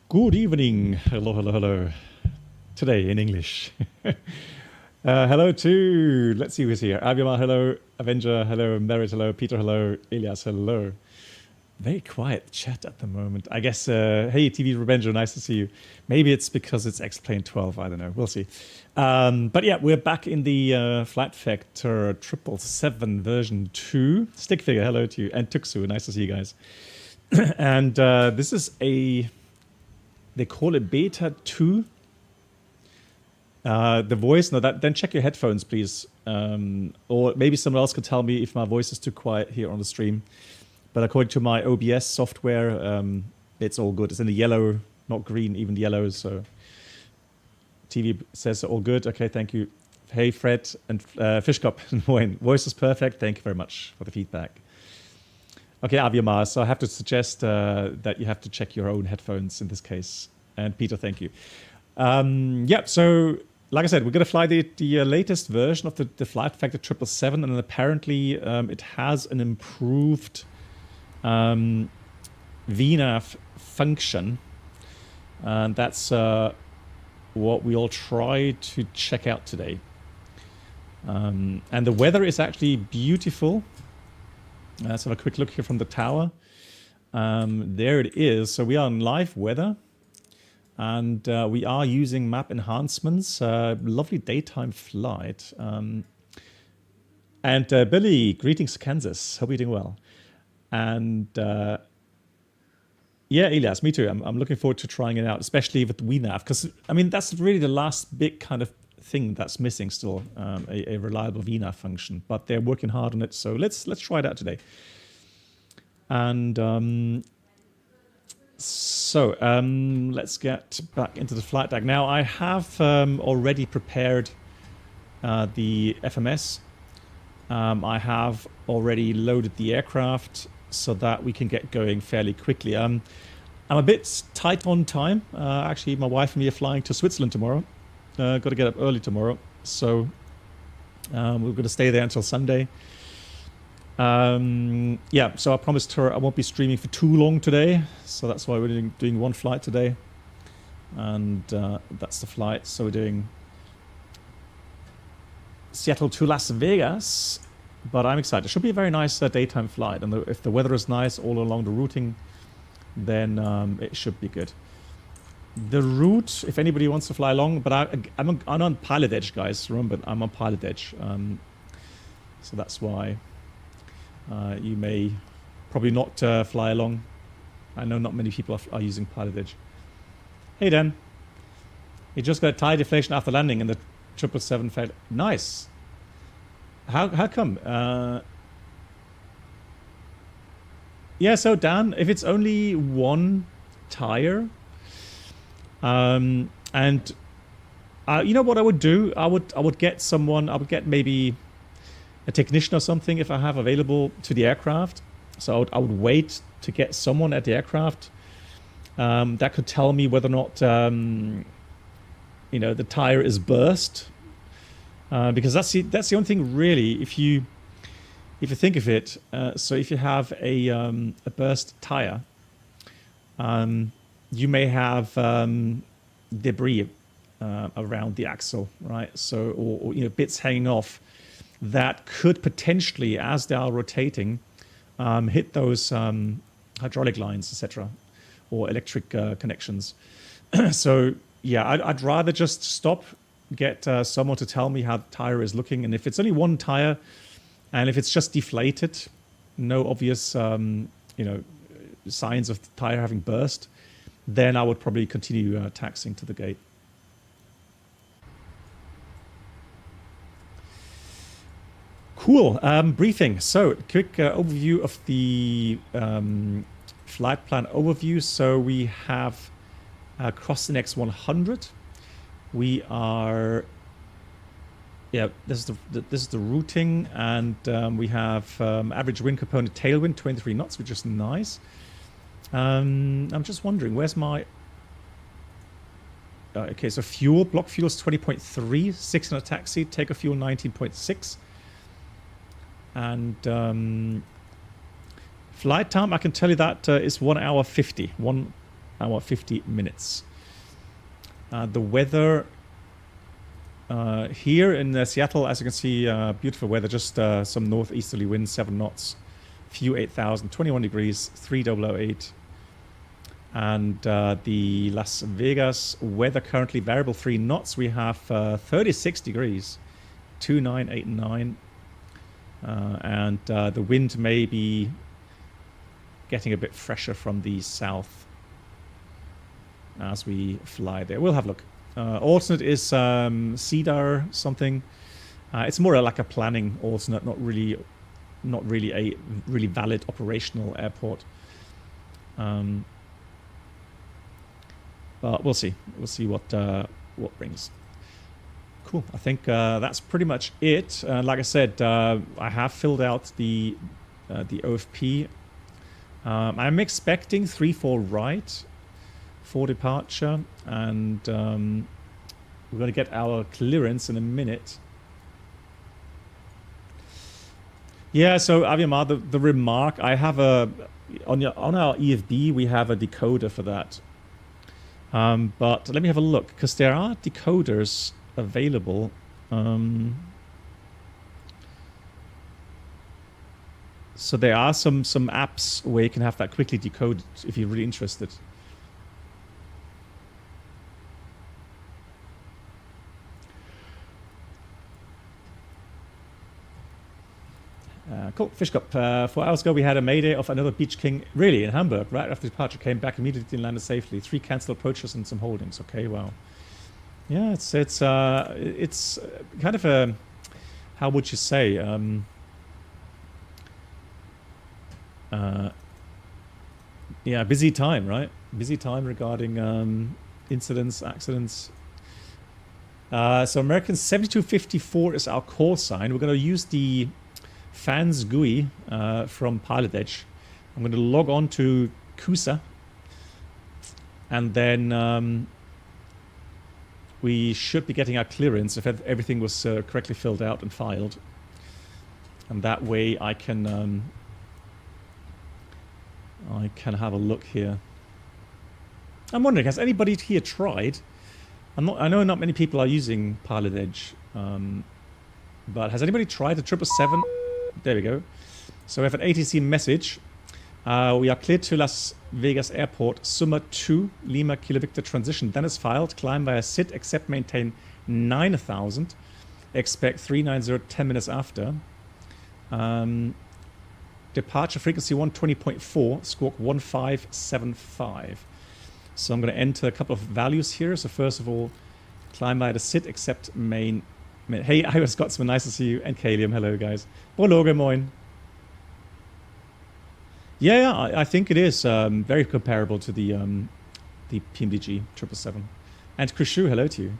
Good evening. Hello, hello, hello. Today in English. Hello to, let's see who's here. Aviamar, hello. Avenger, hello. Merit, hello. Peter, hello. Elias, hello. Very quiet chat at the moment. I guess, hey, TV Revenger, nice to see you. Maybe it's because it's XP12, I don't know. We'll see. But yeah, we're back in the Flight Factor 777 version 2. Stickfigure, hello to you. And Tuxu, nice to see you guys. And this is a, they call it Beta 2. The voice, no, then check your headphones, please. Or maybe someone else could tell me if my voice is too quiet here on the stream. But according to my OBS software, it's all good. It's in the yellow, not green, even yellow. So TV says all good. Okay, thank you. Hey, Fred and Fishcop and Wayne. Voice is perfect. Thank you very much for the feedback. Okay, Aviamar, so I have to suggest that you have to check your own headphones in this case. And Peter, thank you. Yeah, so like I said, we're going to fly the latest version of the Flight Factor 777, and apparently it has an improved VNAV function, and that's what we all try to check out today. And the weather is actually beautiful. Let's have a quick look here from the tower. There it is. So we are in live weather, and we are using map enhancements. Lovely daytime flight. And Billy, greetings to Kansas. Hope you're doing well. And yeah, Elias, me too. I'm looking forward to trying it out, especially with the VNAV, because I mean that's really the last big kind of thing that's missing still, a reliable VNAV function. But they're working hard on it, so let's try it out today. And let's get back into the flight deck. Now I have already prepared the FMS. I have already loaded the aircraft so that we can get going fairly quickly. I'm a bit tight on time. Actually, my wife and me are flying to Switzerland tomorrow. Got to get up early tomorrow. So we're going to stay there until Sunday. Yeah, so I promised her I won't be streaming for too long today. So that's why we're doing one flight today. And that's the flight. So we're doing Seattle to Las Vegas. But I'm excited. It should be a very nice daytime flight. And if the weather is nice all along the routing, then it should be good. The route, if anybody wants to fly along, but I'm on PilotEdge, guys. Remember, I'm on PilotEdge. So that's why you may probably not fly along. I know not many people are using PilotEdge. Hey, Dan. You just got a tire deflation after landing and the 777 failed. Nice. How come? Yeah, so Dan, if it's only one tire, and you know what I would do? I would get someone. I would get maybe a technician or something if I have available to the aircraft. So I would wait to get someone at the aircraft that could tell me whether or not you know, the tire is burst. Because that's the only thing really. If you think of it, so if you have a burst tire, you may have debris around the axle, right? So or you know, bits hanging off that could potentially, as they are rotating, hit those hydraulic lines, etc., or electric connections. So yeah, I'd rather just stop. Get someone to tell me how the tire is looking, and if it's only one tire, and if it's just deflated, no obvious you know, signs of the tire having burst, then I would probably continue taxiing to the gate. Cool. Briefing. So quick overview of the flight plan overview. So we have crossed the next 100. We are, yeah, this is the routing, and we have average wind component tailwind 23 knots, which is nice. I'm just wondering, where's my, okay, so fuel, block fuel is 20.3, 6 in a taxi, takeoff fuel 19.6. And flight time, I can tell you that is 1 hour 50, hour 50 minutes. The weather here in Seattle, as you can see, beautiful weather, just some northeasterly winds, 7 knots, few 8,000, 21 degrees, 3008. And the Las Vegas weather currently variable 3 knots. We have 36 degrees, 2989. And the wind may be getting a bit fresher from the south as we fly there. We'll have a look. Alternate is Cedar something. It's more like a planning alternate, not really a really valid operational airport. But we'll see. We'll see what brings. Cool. I think that's pretty much it. Like I said, I have filled out the OFP. I'm expecting 3-4 right for departure, and we're going to get our clearance in a minute. Yeah, so Aviamar, the remark, I have on our EFB, we have a decoder for that. But let me have a look, because there are decoders available. So there are some apps where you can have that quickly decoded if you're really interested. Cool. Fish Cup. 4 hours ago, we had a mayday of another Beach King, really, in Hamburg. Right after departure, came back immediately and landed safely. 3 cancelled approaches and some holdings. Okay, wow. Yeah, it's kind of a, how would you say? Yeah, busy time, right? Busy time regarding incidents, accidents. So American 7254 is our call sign. We're going to use the fans GUI from PilotEdge. I'm going to log on to KSEA, and then we should be getting our clearance if everything was correctly filled out and filed. And that way I can have a look here. I'm wondering, has anybody here tried? I know not many people are using PilotEdge, but has anybody tried the 777? There we go. So we have an ATC message. We are cleared to Las Vegas Airport, Summa 2, Lima Kilo Victor transition. Then is filed, climb via SIT, accept, maintain 9,000. Expect 390 10 minutes after. Departure frequency 120.4, squawk 1575. So I'm going to enter a couple of values here. So first of all, climb via the SIT, accept main. Hey, Iowa Scotsman, nice to see you. And Kalium, hello guys. Bologa moin. Yeah, I think it is very comparable to the PMDG 777. And Krishu, hello to you.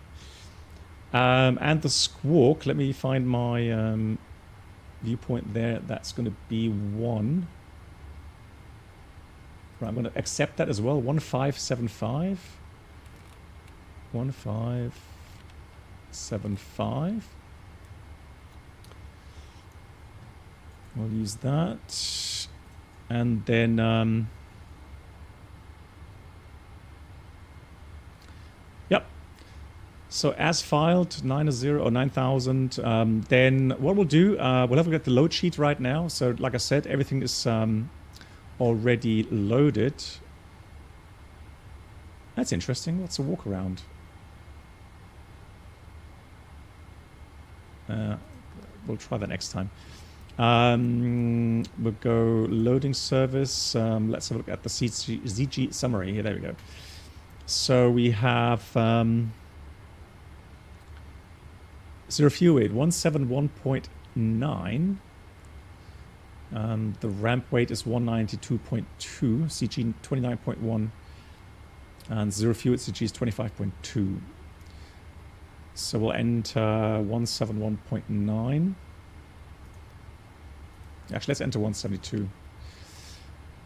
And the squawk, let me find my viewpoint there. That's going to be 1. Right, I'm going to accept that as well. 1575. 1575. We'll use that. And then, yep. So as filed, 90 or 9,000. Then what we'll do, we'll have a look at the load sheet right now. So like I said, everything is already loaded. That's interesting. What's a walk around? We'll try that next time. We'll go loading service. Let's have a look at the ZG summary. Here, there we go. So we have 0 fuel weight 171.9. The ramp weight is 192.2. CG 29.1. And 0 fuel weight CG is 25.2. So we'll enter 171.9. Actually, let's enter 172.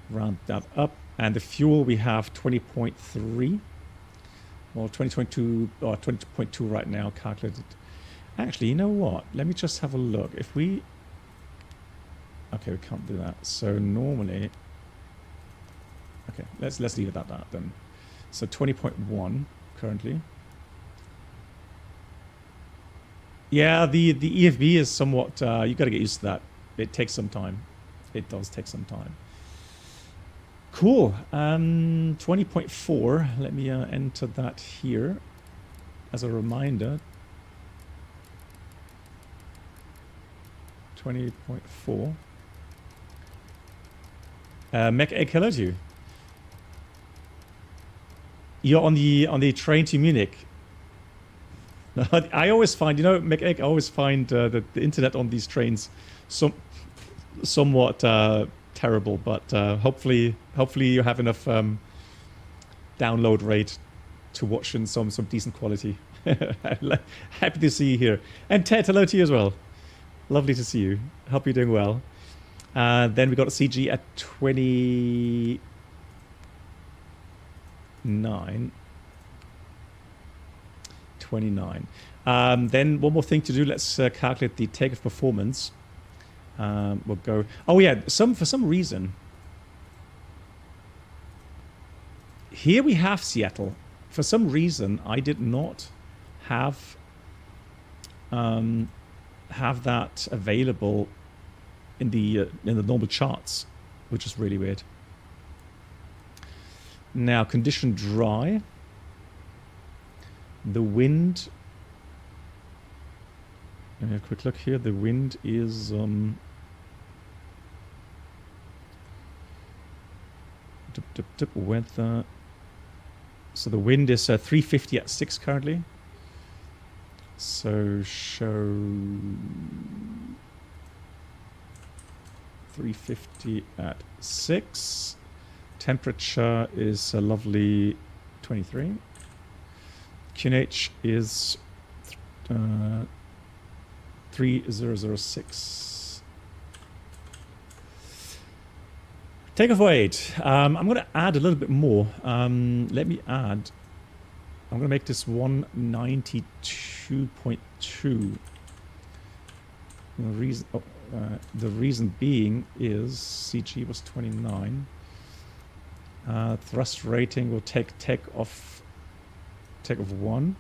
Round that up. And the fuel, we have 20.3. Well, 20.2 or 20.2 right now calculated. Actually, you know what? Let me just have a look. If we... Okay, we can't do that. So normally... Okay, let's leave it at that then. So 20.1 currently. Yeah, the EFB is somewhat, you got to get used to that. It takes some time. It does take some time. Cool. 20.4. Let me enter that here as a reminder. 20.4. Mech Egg, hello to you. You're on the train to Munich. I always find, you know, Mech Egg, I always find the internet on these trains somewhat terrible, but hopefully you have enough download rate to watch in some decent quality. Happy to see you here. And Ted, hello to you as well. Lovely to see you. Hope you're doing well. Then we got a CG at 29. Then one more thing to do. Let's calculate the takeoff performance. We'll go. Oh yeah, for some reason. Here we have Seattle. For some reason, I did not have that available in the normal charts, which is really weird. Now, condition dry. The wind. Let me have a quick look here. The wind is weather. So the wind is 350 at 6 currently. So show 350 at 6. Temperature is a lovely 23. QNH is 3006. Takeoff weight. I'm going to add a little bit more. Let me add. I'm going to make this 192.2. The reason being is CG was 29. Thrust rating will take takeoff 1,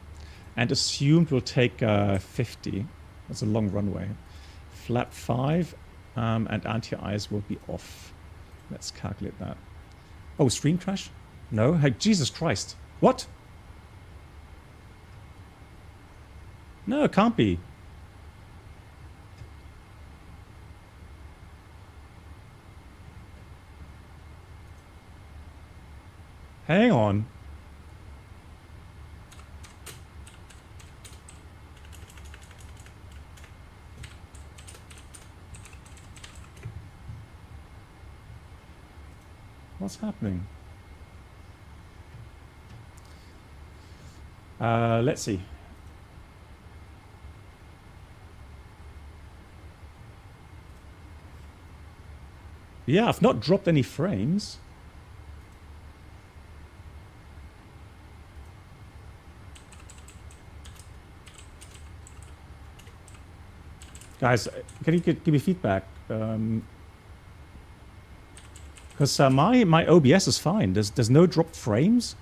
and assumed will take 50. That's a long runway. Flap 5, and anti-ice will be off. Let's calculate that. Oh, stream crash? No? Hey, Jesus Christ. What? No, it can't be. Hang on. What's happening? Let's see. Yeah, I've not dropped any frames. Guys, can you give me feedback? Because my OBS is fine. There's no dropped frames.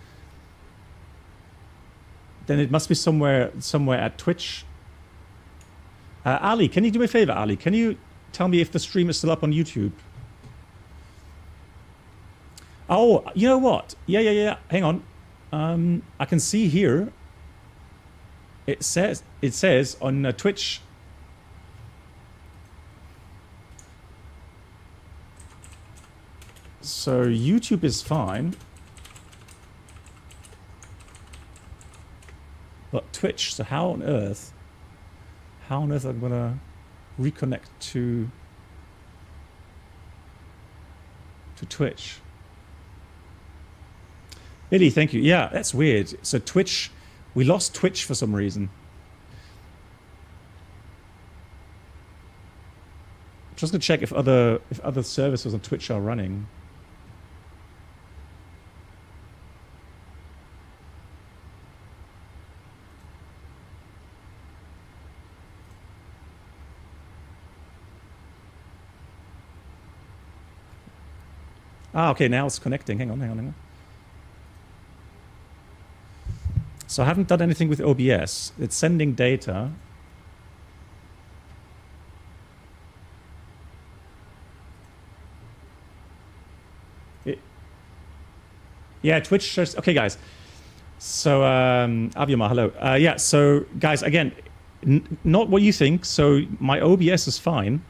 Then it must be somewhere at Twitch. Ali, can you do me a favor, Ali? Can you tell me if the stream is still up on YouTube? Oh, you know what? Yeah. Hang on. I can see here. It says on Twitch. So YouTube is fine. But Twitch, so how on earth I'm gonna reconnect to Twitch? Billy, thank you. Yeah, that's weird. So Twitch, we lost Twitch for some reason. I'm just gonna check if other services on Twitch are running. Ah, okay, now it's connecting. Hang on. So I haven't done anything with OBS. It's sending data. Yeah, Twitch. Okay, guys. So, Aviomar, hello. Yeah, so, guys, again, not what you think. So, my OBS is fine.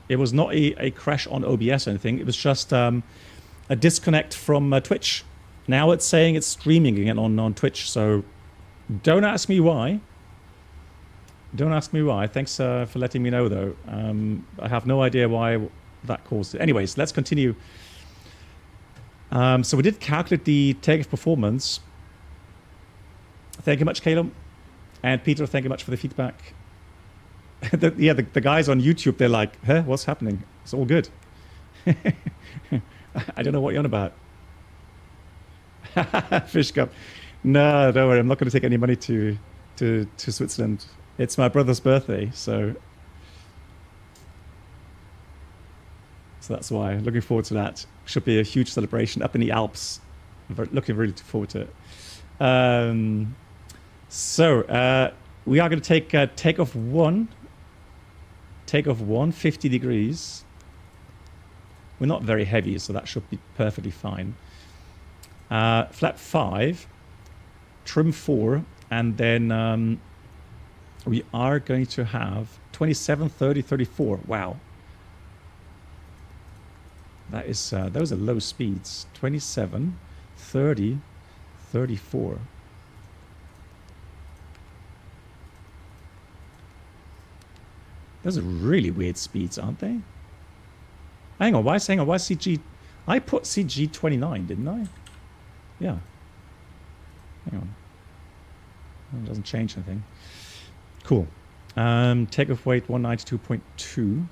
It was not a crash on OBS or anything. It was just a disconnect from Twitch. Now it's saying it's streaming again on Twitch. So, don't ask me why. Don't ask me why. Thanks for letting me know, though. I have no idea why that caused it. Anyways, let's continue. So we did calculate the takeoff performance. Thank you much, Caleb. And Peter, thank you much for the feedback. the guys on YouTube, they're like, huh, what's happening? It's all good. I don't know what you're on about. Fish cup. No, don't worry. I'm not going to take any money to Switzerland. It's my brother's birthday, so that's why. Looking forward to that. Should be a huge celebration up in the Alps. Looking really forward to it. So we are going to take takeoff one. Takeoff 50 degrees. We're not very heavy, so that should be perfectly fine. Flap 5, trim 4, and then we are going to have 27, 30, 34. Wow. That is, those are low speeds. 27, 30, 34. Those are really weird speeds, aren't they? Hang on, why CG? I put CG29, didn't I? Yeah. Hang on. It doesn't change anything. Cool. Takeoff weight 192.2.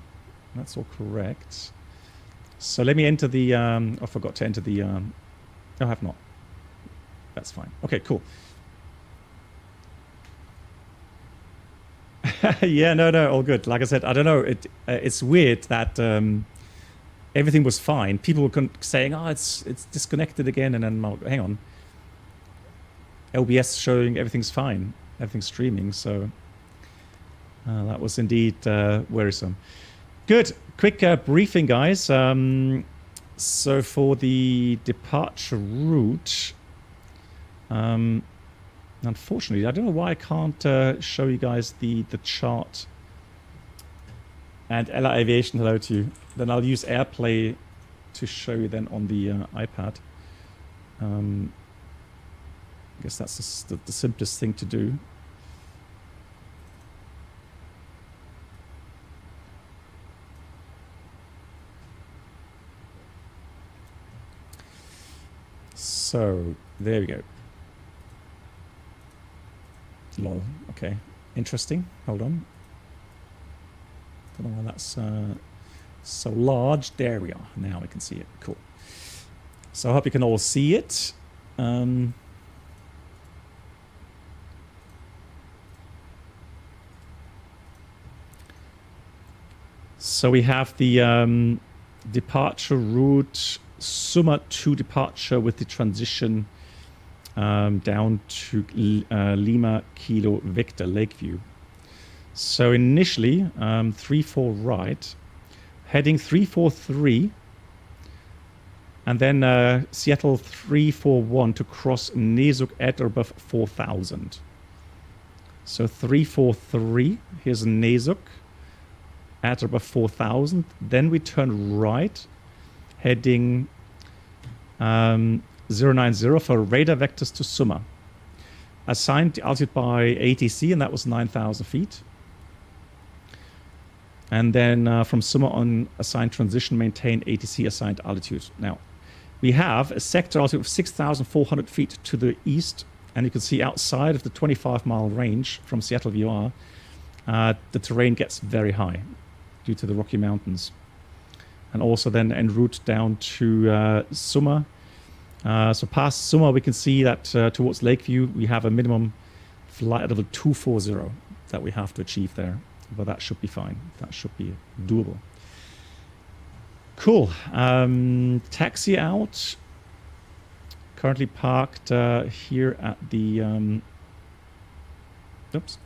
That's all correct. So let me enter the, I forgot to enter the, no, I have not. That's fine. Okay, cool. Yeah, no, all good. Like I said, I don't know. It's weird that everything was fine. People were saying, oh, it's disconnected again. And then, hang on. OBS showing everything's fine. Everything's streaming. So that was indeed worrisome. Good. Quick briefing, guys. So for the departure route, unfortunately, I don't know why I can't show you guys the chart. And Ella Aviation, hello to you. Then I'll use AirPlay to show you then on the iPad. I guess that's the simplest thing to do. So, there we go. Lol. Okay. Interesting. Hold on. Don't know why that's so large. There we are. Now we can see it. Cool. So I hope you can all see it. So we have the departure route, Summa to departure with the transition down to Lima Kilo Victor Lakeview. So initially 34 right, heading 343, and then Seattle 341 to cross Nezuk at or above 4,000. So 343, here's Nezuk at or above 4,000. Then we turn right, heading 090 for radar vectors to Summa. Assigned altitude by ATC, and that was 9,000 feet. And then from Summa on assigned transition, maintain ATC assigned altitude. Now, we have a sector altitude of 6,400 feet to the east, and you can see outside of the 25-mile range from Seattle VR, the terrain gets very high due to the Rocky Mountains. And also then en route down to Summa. So past Summa, we can see that towards Lakeview, we have a minimum flight level 240 that we have to achieve there. But that should be fine. That should be doable. Cool. Taxi out. Currently parked here at the Oops.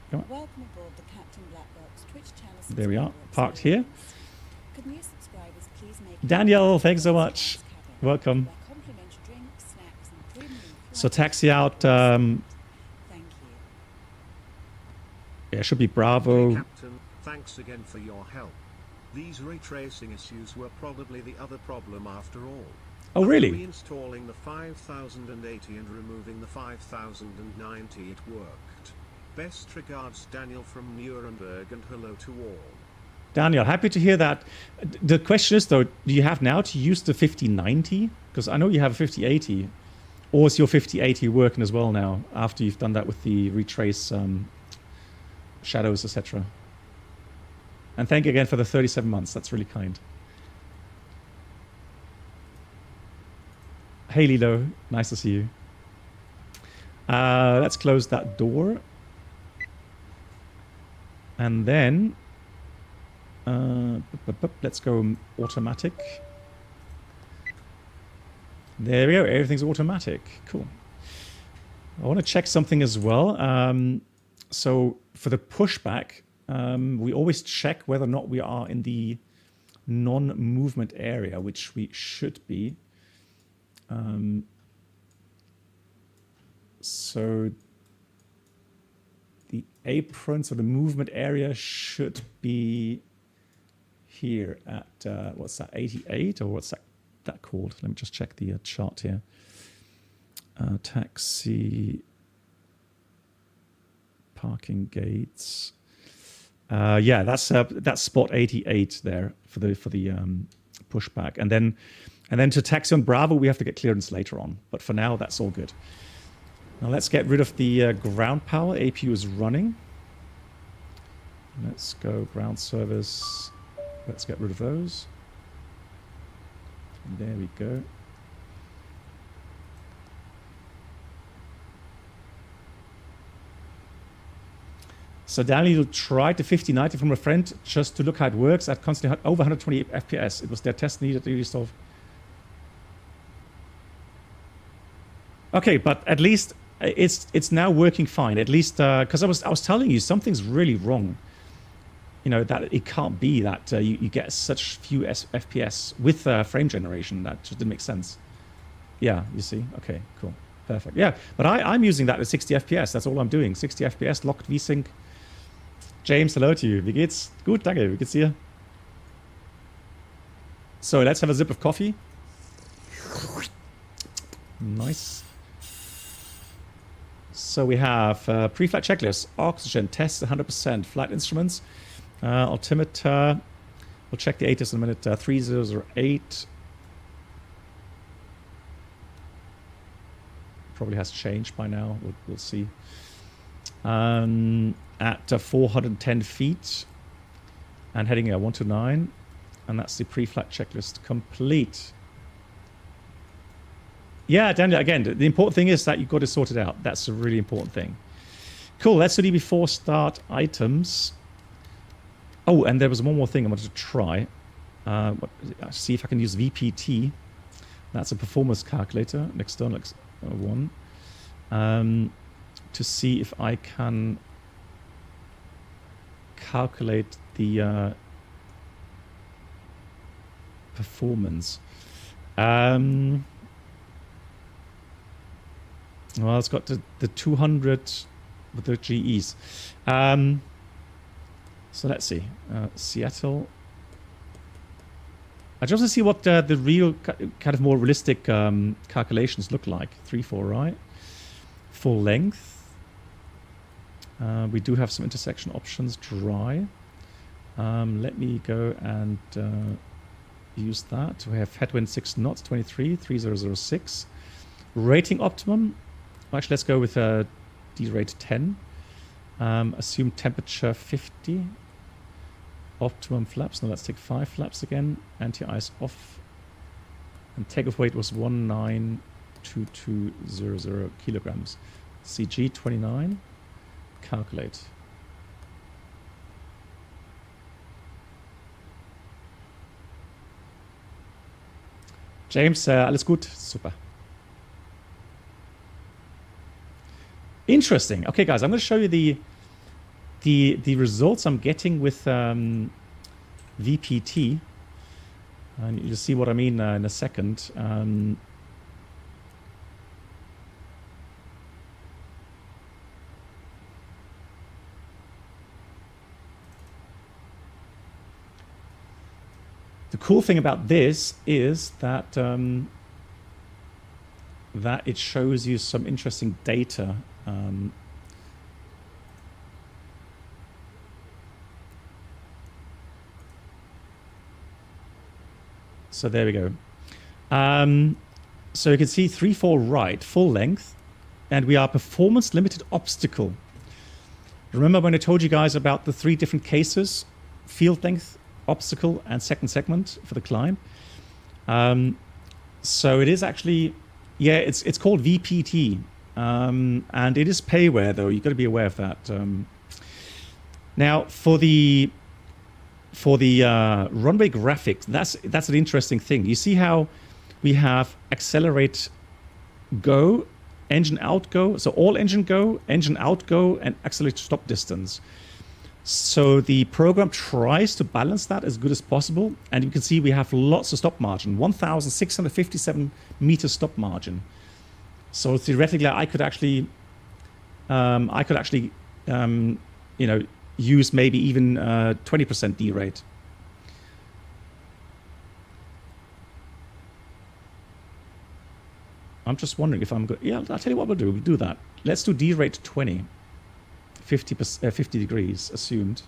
Come on. Welcome aboard the Captain Black Box Twitch channel. There we are. Parked here. Could new subscribers please make Daniel, thanks so much. Welcome. Complimentary drinks, snacks, and premium So taxi out. Thank you. Yeah, it should be Bravo. Hey Captain, thanks again for your help. These ray tracing issues were probably the other problem after all. Oh, really? Reinstalling the 5080 and removing the 5090, it worked. Best regards, Daniel from Nuremberg, and hello to all. Daniel, happy to hear that. The question is, though, do you have now to use the 5090? Because I know you have a 5080. Or is your 5080 working as well now, after you've done that with the retrace shadows, etc.? And thank you again for the 37 months. That's really kind. Hey, Lilo. Nice to see you. Let's close that door. And then... let's go automatic. There we go. Everything's automatic. Cool. I want to check something as well. So for the pushback, we always check whether or not we are in the non-movement area, which we should be. So the apron, so the movement area should be here at, what's that, 88? Or what's that called? Let me just check the chart here. Taxi, parking gates. Yeah, that's spot 88 there for the pushback. And then to taxi on Bravo, we have to get clearance later on. But for now, that's all good. Now let's get rid of the ground power. APU is running. Let's go ground service. Let's get rid of those. And there we go. So Daniel tried the 5090 from a friend just to look how it works at constantly over 120 FPS. It was their test needed to resolve. Okay, but at least it's now working fine. At least because I was telling you something's really wrong. You know that it can't be that you get such few FPS with frame generation. That just didn't make sense. Yeah, you see. Okay, cool, perfect. Yeah, but I'm using that at 60 FPS. That's all I'm doing. 60 FPS locked VSync. James, hello to you. Wie geht's? Gut, danke. Wie geht's dir? So let's have a sip of coffee. Nice. So we have pre-flight checklist, oxygen, test 100%, flight instruments, altimeter. We'll check the ATIS in a minute. 3008. Probably has changed by now. We'll see. At 410 feet and heading at 129. And that's the pre-flight checklist complete. Yeah, Daniel, again, the important thing is that you've got to sort it out. That's a really important thing. Cool, let's do the before start items. Oh, and there was one more thing I wanted to try. See if I can use VPT. That's a performance calculator, an external one. To see if I can calculate the performance. Well, it's got the 200 with the GEs. So let's see. Seattle. I just want to see what the real kind of more realistic calculations look like. 3-4, right? Full length. We do have some intersection options. Dry. Let me go and use that. We have headwind 6 knots, 23, 3006. Rating optimum. Actually, let's go with D-rate 10. Assume temperature 50. Optimum flaps. Now let's take 5 flaps again. Anti-ice off. And takeoff weight was 192200 kilograms. CG 29. Calculate. James, alles gut? Super. Interesting. Okay, guys, I'm going to show you the results I'm getting with VPT, and you'll see what I mean in a second. The cool thing about this is that that it shows you some interesting data. So there we go. So you can see 3-4 right, full length, and we are performance limited obstacle. Remember when I told you guys about the 3 different cases? Field length, obstacle, and second segment for the climb. So it is actually, yeah, it's called VPT, and it is payware though. You've got to be aware of that. Now for the runway graphics, that's an interesting thing. You see how we have accelerate, go, engine out, go. So all engine go, engine out, go, and accelerate stop distance. So the program tries to balance that as good as possible, and you can see we have lots of stop margin, 1,657 meter stop margin. So theoretically, I could actually, you know, use maybe even 20% derate. I'm just wondering if I'm good. Yeah, I'll tell you what we'll do. We'll do that. Let's do derate 20. 50 degrees assumed.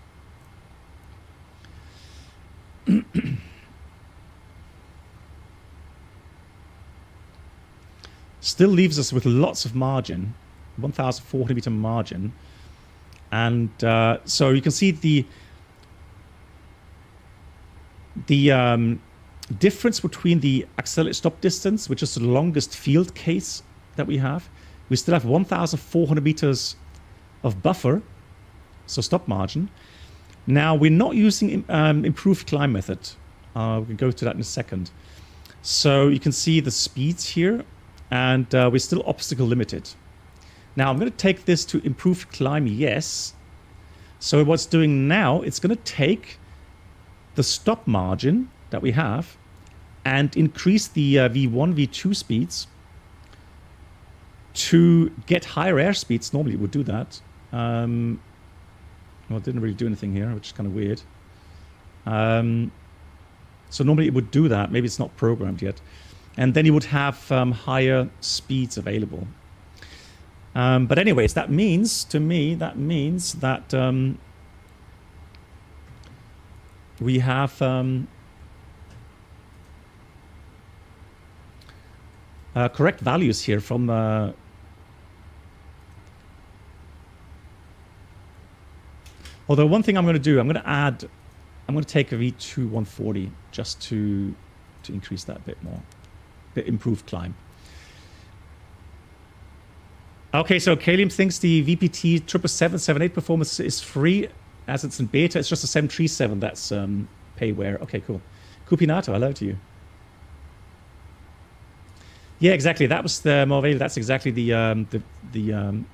Still leaves us with lots of margin, 1,400 meter margin. And so you can see the difference between the accelerate stop distance, which is the longest field case that we have. We still have 1,400 meters of buffer, so stop margin. Now we're not using improved climb method. We'll go to that in a second. So you can see the speeds here, and we're still obstacle limited. Now I'm going to take this to improved climb, yes. So what it's doing now, it's going to take the stop margin that we have and increase the V1, V2 speeds to get higher airspeeds. Normally it would do that. Well, it didn't really do anything here, which is kind of weird. So normally it would do that. Maybe it's not programmed yet. And then you would have higher speeds available. But anyways, that means, to me, that means that we have correct values here from although one thing I'm going to do, I'm going to take a V2 140 just to increase that a bit more, the improved climb. Okay, so Kalium thinks the VPT 777-78 performance is free as it's in beta. It's just a 737 that's payware. Okay, cool. Cupinato, hello to you. Yeah, exactly. That was the Morvale. That's exactly the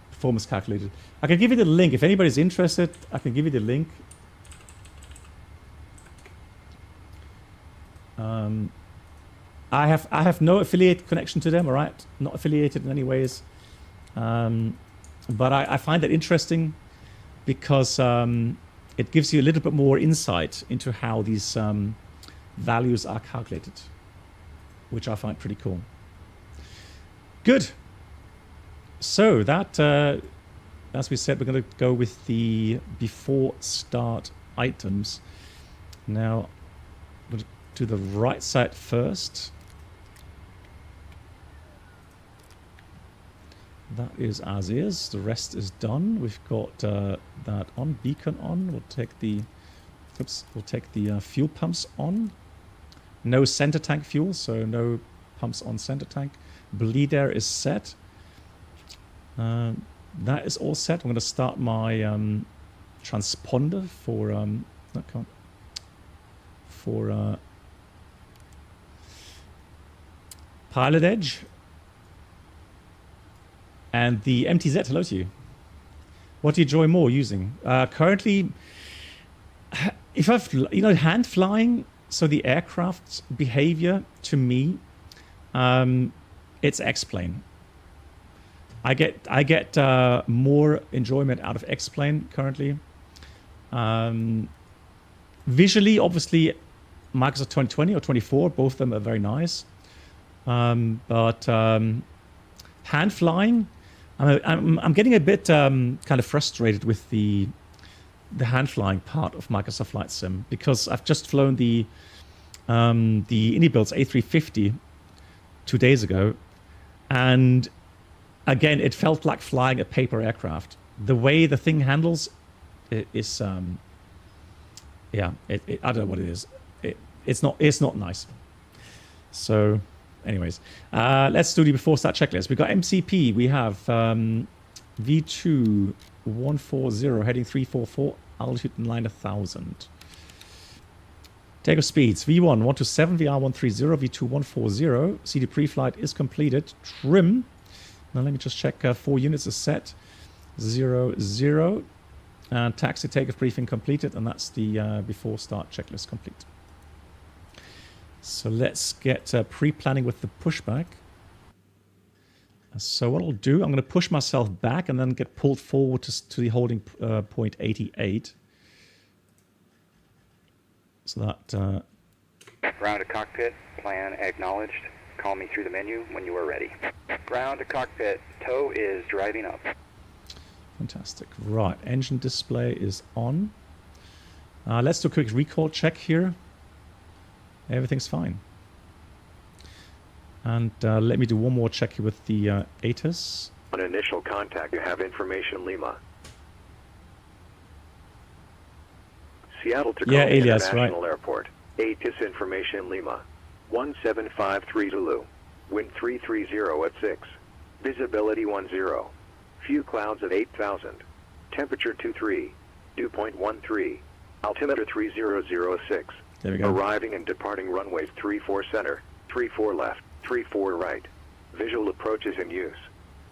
performance calculated. I can give you the link if anybody's interested. I can give you the link. I have no affiliate connection to them. All right, not affiliated in any ways. But I find that interesting because it gives you a little bit more insight into how these values are calculated, which I find pretty cool. Good. So that, as we said, we're going to go with the before start items. Now, I'm going to do the right side first. That is as is. The rest is done. We've got that on, beacon on. We'll take the, fuel pumps on. No center tank fuel, so no pumps on center tank. Bleed air is set. That is all set. I'm going to start my transponder for PilotEdge. And the MTZ, hello to you. What do you enjoy more using? Currently, if I've, hand flying, so the aircraft's behavior to me, it's X-plane. I get more enjoyment out of X-plane currently. Visually, obviously, Microsoft 2020 or 24, both of them are very nice. But hand flying, I'm getting a bit kind of frustrated with the hand flying part of Microsoft Flight Sim, because I've just flown the IndyBuilds A350 2 days ago, and again it felt like flying a paper aircraft. The way the thing handles is I don't know what it is. It's not nice. So anyways, let's do the before start checklist. We got MCP. We have V2 140 heading 344, altitude in line 1000. Takeoff speeds V1 127, VR 130, V2 140. CD pre-flight is completed. Trim. Now let me just check. 4 units is set. 00. And taxi takeoff briefing completed, and that's the before start checklist complete. So let's get pre-planning with the pushback. So what I'll do, I'm going to push myself back and then get pulled forward to the holding point 88. So that... Ground to cockpit, plan acknowledged. Call me through the menu when you are ready. Ground to cockpit, tow is driving up. Fantastic. Right, engine display is on. Let's do a quick recall check here. Everything's fine. And let me do one more check here with the ATIS. On initial contact, you have information Lima. Seattle Tacoma Elias, International right. Airport. ATIS information Lima. 1753 Zulu. Wind 330 at 6. Visibility 10. Few clouds at 8,000. Temperature 23. Dew point 13. Altimeter 3006. There we go. Arriving and departing runways 34 center, 34 left, 34 right. Visual approaches in use.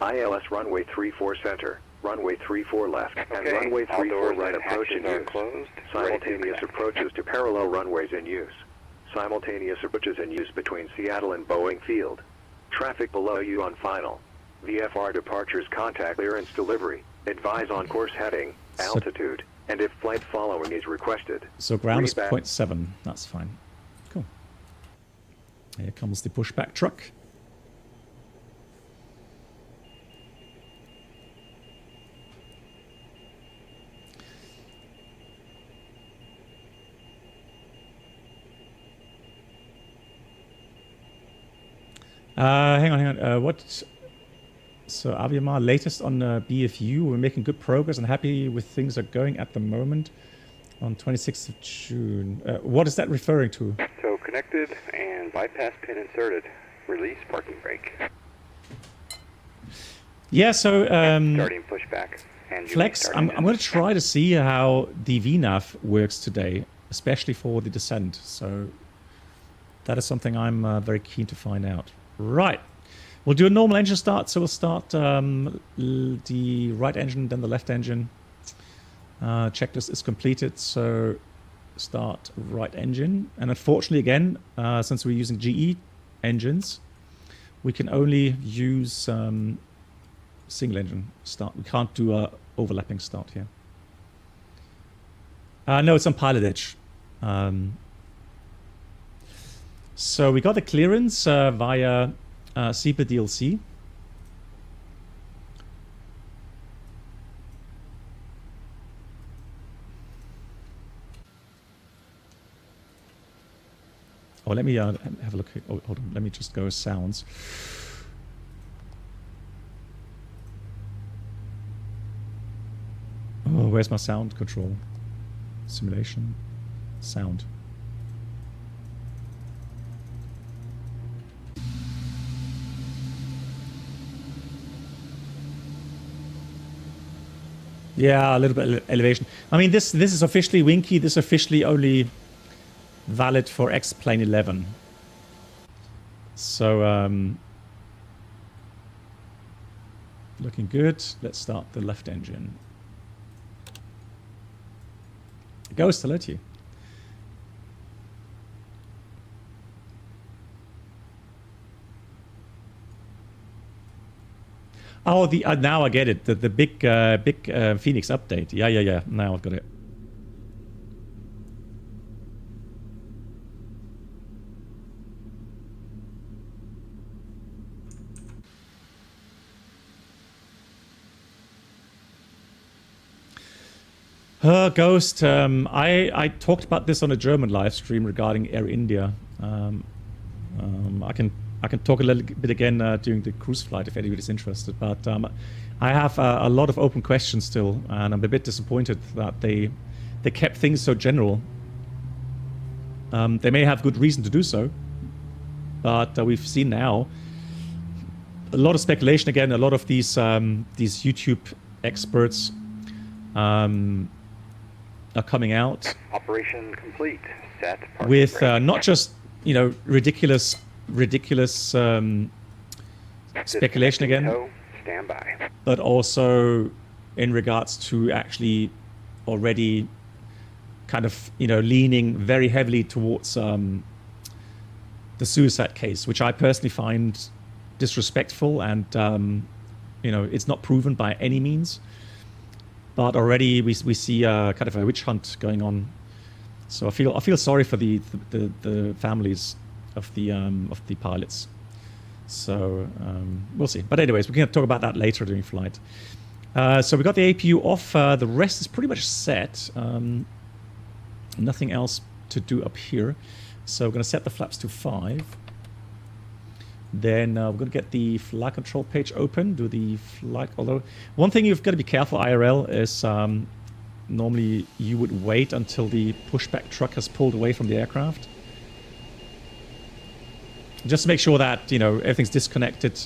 ILS runway 34 center, runway 34 left, and runway 34 right approach in use. Closed. Simultaneous approaches to parallel runways in use. Simultaneous approaches in use between Seattle and Boeing Field. Traffic below you on final. VFR departures contact clearance delivery. Advise on course heading, altitude, and if flight following is requested. So ground is 0.7. That's fine. Cool. Here comes the pushback truck. Hang on. What? So Aviamar, latest on BFU. We're making good progress and happy with things are going at the moment. On 26th of June. What is that referring to? So connected and bypass pin inserted. Release parking brake. Yeah, so Starting pushback. And Flex, I'm going to try to see how the VNAV works today, especially for the descent. So that is something I'm very keen to find out. Right. We'll do a normal engine start. So we'll start the right engine, then the left engine. Checklist is completed. So start right engine. And unfortunately, again, since we're using GE engines, we can only use single engine start. We can't do a overlapping start here. No, it's on PilotEdge. So we got the clearance via SEPA DLC. Oh, let me have a look. Oh, hold on. Let me just go sounds. Oh, where's my sound control? Simulation. Sound. Yeah, a little bit of elevation. I mean, this is officially Winky. This is officially only valid for X-Plane 11. So, Looking good. Let's start the left engine. Ghost, hello to you. Oh, the now I get it. The big Phoenix update. Yeah. Now I've got it. Ghost, I talked about this on a German live stream regarding Air India. I can talk a little bit again during the cruise flight if anybody's interested. But I have a lot of open questions still, and I'm a bit disappointed that they kept things so general. They may have good reason to do so, but we've seen now a lot of speculation again. A lot of these YouTube experts are coming out. Operation complete. Set. With not just ridiculous speculation again, Stand by. but also in regards to actually already kind of leaning very heavily towards the suicide case, which I personally find disrespectful, and it's not proven by any means. But already we see kind of a witch hunt going on. So I feel sorry for the families of the pilots. So we'll see. But anyways, we can talk about that later during flight. So we got the APU off. The rest is pretty much set. Nothing else to do up here. So we're going to set the flaps to 5. Then we're going to get the flight control page open. Do the flight. Although one thing you've got to be careful IRL is normally you would wait until the pushback truck has pulled away from the aircraft. Just to make sure that everything's disconnected,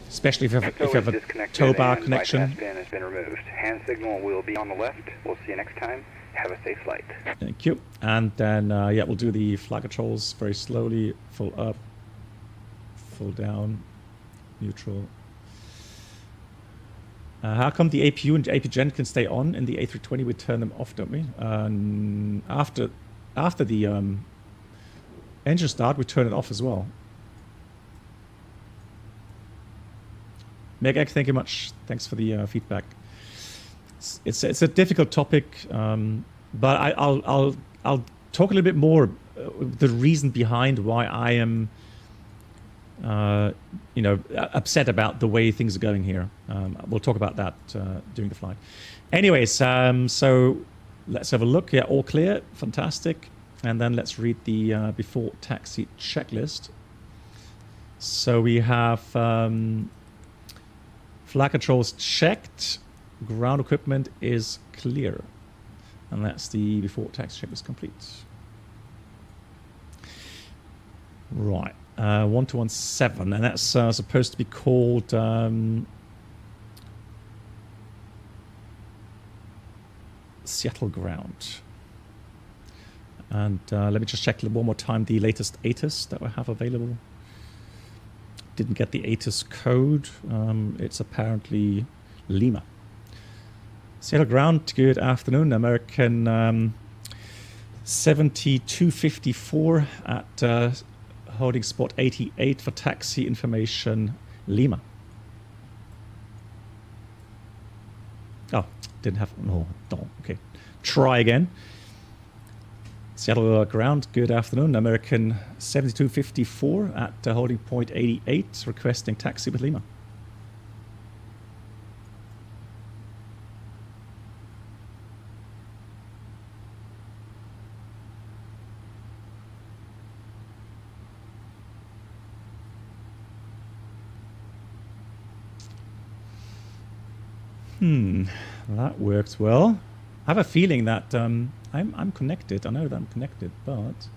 especially if you have a tow bar connection. Pin has been removed. Hand signal will be on the left. We'll see you next time. Have a safe flight. Thank you. And then we'll do the flight controls very slowly. Full up, full down, neutral. How come the APU and AP gen can stay on in the A320? We turn them off, don't we? After the engine start, we turn it off as well. Meg, thank you much. Thanks for the feedback. It's a difficult topic, but I'll talk a little bit more the reason behind why I am upset about the way things are going here. We'll talk about that during the flight. Anyways, so let's have a look. Yeah, all clear. Fantastic. And then let's read the before taxi checklist. So we have flight controls checked. Ground equipment is clear. And that's the before taxi checklist complete. Right. 1217, and that's supposed to be called Seattle ground. And let me just check one more time the latest ATIS that we have available. Didn't get the ATIS code. It's apparently Lima. Seattle ground, good afternoon. American 7254 at holding spot 88 for taxi information, Lima. Oh, didn't have, no, don't, okay. Try again. Seattle ground, good afternoon. American 7254 at holding point 88, requesting taxi with Lima. That worked well. I have a feeling that I'm connected. I know that I'm connected, but...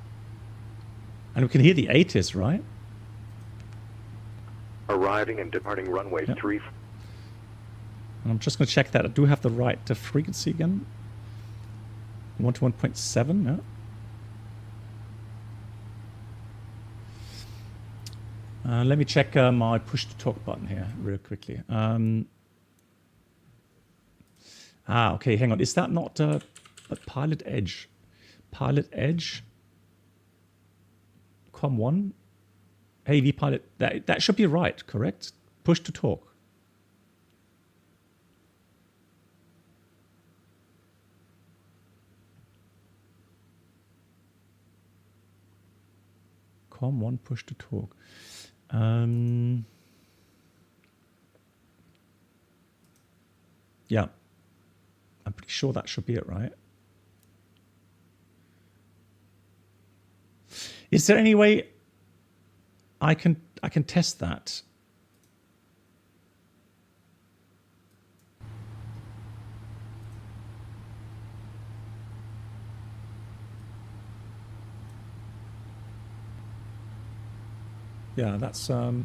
And we can hear the ATIS, right? Arriving and departing runway 3. And I'm just going to check that I do have the right frequency again. 121.7, yeah. Let me check my push to talk button here real quickly. Okay, hang on. Is that not a PilotEdge? PilotEdge? Com1? AV pilot. That should be right, correct? Push to talk. Com1 push to talk. Yeah. I'm pretty sure that should be it, right? Is there any way I can test that? Yeah, that's oh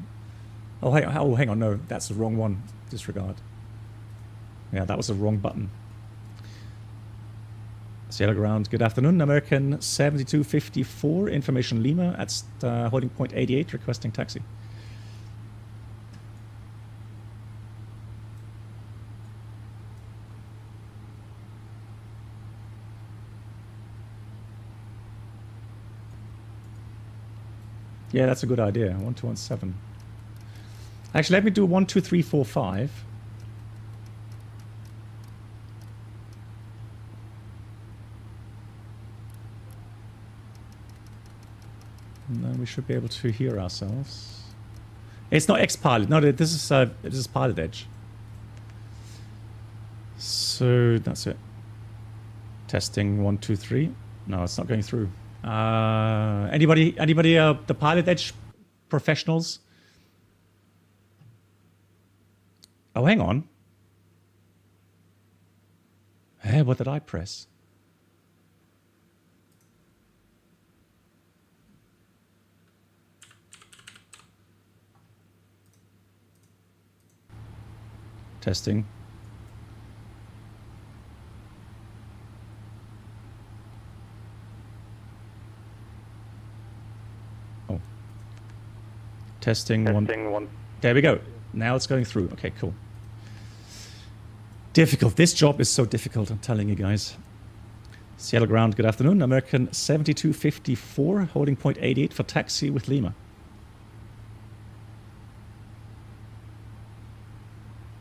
hang on, no, that's the wrong one. Disregard. Yeah, that was the wrong button. Seattle ground, good afternoon. American 7254, information Lima at holding point 88, requesting taxi. Yeah, that's a good idea. 1217. Actually, let me do 12345. And then we should be able to hear ourselves. It's not X-Pilot. No, this is PilotEdge. So that's it. Testing 1, 2, 3. No, it's not going through. Anybody? The PilotEdge professionals? Oh, hang on. Hey, what did I press? Testing. Oh. Testing one. There we go. Now it's going through. Okay, cool. Difficult. This job is so difficult, I'm telling you guys. Seattle ground, good afternoon. American 7254, holding point 88 for taxi with Lima.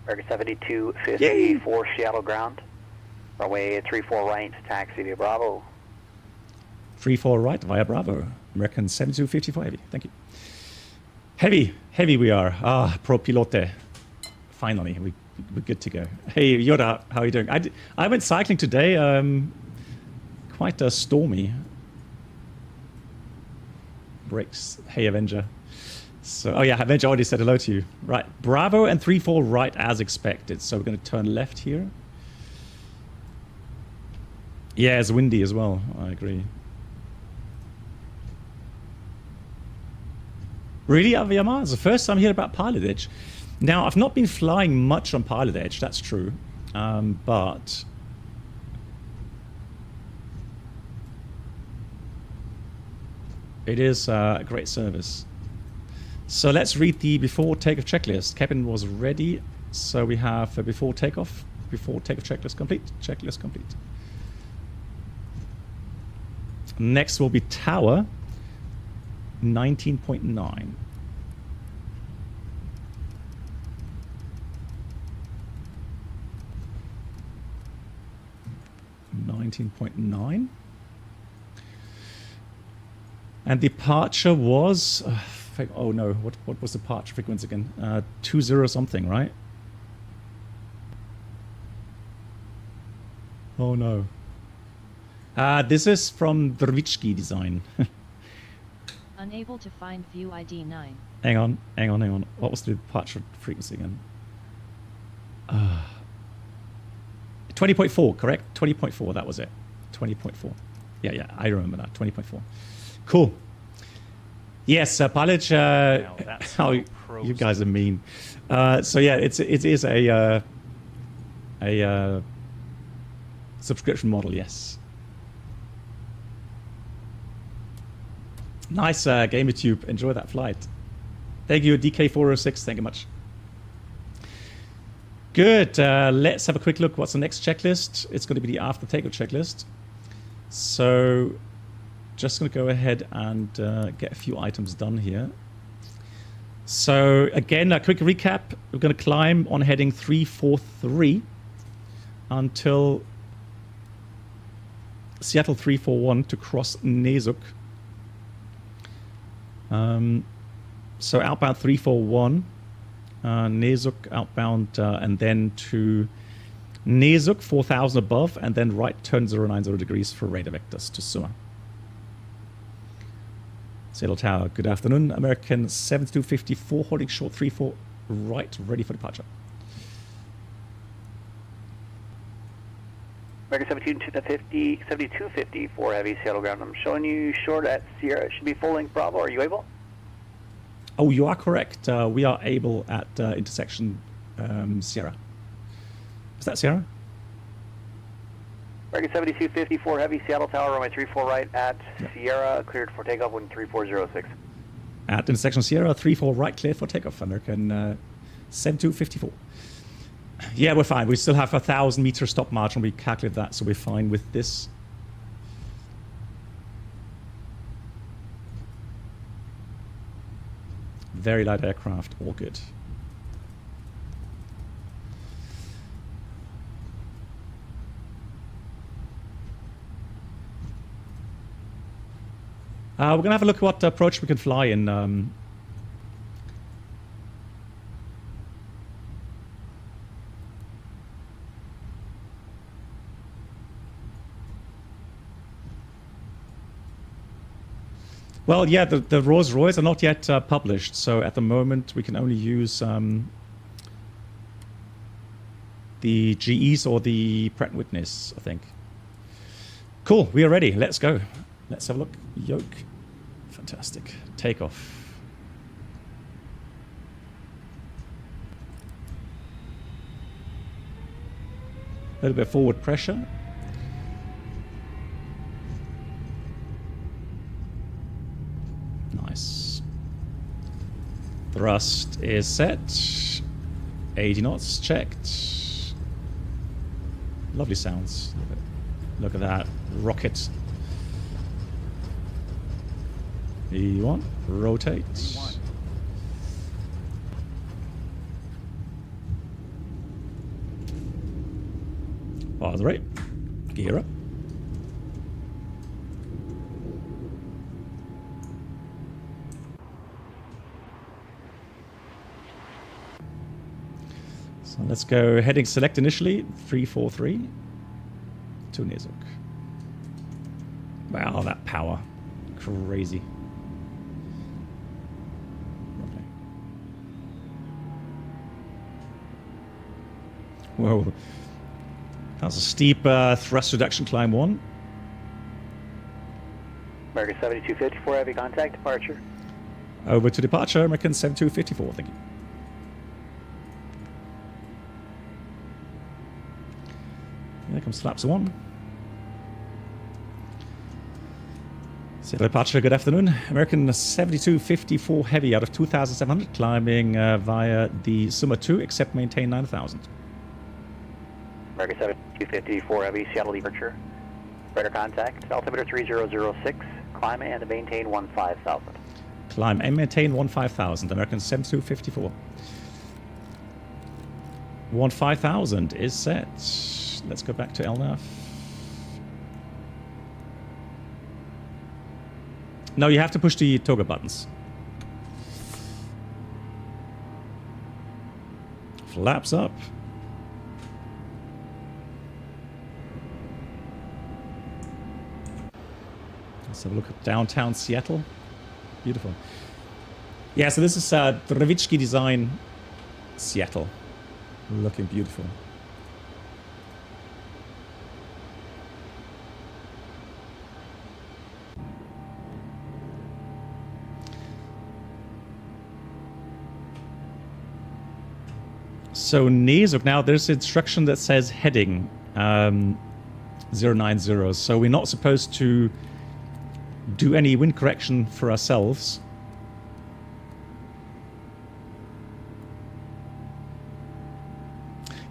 American 7254, Seattle ground. Runway 34 right, taxi via Bravo. 34 right via Bravo. American 7254 heavy. Thank you. Heavy we are. Pro pilote. Finally, we're good to go. Hey, Yoda, how are you doing? I went cycling today. Quite stormy. Brakes. Hey, Avenger. So, oh yeah, Avenger already said hello to you. Right, Bravo and 34 right as expected. So we're going to turn left here. Yeah, it's windy as well. I agree. Really, Aviama? It's the first time I hear about PilotEdge. Now, I've not been flying much on PilotEdge, that's true. But it is a great service. So let's read the before takeoff checklist. Cabin was ready. So we have before takeoff checklist complete. Checklist complete. Next will be tower 19.9. 19.9. And departure was oh no, what was the departure frequency again? 20 something, right? Oh no. This is from Drvichki design. Unable to find view ID 9. Hang on. What was the departure frequency again? 20.4, correct? 20.4, that was it. 20.4. Yeah, I remember that. 20.4. Cool. Yes, PilotEdge. Oh, you guys are mean. So yeah, it is a subscription model. Yes. Nice, GamerTube. Enjoy that flight. Thank you, DK406. Thank you much. Good. Let's have a quick look. What's the next checklist? It's going to be the after takeoff checklist. So just going to go ahead and get a few items done here. So again, a quick recap. We're going to climb on heading 343 until Seattle 341 to cross Nezuk. So outbound 341, Nezuk outbound, and then to Nezuk 4000 above, and then right turn 090 degrees for radar vectors to Suma. Seattle Tower, good afternoon. American 7254 holding short 34 right, ready for departure. American 7250 for heavy Seattle ground. I'm showing you short at Sierra. It should be full length Bravo. Are you able? Oh, you are correct. We are able at intersection Sierra. Is that Sierra? American 7250 for heavy Seattle Tower, runway 34 right at Sierra, cleared for takeoff, wind 3406. At intersection Sierra, 34 right, cleared for takeoff. American 7254. Yeah, we're fine. We still have 1,000 meter stop margin. We calculated that, so we're fine with this. Very light aircraft, all good. We're going to have a look at what approach we can fly in. Well, yeah, the Rolls-Royce are not yet published, so at the moment we can only use the GEs or the Pratt & Whitneys, I think. Cool, we are ready. Let's go. Let's have a look. Yoke. Fantastic. Takeoff. A little bit of forward pressure. Nice. Thrust is set. 80 knots checked. Lovely sounds. Look at that. Rocket. E1. Rotate. E1. Pause right. Gear up. So let's go heading select initially, 343 to Nezuk. Wow, that power. Crazy. Lovely. Whoa. That was a steep thrust reduction climb one. American 7254, heavy contact, departure. Over to departure, American 7254, thank you. There comes flaps one. Seattle departure, good afternoon. American 7254 heavy out of 2,700, climbing via the Suma 2, except maintain 9,000. American 7254 heavy, Seattle departure. Radar contact, altimeter 3006, climb and maintain 15,000. Climb and maintain 15,000, American 7254. 15,000 is set. Let's go back to LNAV. No, you have to push the toggle buttons. Flaps up. Let's have a look at downtown Seattle. Beautiful. Yeah, so this is Drevitsky design Seattle. Looking beautiful. So Nezuk, now there's instruction that says heading 090, so we're not supposed to do any wind correction for ourselves.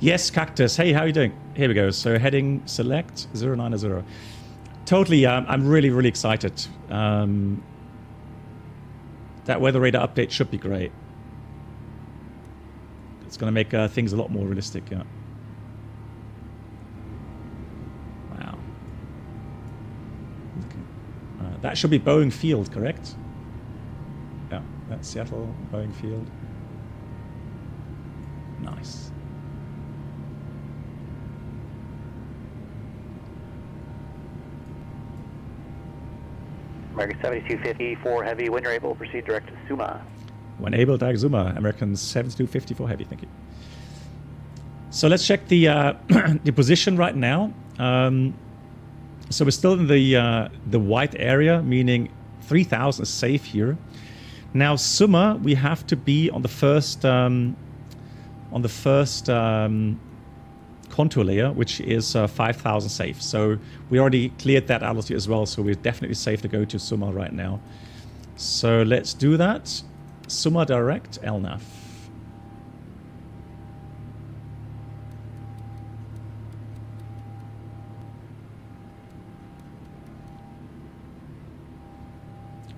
Yes, Cactus. Hey, how are you doing? Here we go. So heading select 090. Totally, I'm really, really excited. That weather radar update should be great. It's going to make things a lot more realistic, yeah. Wow. Okay. That should be Boeing Field, correct? Yeah, that's Seattle, Boeing Field. Nice. American 7254 Heavy, when you're able, proceed direct to Suma. When able, direct Zuma. American 7254 Heavy, thank you. So let's check the the position right now. So we're still in the white area, meaning 3000 is safe here. Now Suma, we have to be on the first contour layer, which is 5000 safe. So we already cleared that altitude as well, so we're definitely safe to go to Suma right now. So let's do that. Suma direct LNAV.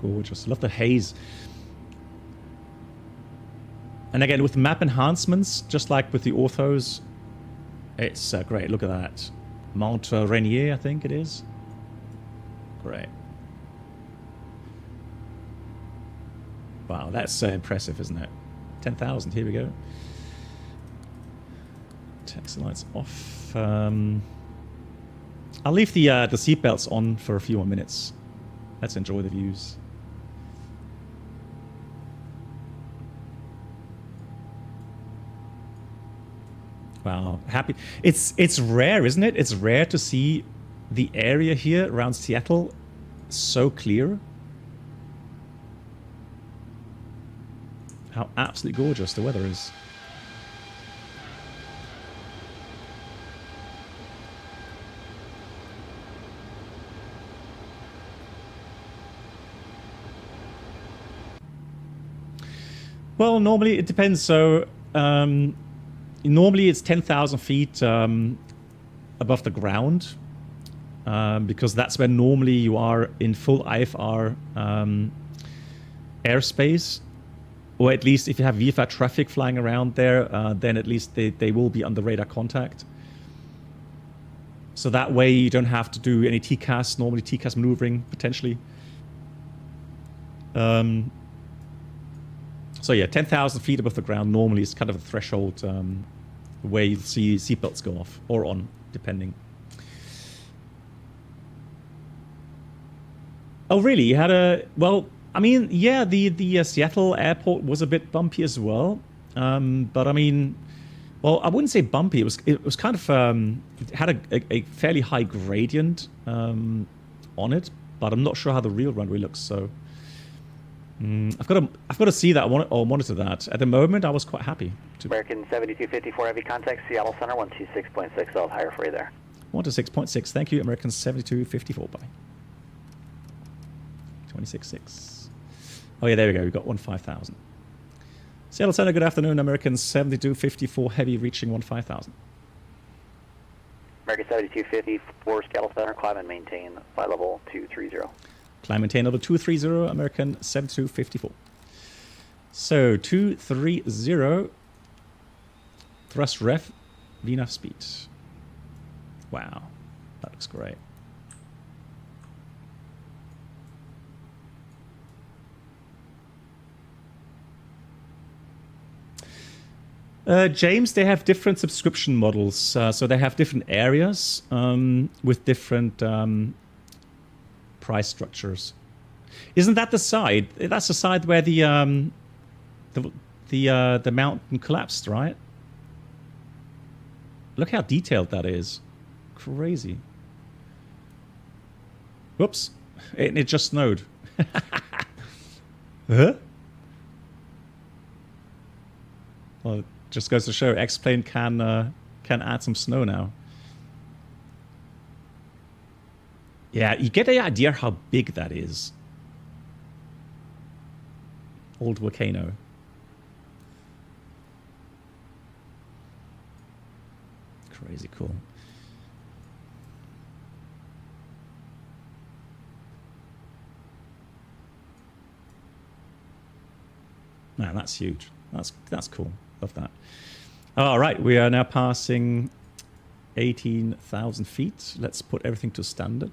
Gorgeous. Love the haze. And again, with map enhancements, just like with the orthos, it's great. Look at that. Mount Rainier, I think it is. Great. Wow, that's impressive, isn't it? 10,000, here we go. Taxi lights off. I'll leave the seatbelts on for a few more minutes. Let's enjoy the views. Wow, happy. It's rare, isn't it? It's rare to see the area here around Seattle so clear. How absolutely gorgeous the weather is. Well, normally it depends. So normally it's 10,000 feet above the ground, because that's where normally you are in full IFR airspace, or at least if you have VFR traffic flying around there, then at least they will be under radar contact. So that way you don't have to do any TCAS, normally TCAS maneuvering potentially. So yeah, 10,000 feet above the ground normally is kind of a threshold where you see seatbelts go off or on, depending. Oh, really? You had a... Well, I mean, yeah, the Seattle airport was a bit bumpy as well. But I mean, well, I wouldn't say bumpy. It was kind of... it had a fairly high gradient on it, but I'm not sure how the real runway looks, so... I've got to see that or monitor that. At the moment, I was quite happy. American 7254 Heavy, contact Seattle Center 126.6. I'll higher for you there. 126.6. Thank you, American 7254. Bye. 26.6. Oh yeah, there we go. We've got 15,000. Seattle Center. Good afternoon, American 7254 Heavy, reaching 15,000. American 7254 Seattle Center. Climb and maintain flight level 230. Climb maintain level 230, American 7254. So 230, thrust ref, VNAV speed. Wow, that looks great. James, they have different subscription models. So they have different areas with different price structures. Isn't that the side? That's the side where the mountain collapsed, right? Look how detailed that is. Crazy. Whoops! It just snowed. Huh? Well, it just goes to show X-Plane can add some snow now. Yeah, you get the idea how big that is. Old volcano. Crazy cool. Man, that's huge. That's cool. Love that. All right, we are now passing 18,000 feet. Let's put everything to standard.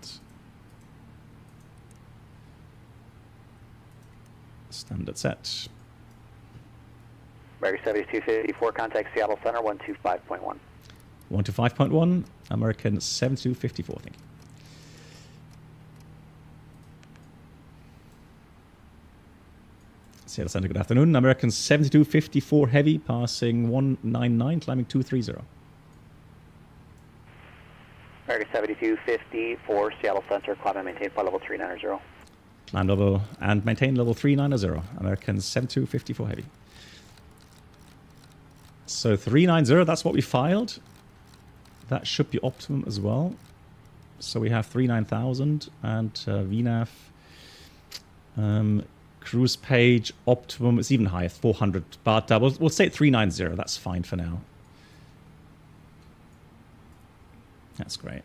Standard set. American 7254, contact Seattle Center 125.1. 125.1, American 7254, thank you. Seattle Center, good afternoon. American 7254 Heavy, passing 199, climbing 230. American 7254, Seattle Center, climb and maintain flight level 390. Climb level and maintain level 390, American 7254 Heavy. So 390, that's what we filed. That should be optimum as well. So we have 39,000 and VNAV. Cruise page optimum is even higher, 400. But we'll say 390. That's fine for now. That's great.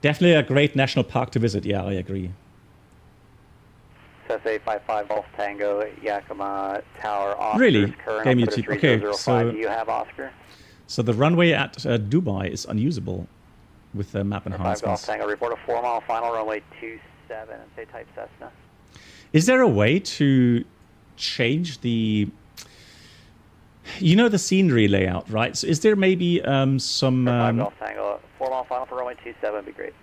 Definitely a great national park to visit. Yeah, I agree. SA 55 Golf Tango Yakima Tower. Oscar Really? Current Okay, do you have Oscar? So the runway at Dubai is unusable with the map 5 Golf enhancements. Tango, report a 4-mile final, runway 27, and say type Cessna. Is there a way to change the, the scenery layout, right? So is there maybe some 5 Golf Tango, 4-mile final for runway 27 would be great.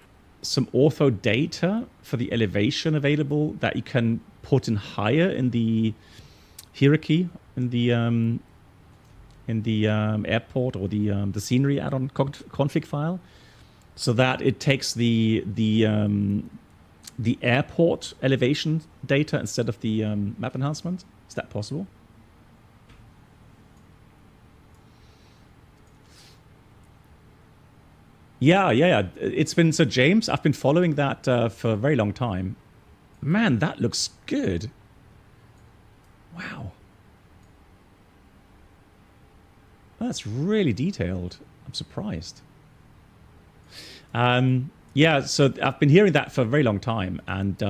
some ortho data for the elevation available that you can put in higher in the hierarchy in the airport or the scenery add-on config file, so that it takes the airport elevation data instead of the map enhancement? Is that possible? Yeah. It's been, so James, I've been following that for a very long time. Man, that looks good. Wow. That's really detailed. I'm surprised. Yeah, so I've been hearing that for a very long time, and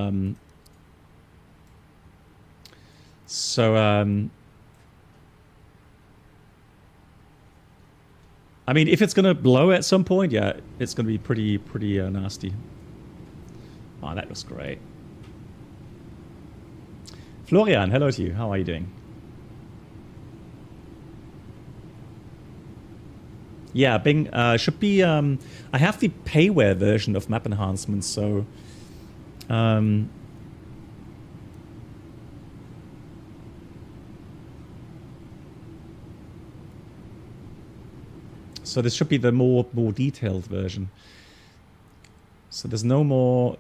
I mean, if it's going to blow at some point, yeah, it's going to be pretty nasty. Oh, that looks great. Florian, hello to you. How are you doing? Yeah, Bing should be. I have the payware version of map enhancements, so. So this should be the more detailed version. So there's no more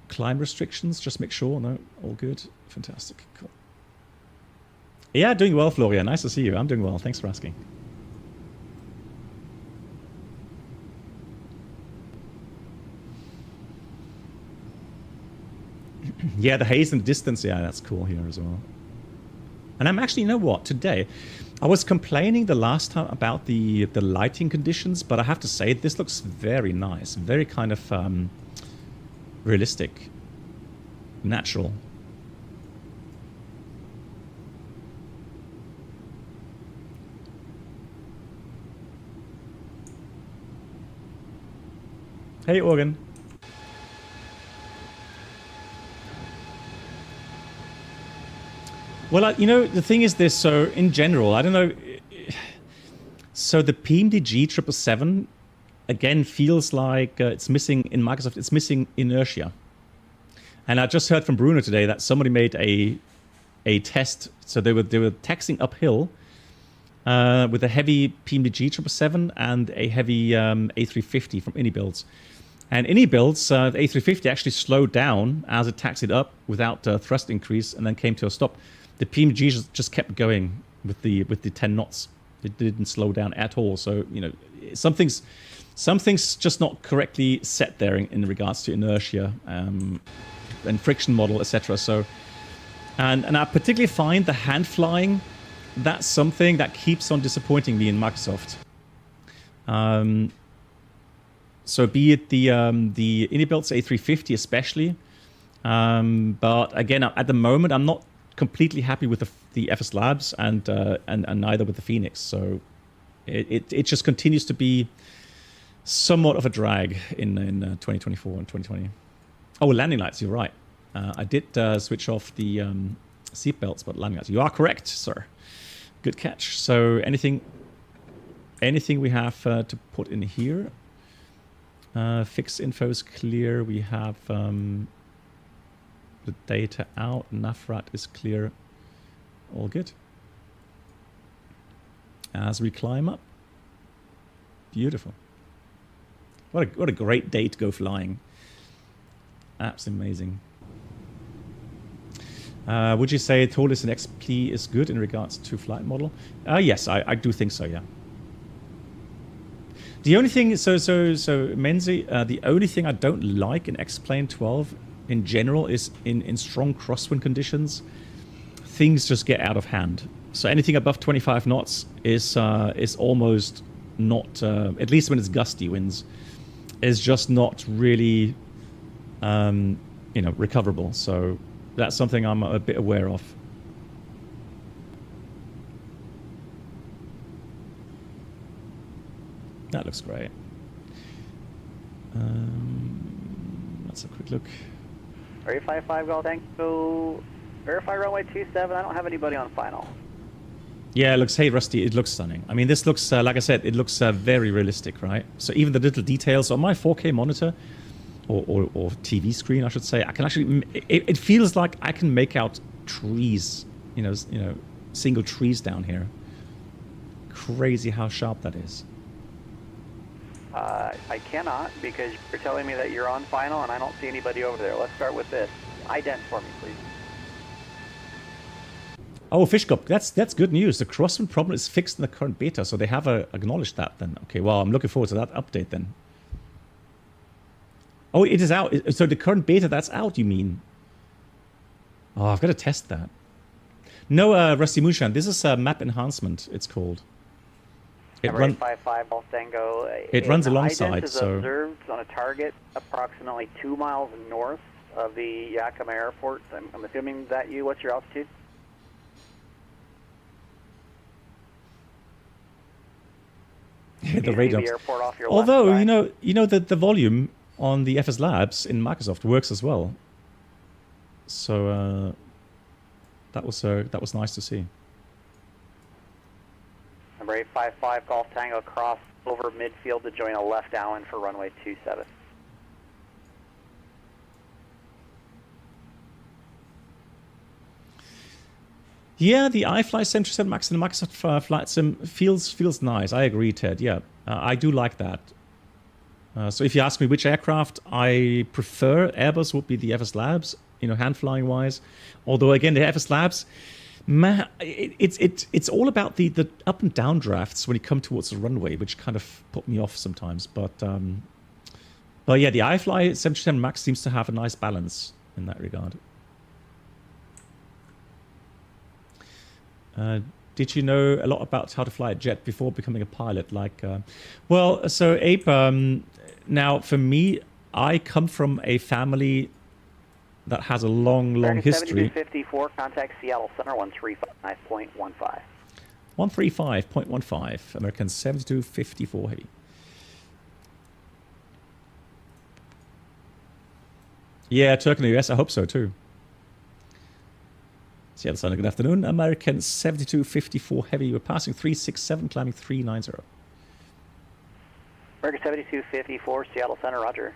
climb restrictions. Just make sure. No, all good. Fantastic. Cool. Yeah, doing well, Florian. Nice to see you. I'm doing well. Thanks for asking. Yeah, the haze in the distance. Yeah, that's cool here as well. And I'm actually, you know what? Today, I was complaining the last time about the lighting conditions, but I have to say this looks very nice, very kind of realistic, natural. Hey, Organ. Well, you know, the thing is this, so in general, I don't know, so the PMDG 777, again, feels like it's missing, in Microsoft, it's missing inertia. And I just heard from Bruno today that somebody made a test, so they were taxiing uphill with a heavy PMDG 777 and a heavy A350 from Builds. And Builds, the A350 actually slowed down as it taxied up without thrust increase and then came to a stop. The PMG just kept going with the 10 knots. It didn't slow down at all. So, you know, something's just not correctly set there in regards to inertia and friction model, etc. So, and I particularly find the hand flying that's something that keeps on disappointing me in Microsoft. So be it the Inibelt's A350 especially, but again, at the moment, I'm not completely happy with the FS Labs and neither with the Phoenix. So it just continues to be somewhat of a drag in 2024 and 2020. Oh, landing lights, you're right. I did switch off the seat belts, but landing lights. You are correct, sir. Good catch. So anything we have to put in here? Fix info is clear. We have the data out. NAFRAT is clear. All good. As we climb up. Beautiful. What a great day to go flying. Absolutely amazing. Would you say tallest in XP is good in regards to flight model? Yes, I do think so, yeah. The only thing, Menzi, the only thing I don't like in X-Plane 12 in general is in strong crosswind conditions, things just get out of hand. So anything above 25 knots is almost not, at least when it's gusty winds, is just not really, recoverable. So that's something I'm a bit aware of. That looks great. Let's have a quick look. Area 55 Golf Tango. Verify runway 27. I don't have anybody on final. Yeah, it looks, hey Rusty, it looks stunning. I mean, this looks, like I said, it looks very realistic, right? So even the little details on my 4K monitor, or TV screen, I should say, I can actually, it feels like I can make out trees, single trees down here. Crazy how sharp that is. I cannot, because you're telling me that you're on final and I don't see anybody over there. Let's start with this. Ident for me, please. Oh, Fishcup, that's good news. The crosswind problem is fixed in the current beta, so they have acknowledged that then. Okay, well, I'm looking forward to that update then. Oh, it is out. So the current beta, that's out, you mean? Oh, I've got to test that. No, Rusty Moonshan, this is a map enhancement, it's called. It runs 55 Golf Tango. It runs alongside, is so observed on a target approximately 2 miles north of the Yakima Airport. I'm assuming that you. What's your altitude? The radar. The airport off your Although left side. you know that the volume on the FS Labs in Microsoft works as well. So that was nice to see. Number 855 Golf Tango cross over midfield to join a left downwind for runway 27. Yeah, the iFly 737 Max and the Microsoft Flight Sim feels nice. I agree, Ted. Yeah, I do like that. So if you ask me which aircraft I prefer, Airbus would be the FS Labs, hand flying wise. Although again, the FS Labs, man, it's all about the up and down drafts when you come towards the runway, which kind of put me off sometimes. But yeah, the iFly 737 Max seems to have a nice balance in that regard. Did you know a lot about how to fly a jet before becoming a pilot? Well, so Ape, now for me, I come from a family that has a long history. 7254, contact Seattle Center 135.15. 135.15, American 7254 heavy. Yeah, Turk in the US, I hope so too. Seattle Center, good afternoon. American 7254 heavy, we're passing 367, climbing 390. American 7254, Seattle Center, roger.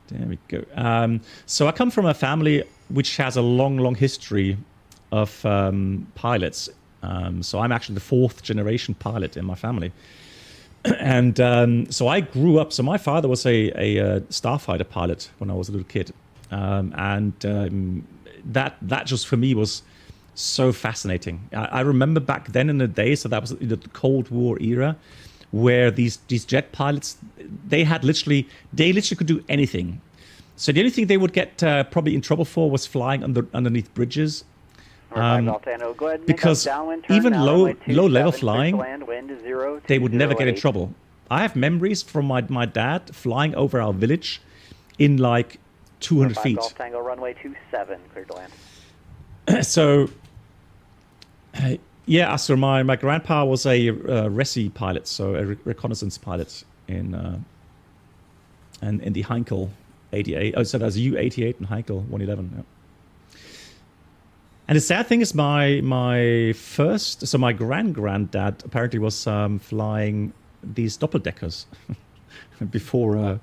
There we go. So I come from a family which has a long history of pilots. So I'm actually the 4th generation pilot in my family. And so I grew up, so my father was a starfighter pilot when I was a little kid. That just for me was so fascinating. I remember back then in the day, so that was the Cold War era, where these jet pilots, they literally could do anything. So the only thing they would get probably in trouble for was flying underneath bridges, Golf Tango. Go ahead and because make a downwind turn even now, low runway low level 27, flying, land, wind is 0, they would never get in 208. trouble. I have memories from my dad flying over our village in like 200 5 feet. Golf Tango, runway 27, clear to land. So, yeah, so my grandpa was a RESI pilot, so a reconnaissance pilot in the Heinkel 88. Oh, so that's U88 and Heinkel 111. Yeah. And the sad thing is, my granddad apparently was flying these doppeldeckers before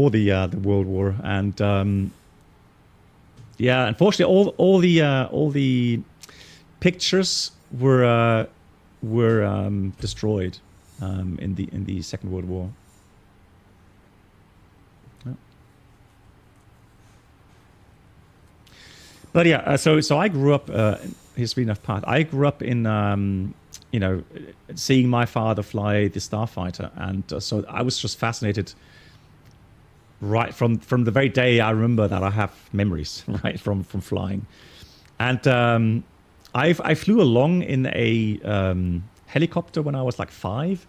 the World War, and yeah, unfortunately, all the pictures were destroyed in the Second World War. Yeah. But yeah, so I grew up. History enough part. I grew up in seeing my father fly the Starfighter, and so I was just fascinated. Right from the very day I remember that I have memories right from flying, and I flew along in a helicopter when I was like 5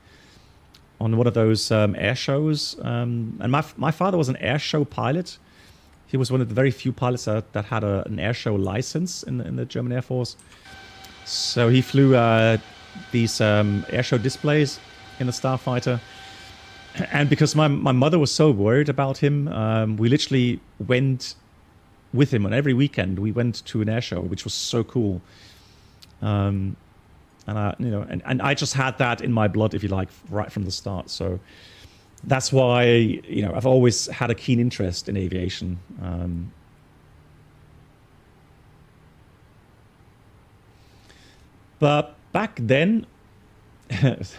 on one of those air shows, and my father was an air show pilot. He was one of the very few pilots that had an air show license in the German Air Force. So he flew these air show displays in the Starfighter. And because my mother was so worried about him, we literally went with him on every weekend. We went to an air show, which was so cool. And I just had that in my blood, if you like, right from the start. So that's why I've always had a keen interest in aviation. But back then,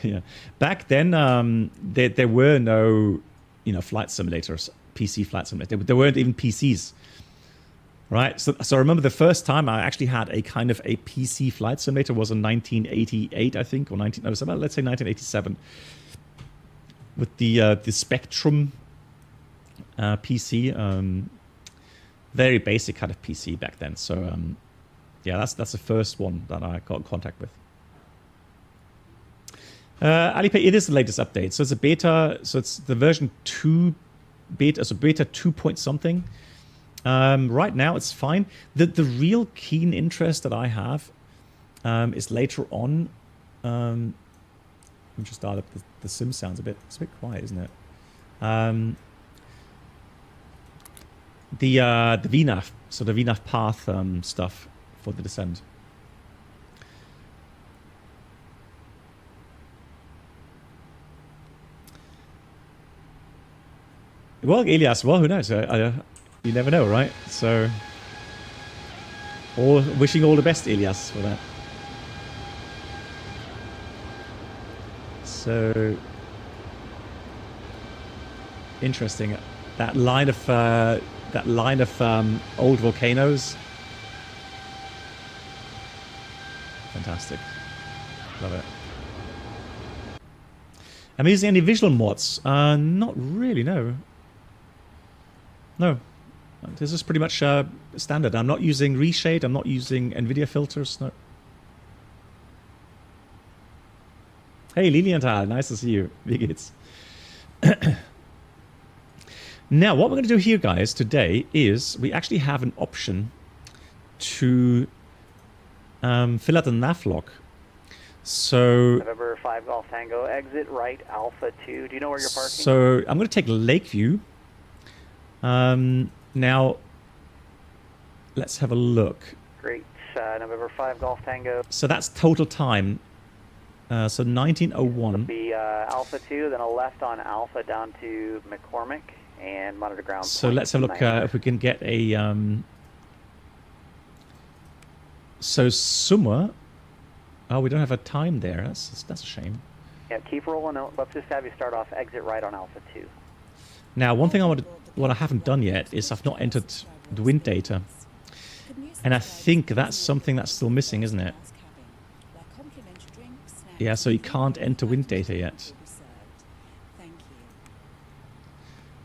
yeah, back then there were no flight simulators, PC flight simulators. There weren't even PCs, right? So I remember the first time I actually had a kind of a PC flight simulator was in 1988, I think, or let's say 1987, with the Spectrum PC, very basic kind of PC back then. So yeah, that's the first one that I got in contact with. Alipay, it is the latest update. So it's a beta, so it's the version 2 beta, so beta 2 point something. Right now it's fine. The real keen interest that I have is later on. Let me just start up the sim sounds it's a bit quiet, isn't it? The VNAV, so the VNAV path stuff for the descent. Well, Elias, who knows? You never know, right? So, wishing all the best, Elias, for that. So, interesting. That line of old volcanoes. Fantastic. Love it. Am I using any visual mods? Not really, no. No, this is pretty much standard. I'm not using reshade. I'm not using NVIDIA filters. No. Hey, Lilienthal, nice to see you. Wie geht's? Now, what we're going to do here, guys, today is we actually have an option to fill out the nav log. So November 5 Golf Tango, exit right, Alpha 2. Do you know where you're parking? So I'm going to take Lakeview. Now, let's have a look. Great. November 5 Golf Tango. So that's total time. So 1901. Be Alpha 2, then a left on Alpha down to McCormick and monitor ground. So let's have a look if we can get a. So Summer. Oh, we don't have a time there. That's a shame. Yeah, keep rolling out. Let's just have you start off exit right on Alpha 2. Now, one thing what I haven't done yet is I've not entered the wind data. And I think that's something that's still missing, isn't it? Yeah, so you can't enter wind data yet.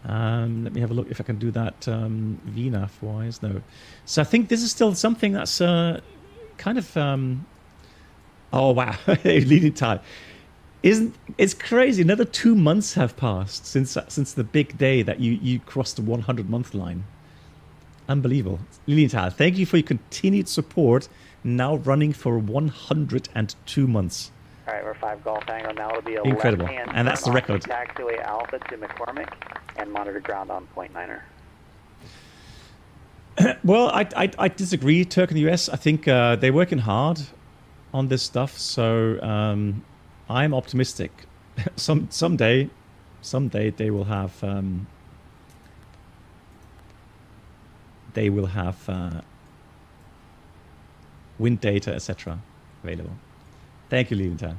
Let me have a look if I can do that VNAV wise. No. So I think this is still something that's kind of... oh, wow. Leading time. It's crazy. Another 2 months have passed since the big day that you crossed the 100-month line. Unbelievable. Lilienthal, thank you for your continued support. Now running for 102 months. All right, we're 5 Golf Tango. Now it'll be a Incredible. left-hand And that's the turn record. onto taxiway Alpha to McCormick and monitor ground on point 9er. Well, I disagree. Turk and the US, I think they're working hard on this stuff. So I'm optimistic. Someday they will have wind data, etc. available. Thank you, Lilienthal.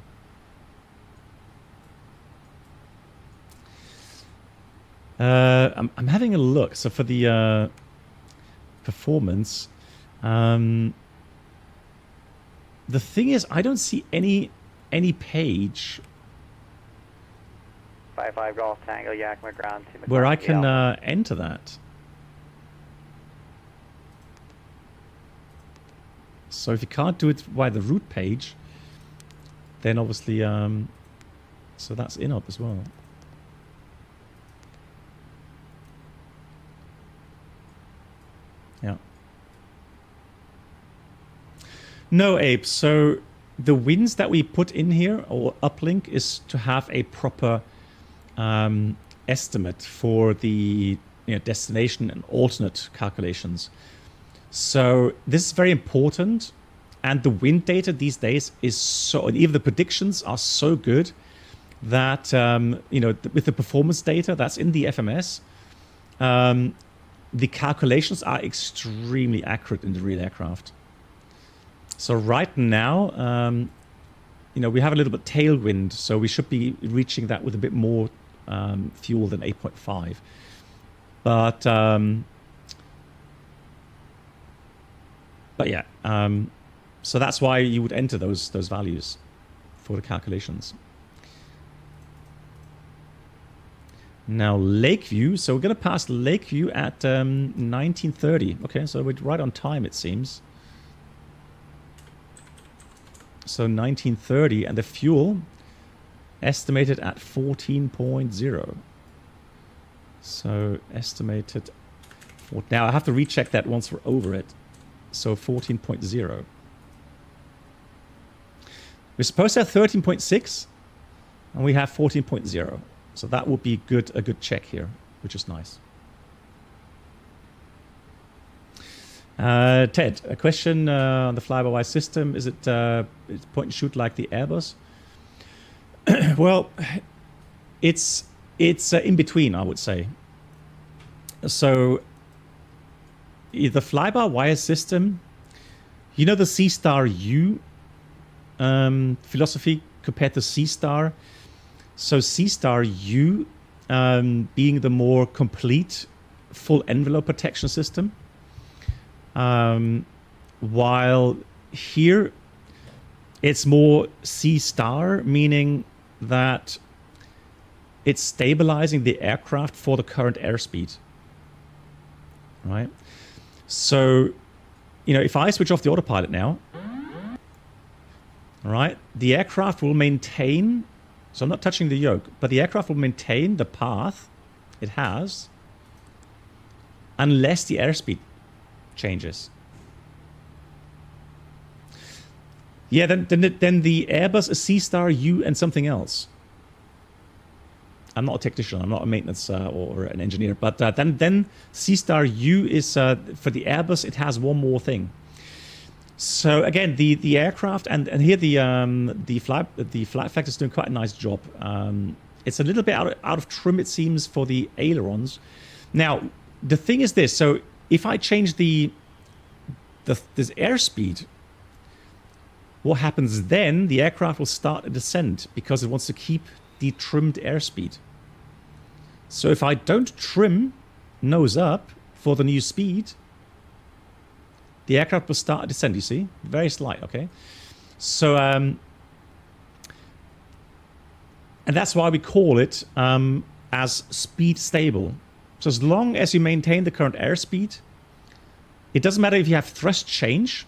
I'm having a look. So for the performance, the thing is, I don't see any page 5 Golf Tango, Yakima ground to McCormick. where I can enter that. So if you can't do it via the route page, then obviously, so that's INOP as well. Yeah. No, Abe. So the winds that we put in here, or uplink, is to have a proper estimate for the destination and alternate calculations. So this is very important, and the wind data these days is so, even the predictions are so good that with the performance data that's in the FMS, the calculations are extremely accurate in the real aircraft. So right now, we have a little bit tailwind, so we should be reaching that with a bit more fuel than 8.5. But yeah, so that's why you would enter those values for the calculations. Now Lakeview, so we're going to pass Lakeview at 1930. Okay, so we're right on time, it seems. So 1930, and the fuel estimated at 14.0. So estimated. Now I have to recheck that once we're over it. So 14.0. We're supposed to have 13.6, and we have 14.0. So that would be a good check here, which is nice. Ted, a question on the fly-by-wire system. Is it point and shoot like the Airbus? Well, it's in between, I would say. So the fly-by-wire system, the C-Star U philosophy compared to C-Star. So C-Star U being the more complete full envelope protection system, while here it's more C-Star, meaning that it's stabilizing the aircraft for the current airspeed. Right? So, if I switch off the autopilot now, right, the aircraft will maintain, so I'm not touching the yoke, but the aircraft will maintain the path it has unless the airspeed changes. Yeah, then the Airbus is C-Star U and something else. I'm not a technician, I'm not a maintenance or an engineer, but then C-Star U is, for the Airbus, it has one more thing. So again, the aircraft, and here the flight factor is doing quite a nice job. It's a little bit out of trim, it seems, for the ailerons. Now, the thing is this, so if I change this airspeed, what happens then? The aircraft will start a descent because it wants to keep the trimmed airspeed. So if I don't trim nose up for the new speed, the aircraft will start a descent, you see? Very slight, okay? So, and that's why we call it as speed stable. So as long as you maintain the current airspeed, it doesn't matter if you have thrust change.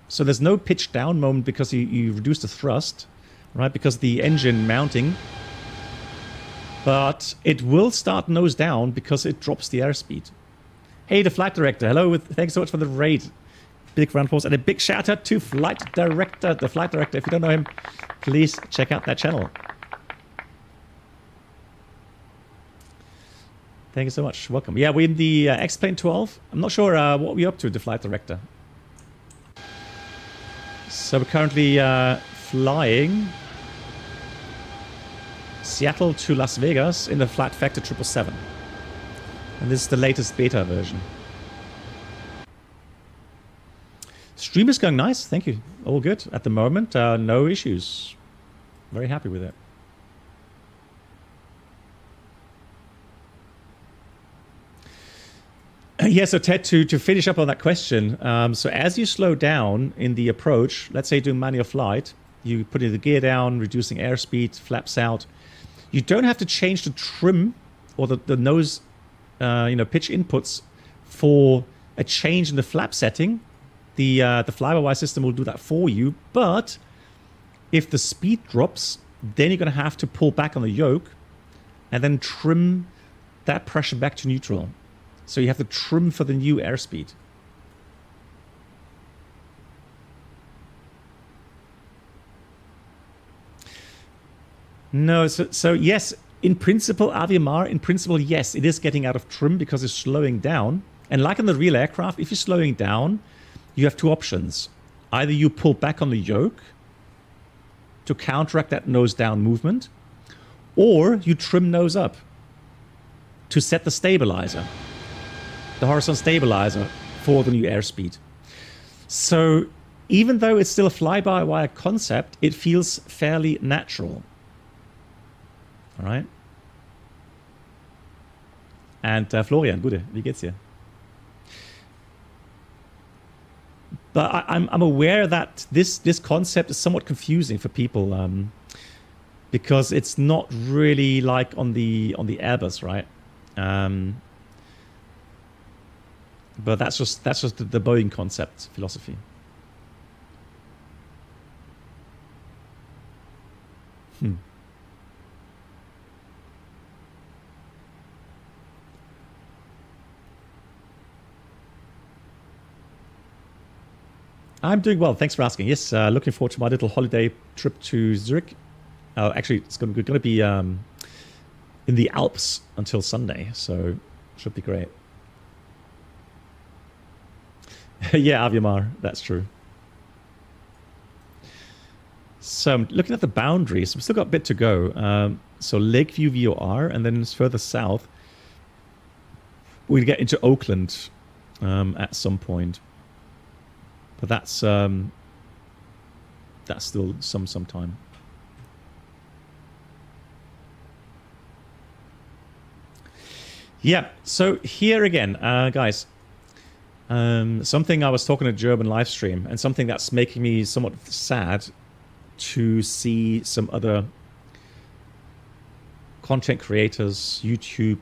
So there's no pitch down moment because you reduce the thrust, right? Because the engine mounting. But it will start nose down because it drops the airspeed. Hey, the flight director. Hello. Thanks so much for the raid. Big round of applause. And a big shout out to flight director. The flight director. If you don't know him, please check out that channel. Thank you so much. Welcome. Yeah, we're in the XP12. I'm not sure what we're up to, the flight director. So we're currently flying Seattle to Las Vegas in the flight factor 777. And this is the latest beta version. Stream is going nice. Thank you. All good at the moment. No issues. Very happy with it. Yeah, so Ted, to finish up on that question, so as you slow down in the approach, let's say doing manual flight, you put the gear down, reducing airspeed, flaps out. You don't have to change the trim or the nose, pitch inputs for a change in the flap setting. The fly-by-wire system will do that for you. But if the speed drops, then you're going to have to pull back on the yoke and then trim that pressure back to neutral. So you have to trim for the new airspeed. No, so yes, in principle, Aviamar, in principle, yes, it is getting out of trim because it's slowing down. And like in the real aircraft, if you're slowing down, you have two options. Either you pull back on the yoke to counteract that nose down movement, or you trim nose up to set the stabilizer. The horizontal stabilizer for the new airspeed. So even though it's still a fly-by-wire concept, it feels fairly natural. All right. And Florian, Gute, wie geht's dir? But I'm aware that this concept is somewhat confusing for people because it's not really like on the Airbus, right? But that's just the Boeing concept philosophy. I'm doing well. Thanks for asking. Yes, looking forward to my little holiday trip to Zurich. Actually, it's going to be in the Alps until Sunday, so should be great. Yeah, Aviamar, that's true. So I'm looking at the boundaries. We've still got a bit to go. So Lakeview VOR, and then further south, we'll get into Oakland at some point. But that's still some time. Yeah, so here again, guys, something I was talking to German Livestream, and something that's making me somewhat sad to see some other content creators, YouTube,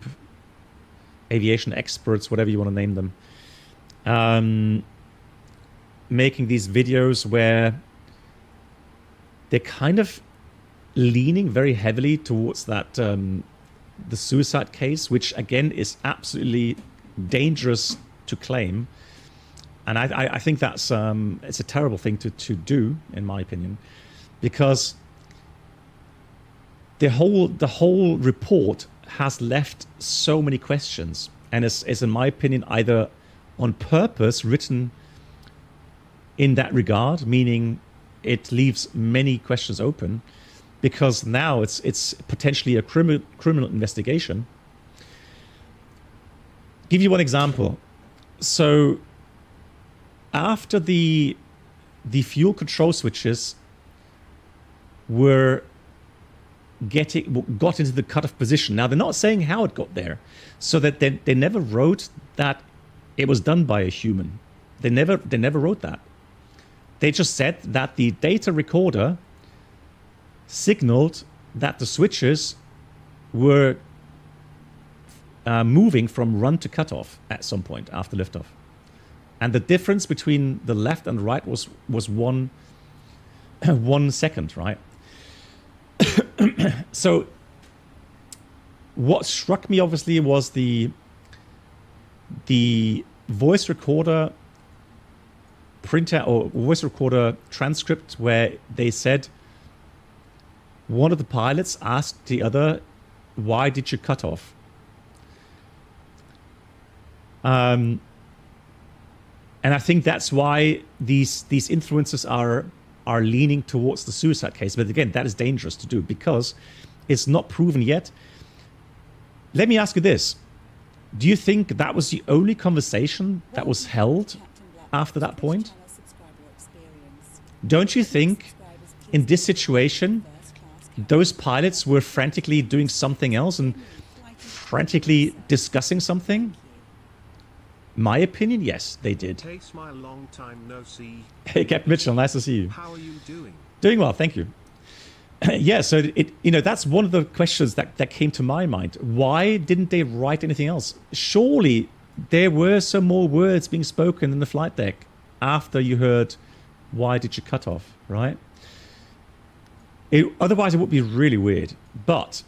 aviation experts, whatever you want to name them, making these videos where they're kind of leaning very heavily towards that the suicide case, which again is absolutely dangerous to claim, and I think that's it's a terrible thing to do, in my opinion, because the whole report has left so many questions, and is in my opinion either on purpose written in that regard, meaning it leaves many questions open, because now it's potentially a criminal investigation. Give you one example. So after the fuel control switches got into the cutoff position. Now they're not saying how it got there, so that they never wrote that it was done by a human. They never wrote that. They just said that the data recorder signaled that the switches were moving from run to cutoff at some point after liftoff. And the difference between the left and right was 1 second, right? So what struck me obviously was the voice recorder printer or voice recorder transcript where they said one of the pilots asked the other, "Why did you cut off?" And I think that's why these influencers are leaning towards the suicide case. But again, that is dangerous to do because it's not proven yet. Let me ask you this. Do you think that was the only conversation that was held after that point? Don't you think in this situation, those pilots were frantically doing something else and frantically discussing something? My opinion, yes, they did. Case, my long time no see. Hey, Captain Mitchell, nice to see you. How are you doing? Doing well, thank you. Yeah, so that's one of the questions that came to my mind. Why didn't they write anything else? Surely there were some more words being spoken in the flight deck after you heard, "Why did you cut off?" Right? Otherwise, it would be really weird. But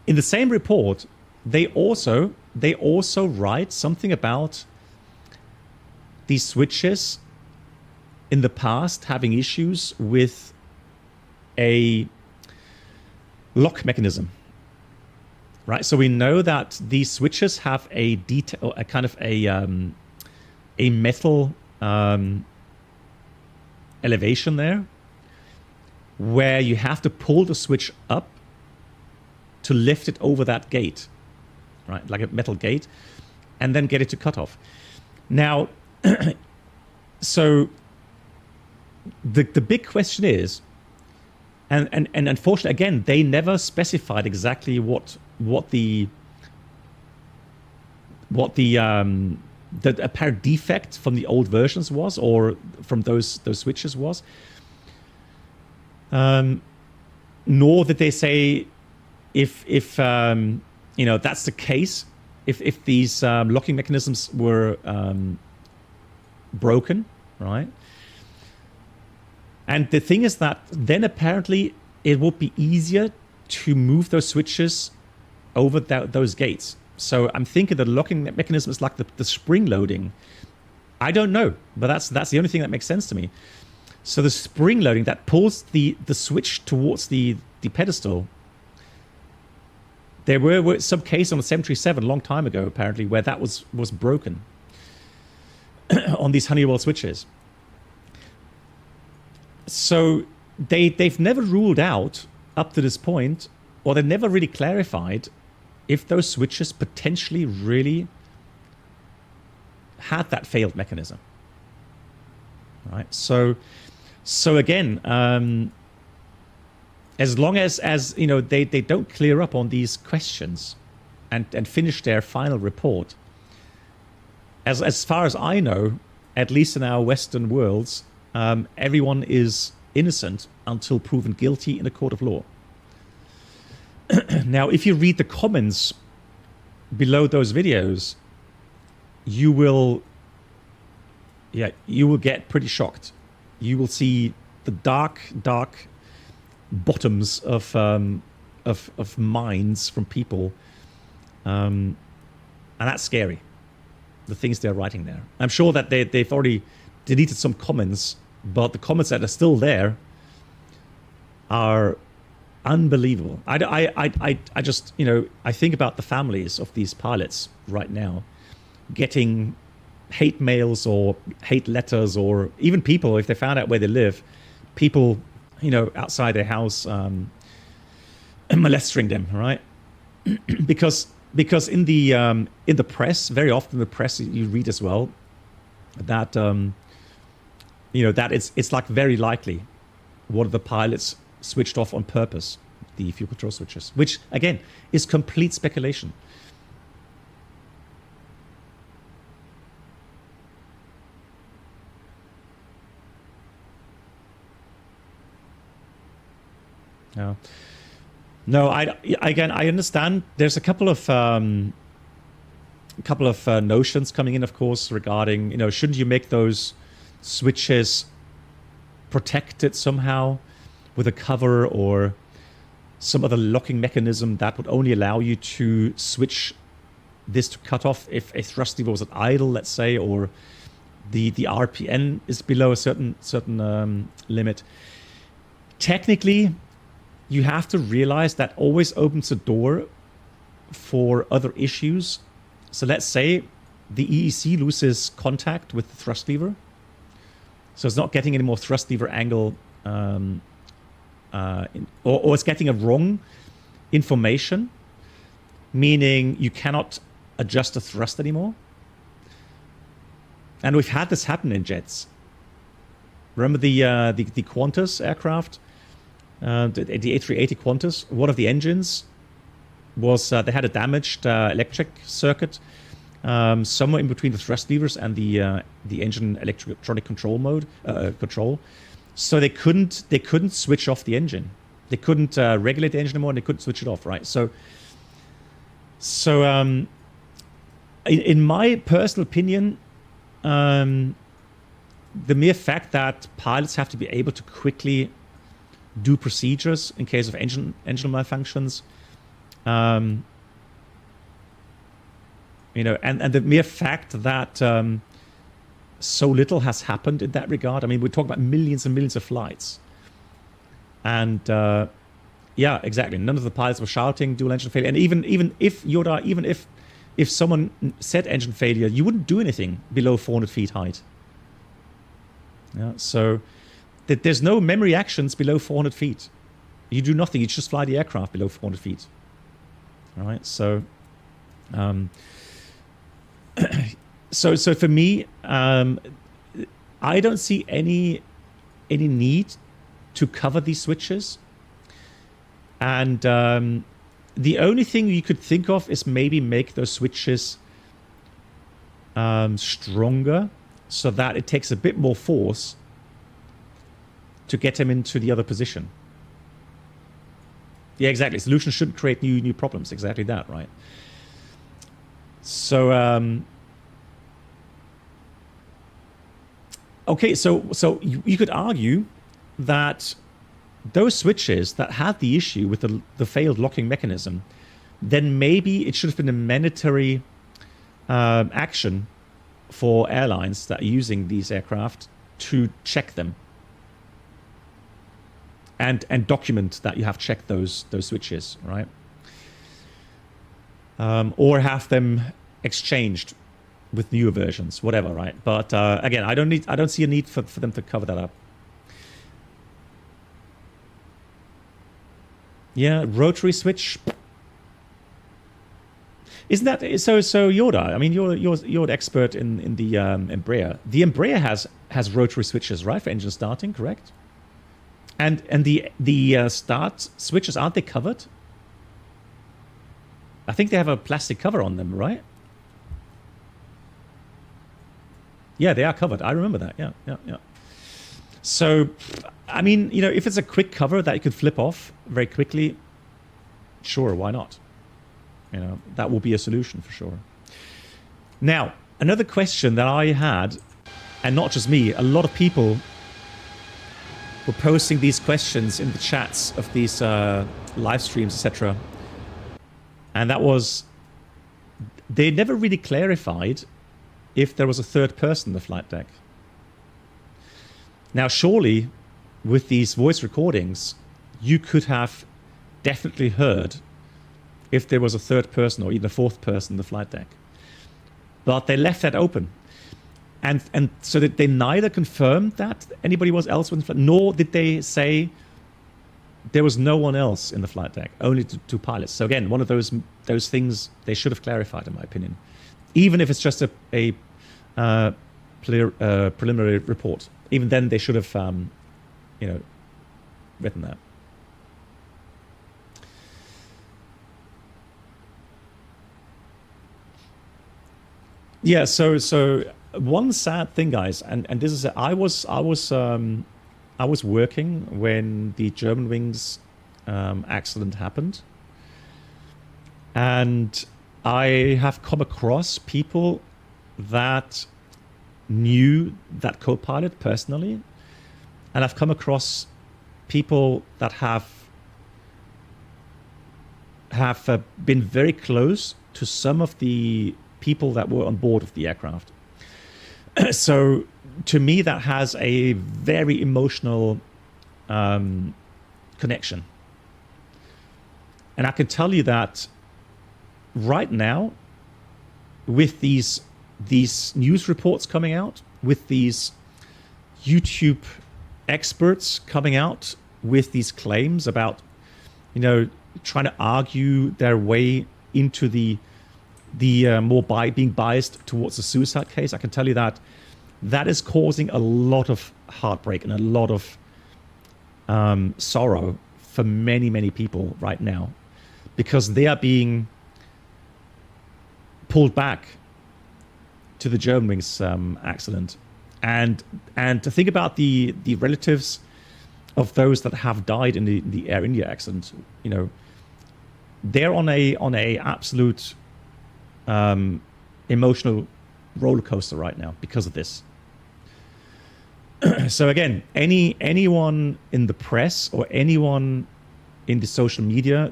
in the same report, they also write something about these switches in the past having issues with a lock mechanism, right? So we know that these switches have a kind of a metal elevation there, where you have to pull the switch up to lift it over that gate, right? Like a metal gate, and then get it to cutoff. Now, so the big question is, and unfortunately, again, they never specified exactly what the apparent defect from the old versions was, or from those switches was. Nor did they say if that's the case, if these locking mechanisms were broken, right? And the thing is that then apparently it would be easier to move those switches over those gates. So I'm thinking the locking mechanism is like the spring loading. I don't know, but that's the only thing that makes sense to me. So the spring loading that pulls the switch towards the pedestal. There were some case on the 737 a long time ago, apparently, where that was broken on these Honeywell switches. So they've never ruled out up to this point, or they never really clarified if those switches potentially really had that failed mechanism. Right. So again, as long as they don't clear up on these questions and finish their final report, as far as I know, at least in our Western worlds, everyone is innocent until proven guilty in a court of law. Now, if you read the comments below those videos, you will get pretty shocked. You will see the dark bottoms of minds from people, and that's scary. The things they're writing there. I'm sure that they've already deleted some comments, but the comments that are still there are unbelievable. I just I think about the families of these pilots right now getting hate mails or hate letters, or even people, if they found out where they live, people outside their house molesting them, right? because in the press, very often the press you read as well that that it's like very likely one of the pilots switched off on purpose the fuel control switches, which again is complete speculation. Yeah. No, I understand. There's a couple of notions coming in, of course, regarding, shouldn't you make those switches protected somehow with a cover or some other locking mechanism that would only allow you to switch this to cut off if a thrust lever was at idle, let's say, or the RPN is below a certain limit. Technically, you have to realize that always opens a door for other issues. So let's say the EEC loses contact with the thrust lever, so it's not getting any more thrust lever angle, or it's getting a wrong information, meaning you cannot adjust the thrust anymore. And we've had this happen in jets. Remember the Qantas aircraft, the A380 Qantas? One of the engines was they had a damaged electric circuit somewhere in between the thrust levers and the engine electronic control control. So they couldn't switch off the engine. They couldn't regulate the engine anymore, and they couldn't switch it off. Right. So in my personal opinion, the mere fact that pilots have to be able to quickly do procedures in case of engine malfunctions, and the mere fact that so little has happened in that regard. I mean, we're talking about millions and millions of flights, and yeah, exactly. None of the pilots were shouting dual engine failure, and even if Yoda, even if someone said engine failure, you wouldn't do anything below 400 feet height. Yeah, so there's no memory actions below 400 feet. You do nothing. You just fly the aircraft below 400 feet. All right. So, so for me, I don't see any need to cover these switches. And the only thing you could think of is maybe make those switches stronger, so that it takes a bit more force to get him into the other position. Yeah, exactly. Solutions shouldn't create new problems. Exactly that, right? So, okay, so you could argue that those switches that had the issue with the failed locking mechanism, then maybe it should have been a mandatory action for airlines that are using these aircraft to check them and document that you have checked those switches, right? Or have them exchanged with newer versions, whatever, right? But again, I don't see a need for them to cover that up. Yeah, rotary switch. Isn't that so? Yoda, I mean, you're an expert in the Embraer. The Embraer has rotary switches, right, for engine starting, correct? And the start switches, aren't they covered? I think they have a plastic cover on them, right? Yeah, they are covered. I remember that. Yeah. So, I mean, if it's a quick cover that you could flip off very quickly, sure, why not? That will be a solution for sure. Now, another question that I had, and not just me, a lot of people were posting these questions in the chats of these live streams, etc. And that was, they never really clarified if there was a third person in the flight deck. Now, surely, with these voice recordings, you could have definitely heard if there was a third person or even a fourth person in the flight deck. But they left that open. And so that they neither confirmed that anybody else was in the flight, nor did they say there was no one else in the flight deck, only two pilots. So again, one of those things they should have clarified, in my opinion. Even if it's just a preliminary report. Even then, they should have, written that. Yeah. So one sad thing, guys, and this is I was working when the German wings accident happened. And I have come across people that knew that co-pilot personally, and I've come across people that have been very close to some of the people that were on board of the aircraft. So to me, that has a very emotional connection. And I can tell you that right now, with these news reports coming out, with these YouTube experts coming out with these claims about, trying to argue their way into the more being biased towards the suicide case, I can tell you that that is causing a lot of heartbreak and a lot of sorrow for many, many people right now, because they are being pulled back to the Germanwings accident, and to think about the relatives of those that have died in the Air India accident. They're on a absolute emotional roller coaster right now because of this. So again, anyone in the press or anyone in the social media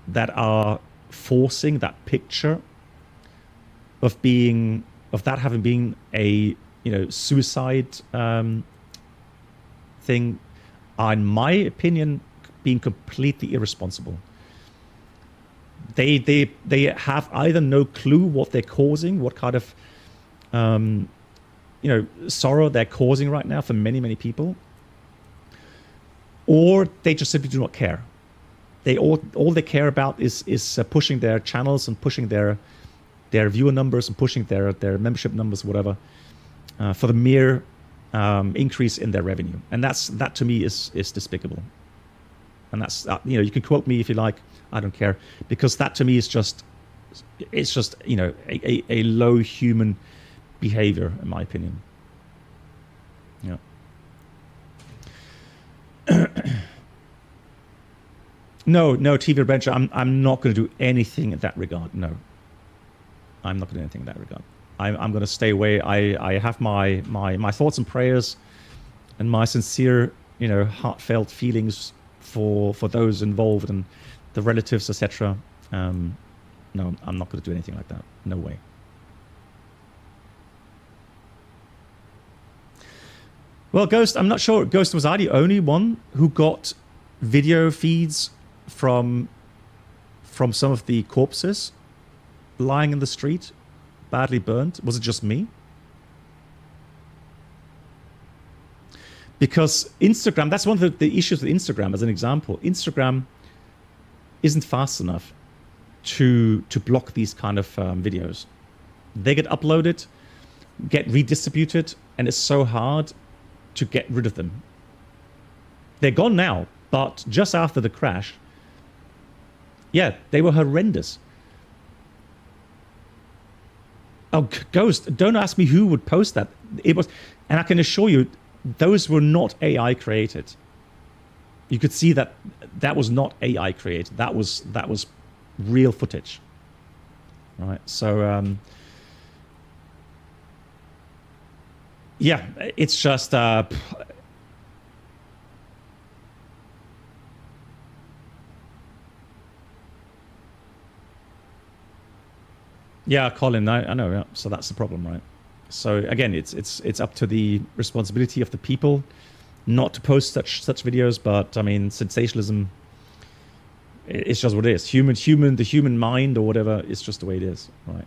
that are forcing that picture of that having been a suicide thing, are, in my opinion, being completely irresponsible. They have either no clue what they're causing, what kind of sorrow they're causing right now for many, many people, or they just simply do not care. All they care about is pushing their channels and pushing their viewer numbers and pushing their membership numbers, whatever, for the mere increase in their revenue. And that to me is despicable. And that's you can quote me if you like, I don't care, because that to me is just a low human behavior, in my opinion. Yeah. No, TV Adventure, I'm not going to do anything in that regard. No, I'm not going to do anything in that regard. I'm going to stay away. I have my thoughts and prayers and my sincere, heartfelt feelings for those involved and the relatives, etc. No, I'm not going to do anything like that. No way. Well, Ghost, I'm not sure. Ghost, was I the only one who got video feeds from some of the corpses lying in the street, badly burned? Was it just me? Because Instagram, that's one of the issues with Instagram, as an example. Instagram isn't fast enough to block these kind of videos. They get uploaded, get redistributed, and it's so hard to get rid of them. They're gone now, but just after the crash, yeah, they were horrendous. Oh, Ghost, don't ask me who would post that. It was, and I can assure you, those were not AI created. You could see that was not AI created. That was real footage. Right. So yeah, it's just yeah, Colin, I know. Yeah. So that's the problem, right? So again, it's up to the responsibility of the people not to post such videos. But I mean, sensationalism, it's just what it is. The human mind or whatever, it's just the way it is, right?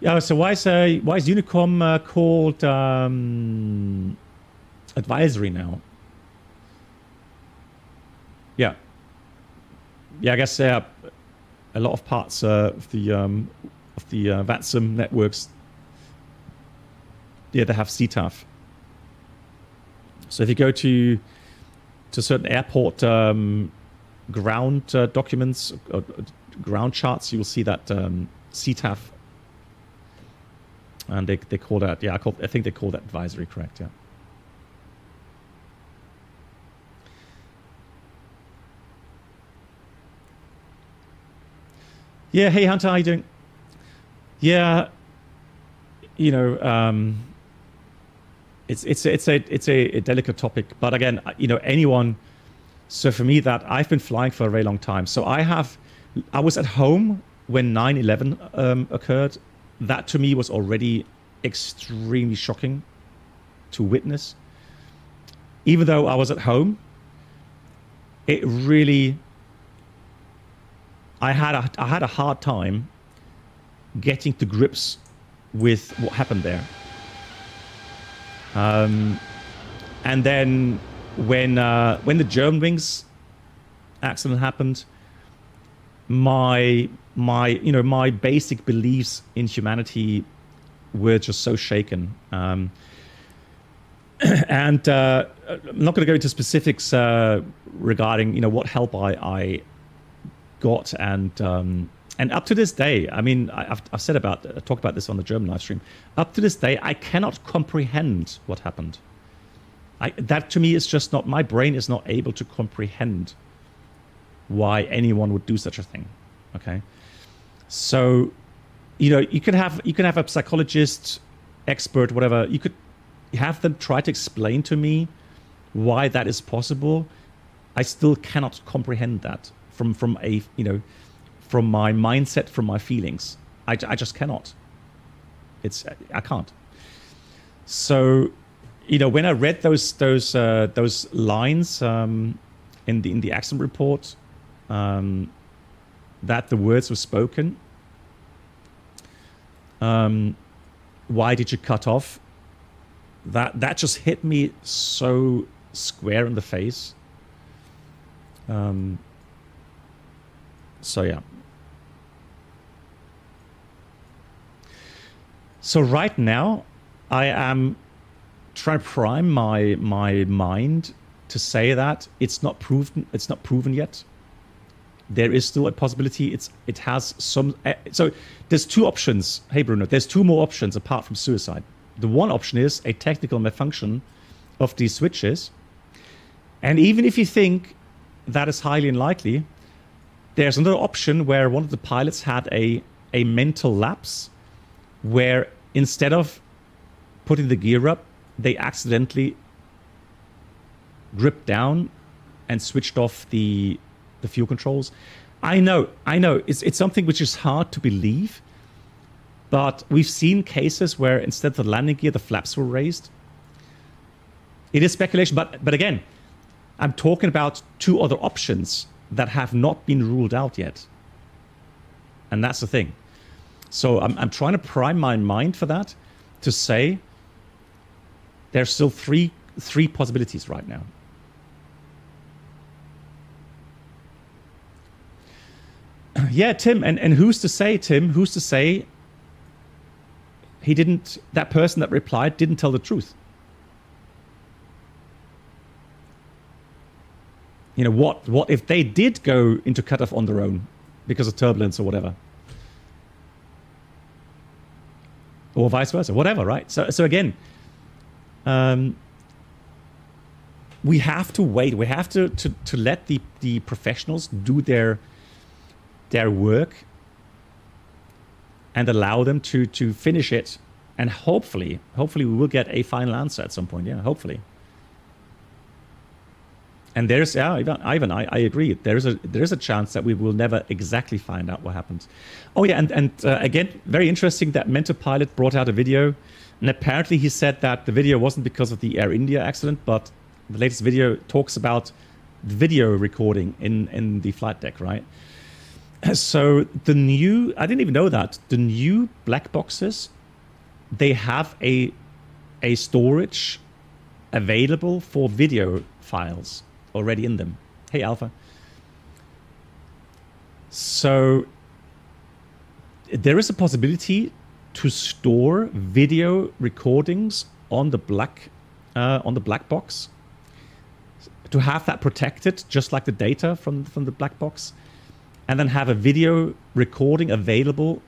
Yeah, so why is Unicom called advisory now? Yeah, I guess a lot of parts of the VATSIM networks Yeah, they have CTAF. So if you go to certain airport ground documents, ground charts, you will see that CTAF, and they call that, yeah, I think they call that advisory, correct? Yeah. Yeah. Hey Hunter, how you doing? Yeah. You know, it's a delicate topic, but again, you know, anyone. So for me, that I've been flying for a very long time. So I was at home when 9/11 occurred. That to me was already extremely shocking to witness. Even though I was at home, it really, I had a hard time getting to grips with what happened there. And then when the Germanwings accident happened, my basic beliefs in humanity were just so shaken. And I'm not going to go into specifics regarding what help I got, and up to this day, I mean, I've talked about this on the German live stream. Up to this day, I cannot comprehend what happened. That to me is just not, my brain is not able to comprehend why anyone would do such a thing. Okay, so you can have a psychologist, expert, whatever. You could have them try to explain to me why that is possible. I still cannot comprehend that from my mindset, from my feelings. I just cannot. I can't. So, when I read those lines in the accident report, that the words were spoken. Why did you cut off? That just hit me so square in the face. So yeah. So right now, I am trying to prime my mind to say that it's not proven. It's not proven yet. There is still a possibility. It has some. So there's two options. Hey Bruno, there's two more options apart from suicide. The one option is a technical malfunction of these switches, and even if you think that is highly unlikely, there's another option where one of the pilots had a mental lapse, where instead of putting the gear up, they accidentally gripped down and switched off the fuel controls. I know, it's something which is hard to believe, but we've seen cases where instead of the landing gear, the flaps were raised. It is speculation, but again, I'm talking about two other options that have not been ruled out yet. And that's the thing. So I'm trying to prime my mind for that, to say there's still three possibilities right now. Yeah, Tim, and who's to say, Tim, who's to say that person that replied didn't tell the truth? What if they did go into cutoff on their own because of turbulence or whatever? Or vice versa, whatever, right? So again, we have to wait. We have to let the professionals do their work and allow them to finish it. And hopefully we will get a final answer at some point. Yeah, hopefully. And there's, yeah, Ivan, I agree. There is a chance that we will never exactly find out what happened. Oh yeah, and again, very interesting that Mentor Pilot brought out a video, and apparently he said that the video wasn't because of the Air India accident, but the latest video talks about the video recording in the flight deck, right? So the new, I didn't even know that, the new black boxes, they have a storage available for video files already in them. Hey, Alpha. So there is a possibility to store video recordings on the black box, to have that protected just like the data from the black box, and then have a video recording available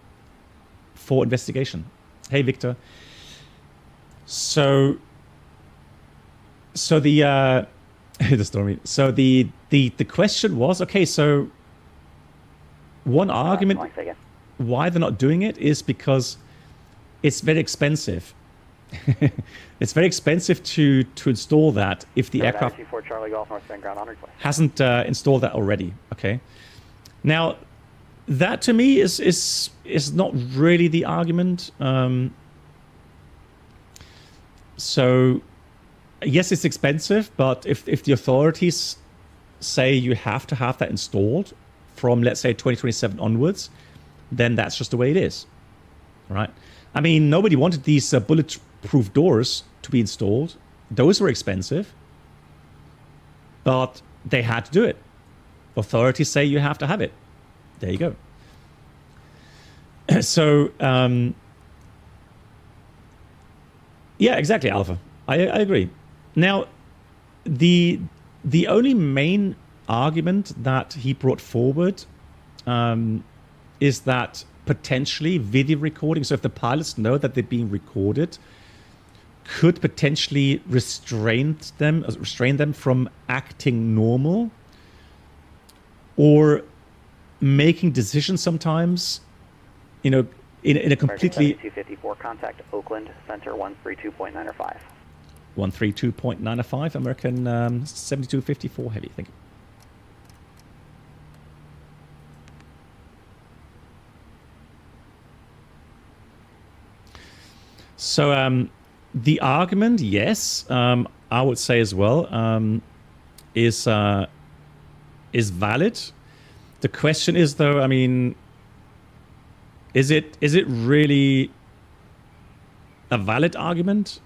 for investigation. Hey, Victor. So the the story. So the question was, okay, so one argument why they're not doing it is because it's very expensive. It's very expensive to install that if the aircraft hasn't installed that already. Okay. Now, that to me is not really the argument. So, yes, it's expensive, but if the authorities say you have to have that installed from, let's say, 2027 onwards, then that's just the way it is, right? I mean, nobody wanted these bulletproof doors to be installed. Those were expensive, but they had to do it. Authorities say you have to have it. There you go. So, yeah, exactly, Alpha. I agree. Now, the only main argument that he brought forward is that potentially video recording, so if the pilots know that they're being recorded, could potentially restrain them from acting normal or making decisions sometimes, you know, in a completely... 254, contact Oakland, Center 132.905. 132.905, American 7254 Heavy, thank you. So the argument, yes, I would say as well, is valid. The question is, though, I mean, is it really a valid argument?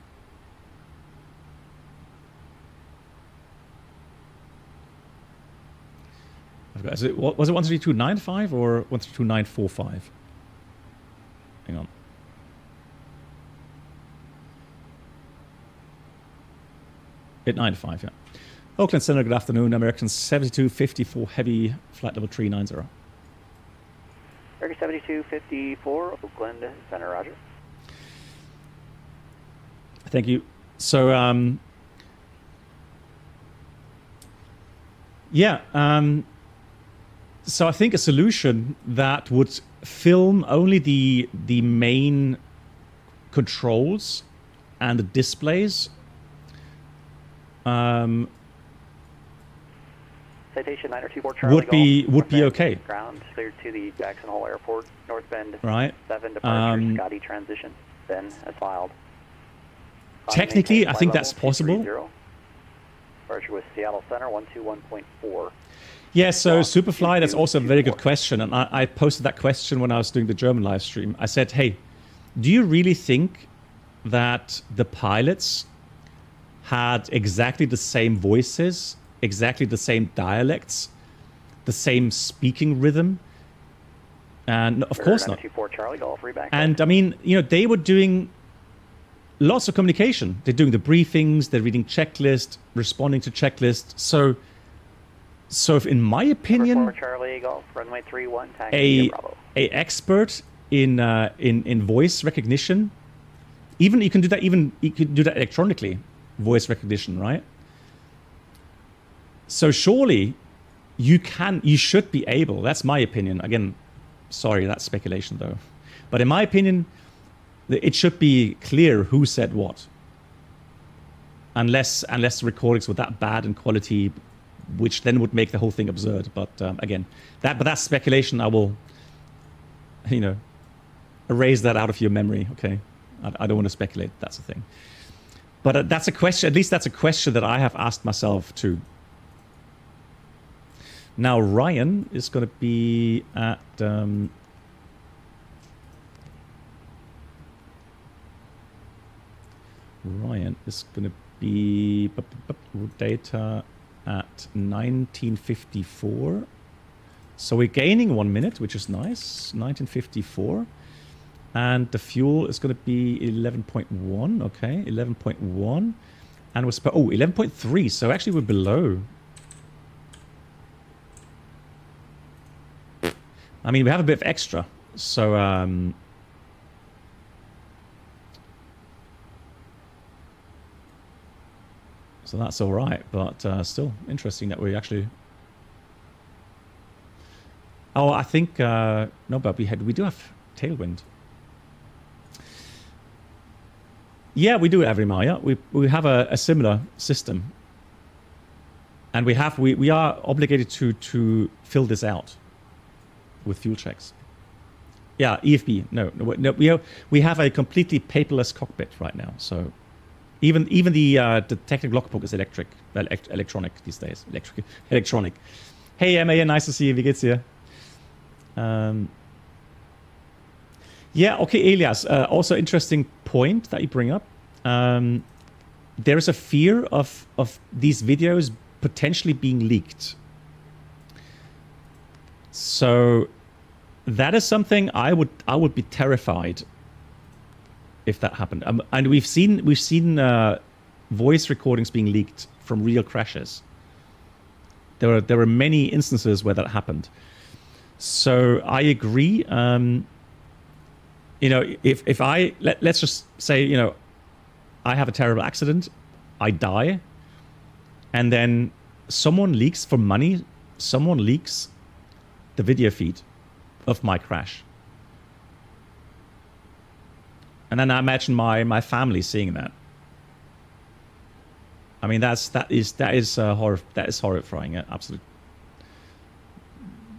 Was it 132.95 or 132.945? Hang on. At 95, yeah. Oakland Center, good afternoon. American 7254 Heavy, flight level 390. American 7254, Oakland Center, roger. Thank you. So, so I think a solution that would film only the main controls and the displays. Citation 924 Charlie would be okay. Ground cleared to the Jackson Hole Airport, North Bend. Right. 7 departure, Scotty transition. Then as filed. Technically, I think that's possible. Departure with Seattle Center 121.4. Yeah, so Superfly, that's also a very good question. And I posted that question when I was doing the German live stream. I said, hey, do you really think that the pilots had exactly the same voices, exactly the same dialects, the same speaking rhythm? And of course not. And I mean, you know, they were doing lots of communication. They're doing the briefings, they're reading checklists, responding to checklists. So if, in my opinion, a expert in voice recognition, even you can do that electronically, voice recognition, right? So surely you should be able, that's my opinion. Again, sorry, that's speculation though. But in my opinion, it should be clear who said what. Unless the recordings were that bad in quality, which then would make the whole thing absurd. But again, that's speculation. I will, you know, erase that out of your memory, okay? I don't want to speculate, that's the thing. But that's a question, at least that's a question that I have asked myself too. Now Ryan is going to be at data at 1954. So we're gaining 1 minute, which is nice. 1954. And the fuel is going to be 11.1. Okay, 11.1. And we're 11.3. So actually we're below. I mean, we have a bit of extra. So, so that's all right. But still interesting that we actually... Oh, I think... no, but we do have tailwind. Yeah, we do it every mile. Yeah, we have a similar system, and we are obligated to fill this out with fuel checks. Yeah, EFB. No, we have a completely paperless cockpit right now. So even the technical logbook is electronic these days. Electronic. Hey, MA, nice to see you. Wie geht's dir? Yeah, okay, Elias. Also interesting point that you bring up. There is a fear of these videos potentially being leaked. So that is something I would be terrified if that happened. And we've seen voice recordings being leaked from real crashes. There were many instances where that happened. So I agree. You know, if let's just say, you know, I have a terrible accident, I die, and then someone leaks for money, someone leaks the video feed of my crash. And then I imagine my family seeing that. I mean, that is horrifying. Yeah, absolutely.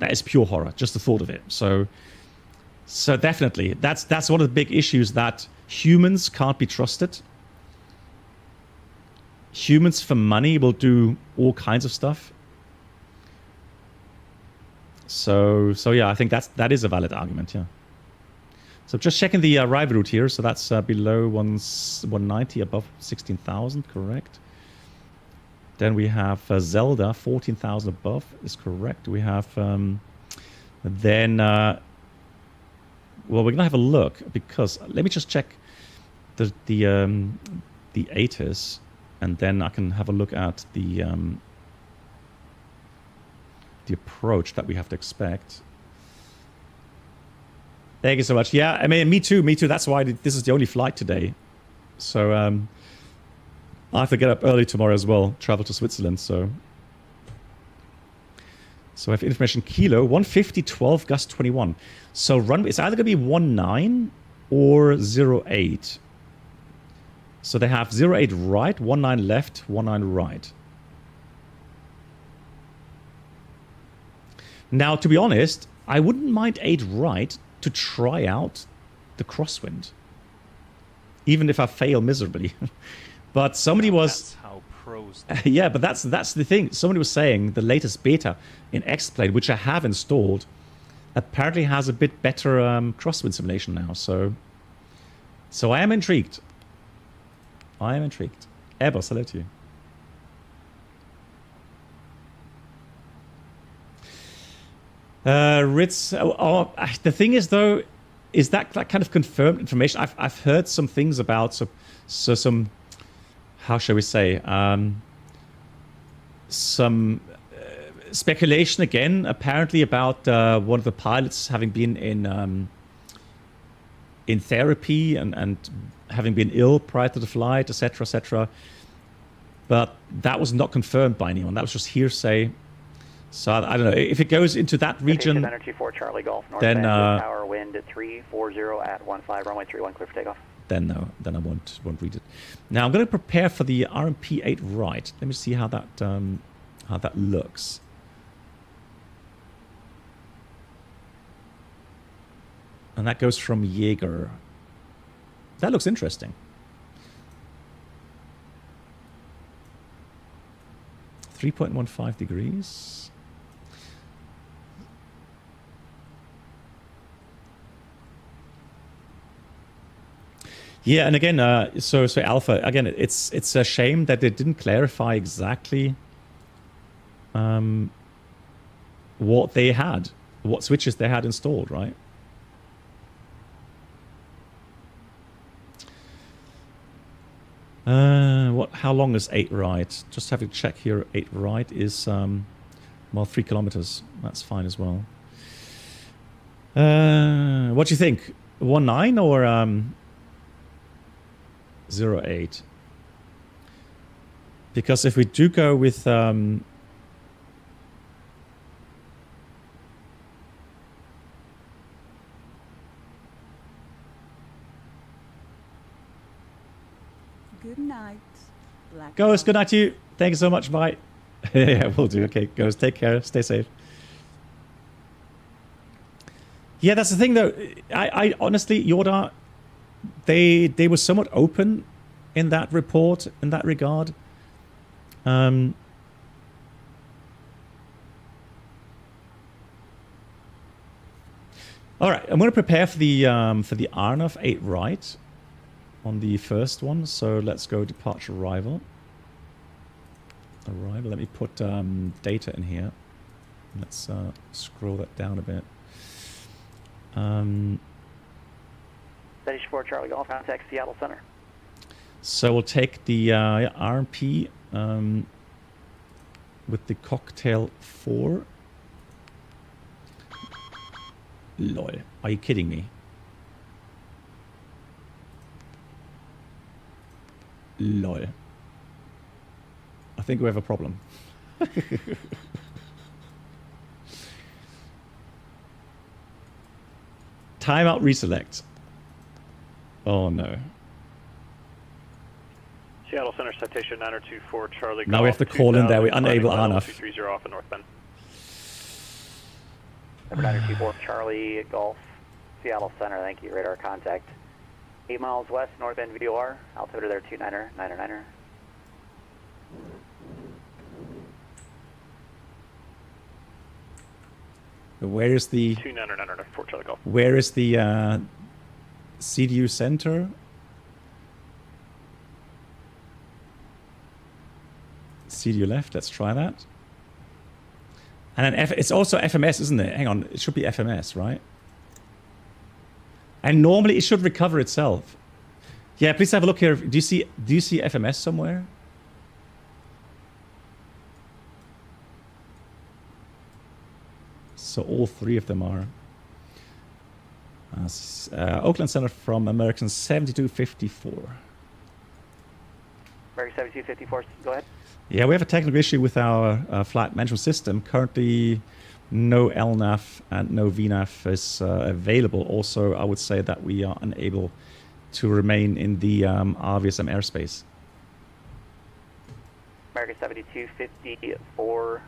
That is pure horror, just the thought of it. So definitely, that's one of the big issues, that humans can't be trusted. Humans for money will do all kinds of stuff. So yeah, I think that is a valid argument. Yeah. So just checking the arrival route here. So that's below 190, above 16,000, correct. Then we have Zelda, 14,000 above is correct. We have then. Well, we're gonna have a look, because let me just check the ATIS, and then I can have a look at the approach that we have to expect. Thank you so much. Yeah, I mean, me too. That's why this is the only flight today. So I have to get up early tomorrow as well, travel to Switzerland. So I have information kilo 150 12 gust 21. So runway, it's either going to be 19 or 08. So they have 08 right, 19 left, 19 right. Now, to be honest, I wouldn't mind 8 right to try out the crosswind, even if I fail miserably. But somebody was... That's how pros... Yeah, but that's the thing. Somebody was saying the latest beta in X-Plane, which I have installed, apparently has a bit better crosswind simulation now. So I am intrigued. Airbus, hello to you. Ritz, the thing is, though, is that kind of confirmed information? I've heard some things about some, how shall we say, some speculation again, apparently, about one of the pilots having been in therapy and having been ill prior to the flight, etc., etc. But that was not confirmed by anyone. That was just hearsay. So I don't know if it goes into that region. Energy 4 Charlie Golf, then power wind at 340 at 15 runway 31 clear for takeoff. Then no, then I won't read it. Now I'm going to prepare for the RMP 8 right. Let me see how that looks. And that goes from Jaeger. That looks interesting. 3.15 degrees. Yeah, and again, so Alpha, again, it's a shame that they didn't clarify exactly what switches they had installed, right? What? How long is 8 right? Just having to check here. 8 right is well, 3 kilometers. That's fine as well. What do you think? 19 or 08? Because if we do go with Good night. Black Ghost, Box. good night to you. Thank you so much. Bye. Yeah, we'll do. Okay, Ghost, take care. Stay safe. Yeah, that's the thing, though. I honestly, Yoda, they were somewhat open in that report, in that regard. All right, I'm going to prepare for the Arnav 8 right on the first one. So let's go departure arrival. Arrival. Let me put data in here. Let's scroll that down a bit. 74 Charlie Golf, contact Seattle Center. So we'll take the RMP with the cocktail 4. Lol. Are you kidding me? Lol. I think we have a problem. Timeout reselect. Oh no. Seattle Center citation 9024 Charlie. Now we have to call in there. We're unable Arnav. 230 off in North Bend. Number 924 Charlie Golf, Seattle Center. Thank you. Radar contact. 8 miles west, North Bend VOR. Altimeter there 29er, 9er. Where is the 29er, Fort Charlie Golf. where is the CDU center? CDU left. Let's try that. And then it's also FMS, isn't it? Hang on, it should be FMS, right? And normally it should recover itself. Yeah, please have a look here. Do you see FMS somewhere? So all 3 of them are. Oakland Center from American 7254. American 7254, go ahead. Yeah, we have a technical issue with our flight management system. Currently, no LNAV and no VNAV is available. Also, I would say that we are unable to remain in the RVSM airspace. American 7254,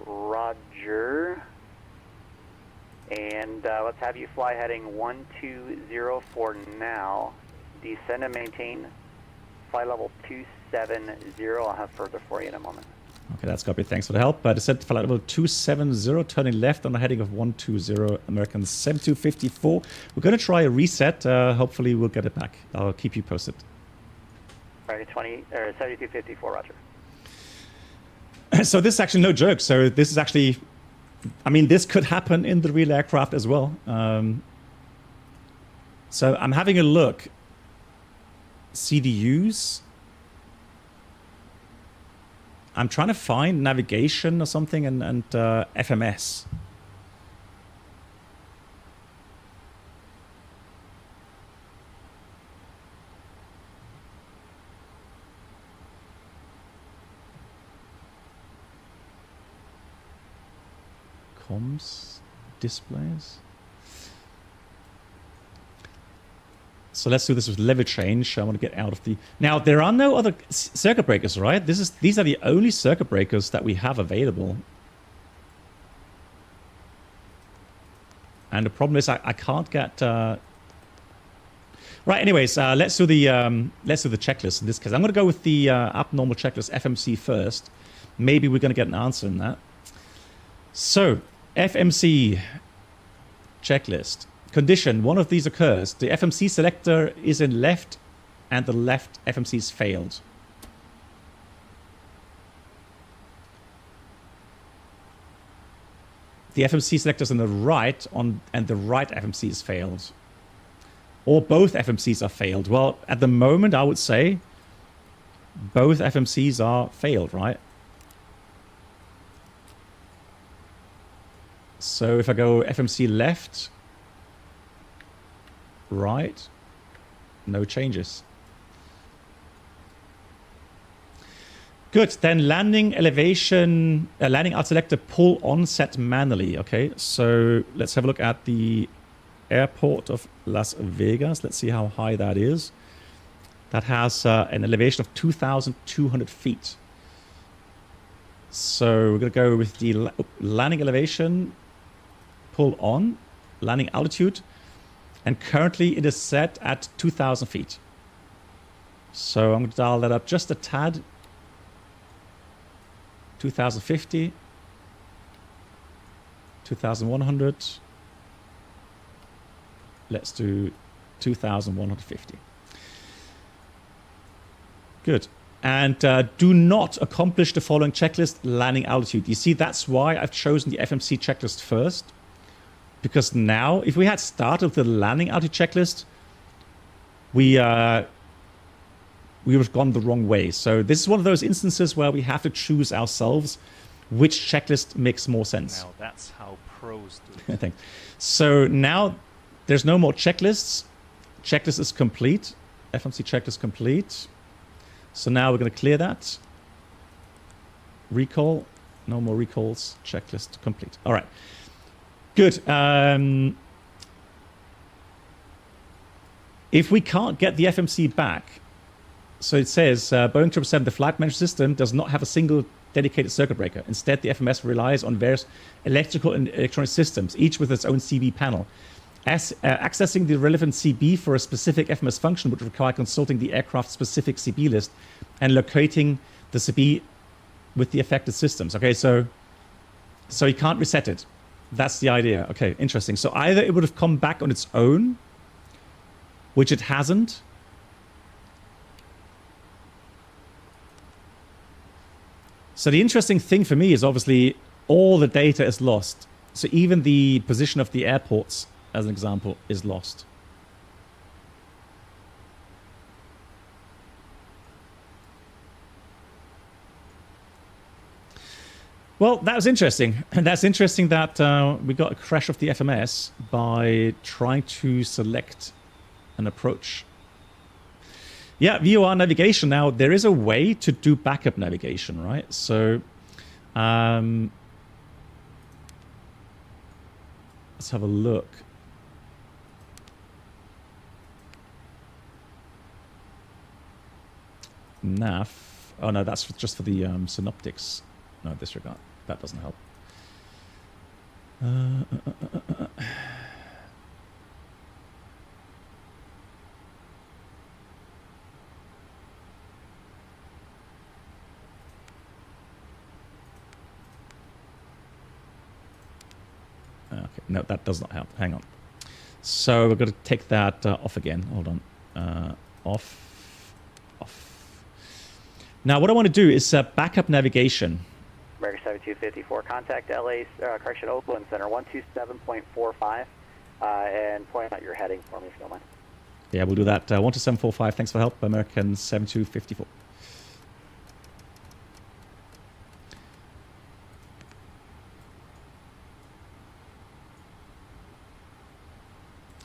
Roger. And let's have you fly heading 120 for now. Descend and maintain flight level 270. I'll have further for you in a moment. Okay, that's copy. Thanks for the help. Descend flight level 270, turning left on a heading of 120, American 7254. We're going to try a reset. Hopefully, we'll get it back. I'll keep you posted. American 7254, Roger. So this is actually no joke. So this is actually, I mean, this could happen in the real aircraft as well. So I'm having a look. CDUs. I'm trying to find navigation or something and FMS. Comms displays. So let's do this with lever change. I want to get out of the... Now, there are no other circuit breakers, right? These are the only circuit breakers that we have available. And the problem is I can't get... Right, anyways, let's do the checklist in this case. I'm going to go with the abnormal checklist, FMC, first. Maybe we're going to get an answer in that. So, FMC checklist. Condition, one of these occurs. The FMC selector is in left and the left FMC is failed. The FMC selector is on the right and the right FMC is failed. Or both FMCs are failed. Well, at the moment, I would say both FMCs are failed, right? So if I go FMC left, right, no changes. Good, then landing elevation, landing alt selector pull on set manually. Okay, so let's have a look at the airport of Las Vegas. Let's see how high that is. That has an elevation of 2,200 feet. So we're going to go with the landing elevation, pull on, landing altitude, and currently it is set at 2,000 feet. So I'm going to dial that up just a tad. 2,050, 2,100. Let's do 2,150. Good. And do not accomplish the following checklist, landing altitude. You see, that's why I've chosen the FMC checklist first. Because now, if we had started with the landing altitude checklist, we would have gone the wrong way. So this is one of those instances where we have to choose ourselves which checklist makes more sense. Now that's how pros do it. Thanks. So now there's no more checklists. Checklist is complete. FMC checklist complete. So now we're going to clear that. Recall. No more recalls. Checklist complete. All right. Good. If we can't get the FMC back, so it says, Boeing 777, the flight management system does not have a single dedicated circuit breaker. Instead, the FMS relies on various electrical and electronic systems, each with its own CB panel. Accessing the relevant CB for a specific FMS function would require consulting the aircraft-specific CB list and locating the CB with the affected systems. Okay, so you can't reset it. That's the idea. Okay, interesting. So either it would have come back on its own, which it hasn't. So the interesting thing for me is obviously all the data is lost. So even the position of the airports, as an example, is lost. Well, that was interesting. And that's interesting that we got a crash of the FMS by trying to select an approach. Yeah, VOR navigation. Now, there is a way to do backup navigation, right? So, let's have a look. Nav. Oh, no, that's just for the synoptics. No, disregard. That doesn't help. Okay, no, that does not help. Hang on. So we're going to take that off again. Hold on. Off. Now, what I want to do is backup navigation. American 7254, contact LA, correction, Oakland Center, 127.45, and point out your heading for me if you don't mind. Yeah, we'll do that. 12745, thanks for help, American 7254.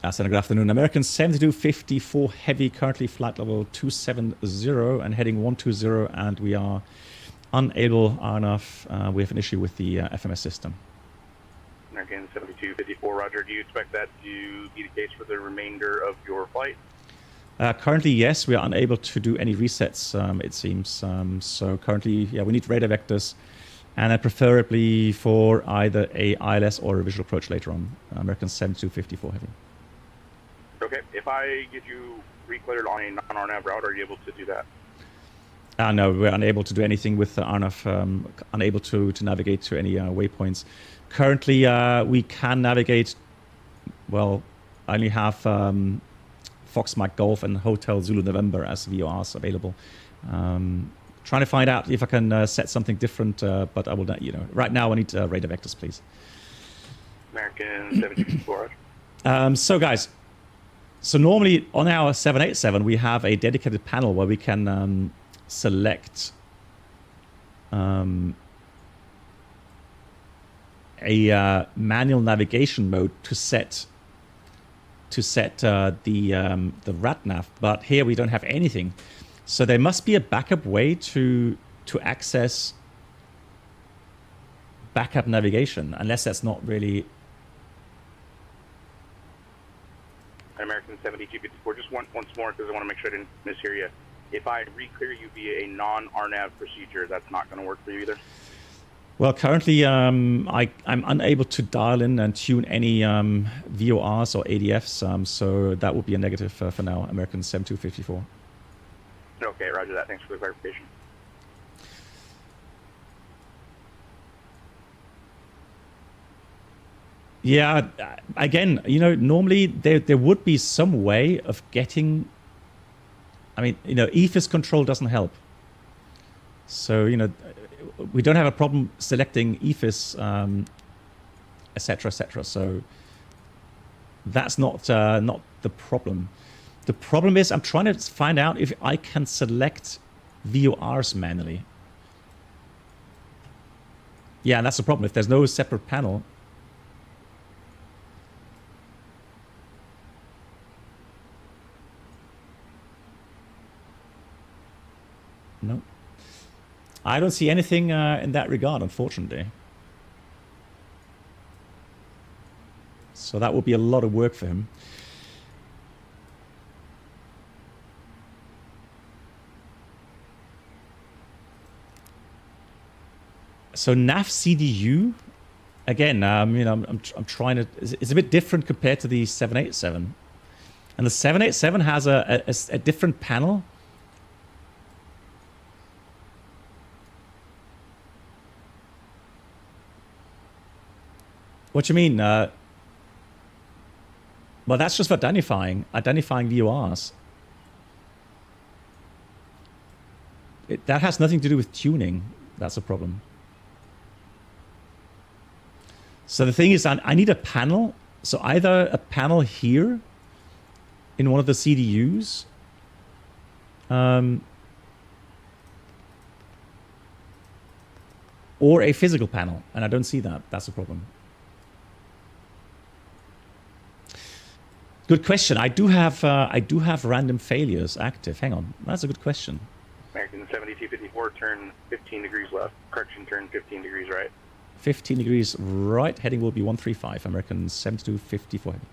Good afternoon. American 7254 Heavy, currently flight level 270 and heading 120, and we are unable enough. We have an issue with the FMS system. American 7254, roger. Do you expect that to be the case for the remainder of your flight? Currently, yes. We are unable to do any resets, it seems. So currently, yeah, we need radar vectors, and preferably for either a ILS or a visual approach later on. American 7254 Heavy. Okay. If I get you recleared on a non-RNAV route, are you able to do that? No, we're unable to do anything with the RNAV, unable to navigate to any waypoints. Currently, we can navigate, well, I only have Fox Mike Golf and Hotel Zulu November as VORs available. Trying to find out if I can set something different, but I will not, right now I need radar vectors, please. American 7254. So guys, so normally on our 787, we have a dedicated panel where we can select a manual navigation mode to set the RATNAV, but here we don't have anything. So there must be a backup way to access backup navigation, unless that's not really. American 7254, just once more, because I want to make sure I didn't mishear you. If I re-clear you via a non-RNAV procedure, that's not going to work for you either? Well, currently I'm unable to dial in and tune any VORs or ADFs, so that would be a negative for now, American 7254. Okay, roger that. Thanks for the clarification. Yeah, again, you know, normally there would be some way of getting. I mean, you know, EFIS control doesn't help. So, you know, we don't have a problem selecting EFIS, etc., etc. So that's not the problem. The problem is I'm trying to find out if I can select VORs manually. Yeah, and that's the problem. If there's no separate panel. No. I don't see anything in that regard, unfortunately. So that would be a lot of work for him. So NAV CDU, again, you know, I'm trying to. It's a bit different compared to the 787, and the 787 has a different panel. What do you mean? Well, that's just for identifying VORs. That has nothing to do with tuning. That's a problem. So the thing is, I need a panel. So either a panel here in one of the CDUs, or a physical panel, and I don't see that. That's a problem. Good question. I do have random failures active. Hang on, that's a good question. American 7254, turn 15 degrees left. Correction, turn 15 degrees right. 15 degrees right. Heading will be 135. American 7254 heading.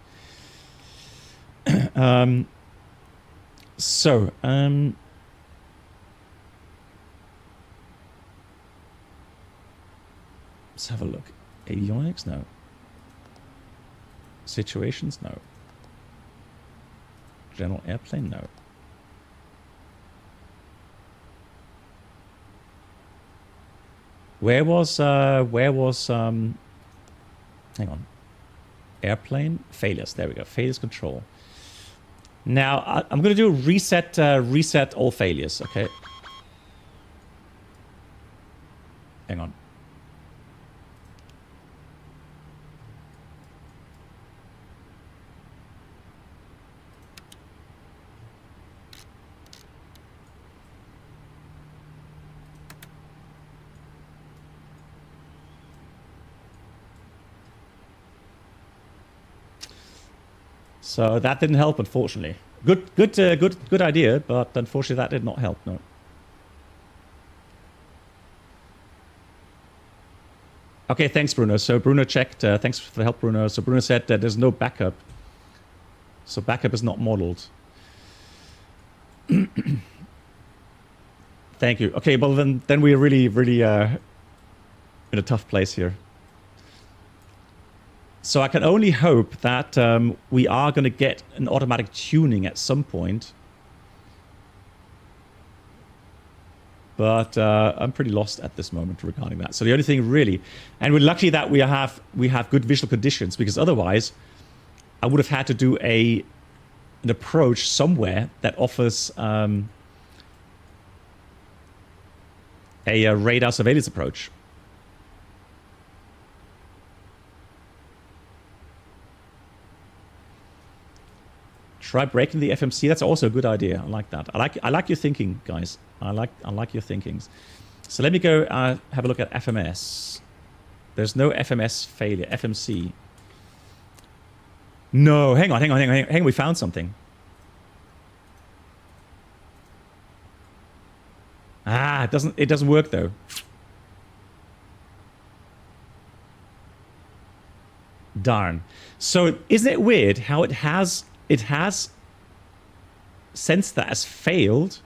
Let's have a look. Avionics? No. Situations? No. General airplane? No. Where was hang on. Airplane failures. There we go. Failures control. Now I'm going to do a reset all failures, okay? Hang on. So that didn't help, unfortunately. Good idea, but unfortunately that did not help. No. Okay, thanks, Bruno. So Bruno checked. Thanks for the help, Bruno. So Bruno said that there's no backup. So backup is not modeled. Thank you. Okay, well then we're really in a tough place here. So I can only hope that we are going to get an automatic tuning at some point. But I'm pretty lost at this moment regarding that. So the only thing really, and we're lucky that we have good visual conditions, because otherwise I would have had to do an approach somewhere that offers a radar surveillance approach. Try breaking the FMC. That's also a good idea. I like that. I like your thinking, guys. I like your thinkings. So let me go have a look at FMS. There's no FMS failure. FMC. No, hang on. We found something. Ah, it doesn't work though. Darn. So isn't it weird how it has sensed that as failed,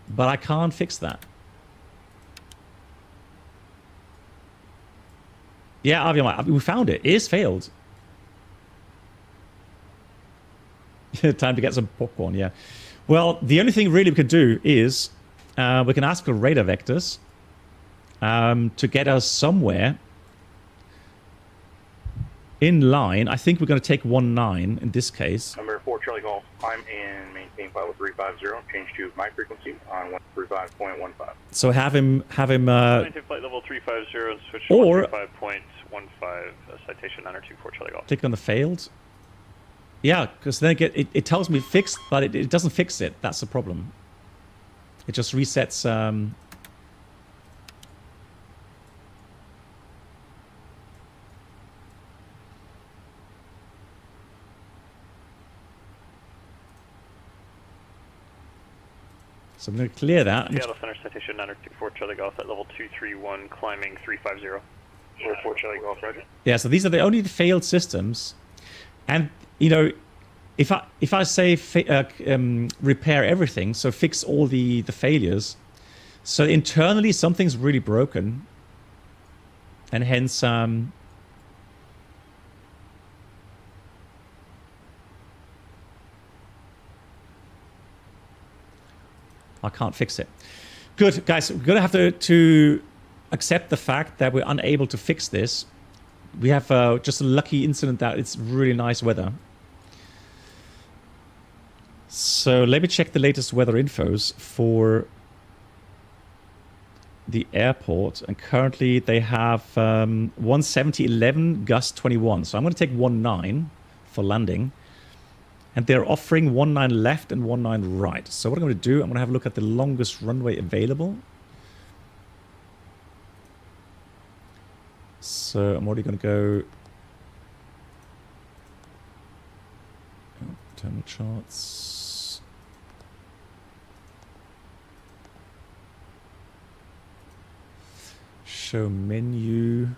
but I can't fix that. Yeah, Aviation, we found it. It is failed. Time to get some popcorn, yeah. Well, the only thing really we can do is we can ask for radar vectors to get us somewhere in line. I think we're going to take 19 in this case. Number 4 Charlie Golf, climb and maintain flight level 350, change to my frequency on 135.15. So have him maintain flight level 350 and switch to or 135.15, citation 924 Charlie Golf. click on the failed. Yeah, because then it tells me fixed, but it doesn't fix it. That's the problem. It just resets. So I'm going to clear that. Seattle Center citation 924 Charlie Golf at level 231, climbing 350. 4 Charlie Golf, Roger. Yeah, so these are the only failed systems, and you know, if I say repair everything, so fix all the failures, so internally something's really broken, and hence I can't fix it. Good, guys, we're gonna have to accept the fact that we're unable to fix this. We have just a lucky incident that it's really nice weather. So let me check the latest weather infos for the airport. And currently they have 170.11, gust 21. So I'm going to take 19 for landing. And they're offering 19 left and 19 right. So what I'm going to do, I'm going to have a look at the longest runway available. So I'm already going to go terminal charts. Show menu.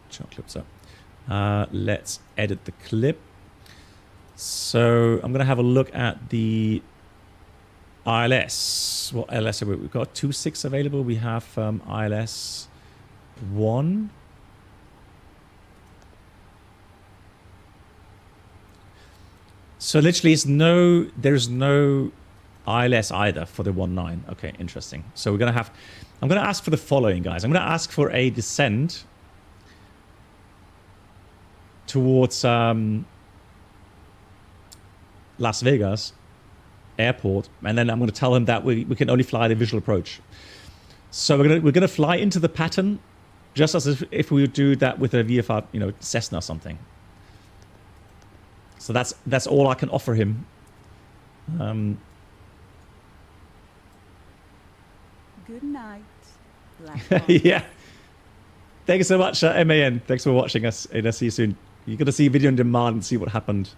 Chart clips up. Let's edit the clip. So I'm going to have a look at the ILS. What ILS have we? We've got 2.6 available. We have ILS 1. So literally there's no ILS either for the 19. Okay, interesting. So I'm going to ask for the following, guys. I'm going to ask for a descent towards Las Vegas airport, and then I'm going to tell him that we can only fly the visual approach. So we're going to fly into the pattern, just as if we would do that with a VFR, Cessna or something. So that's all I can offer him. Good night, Black. Yeah. Thank you so much, MAN. Thanks for watching us, and I'll see you soon. You're going to see video on demand and see what happened.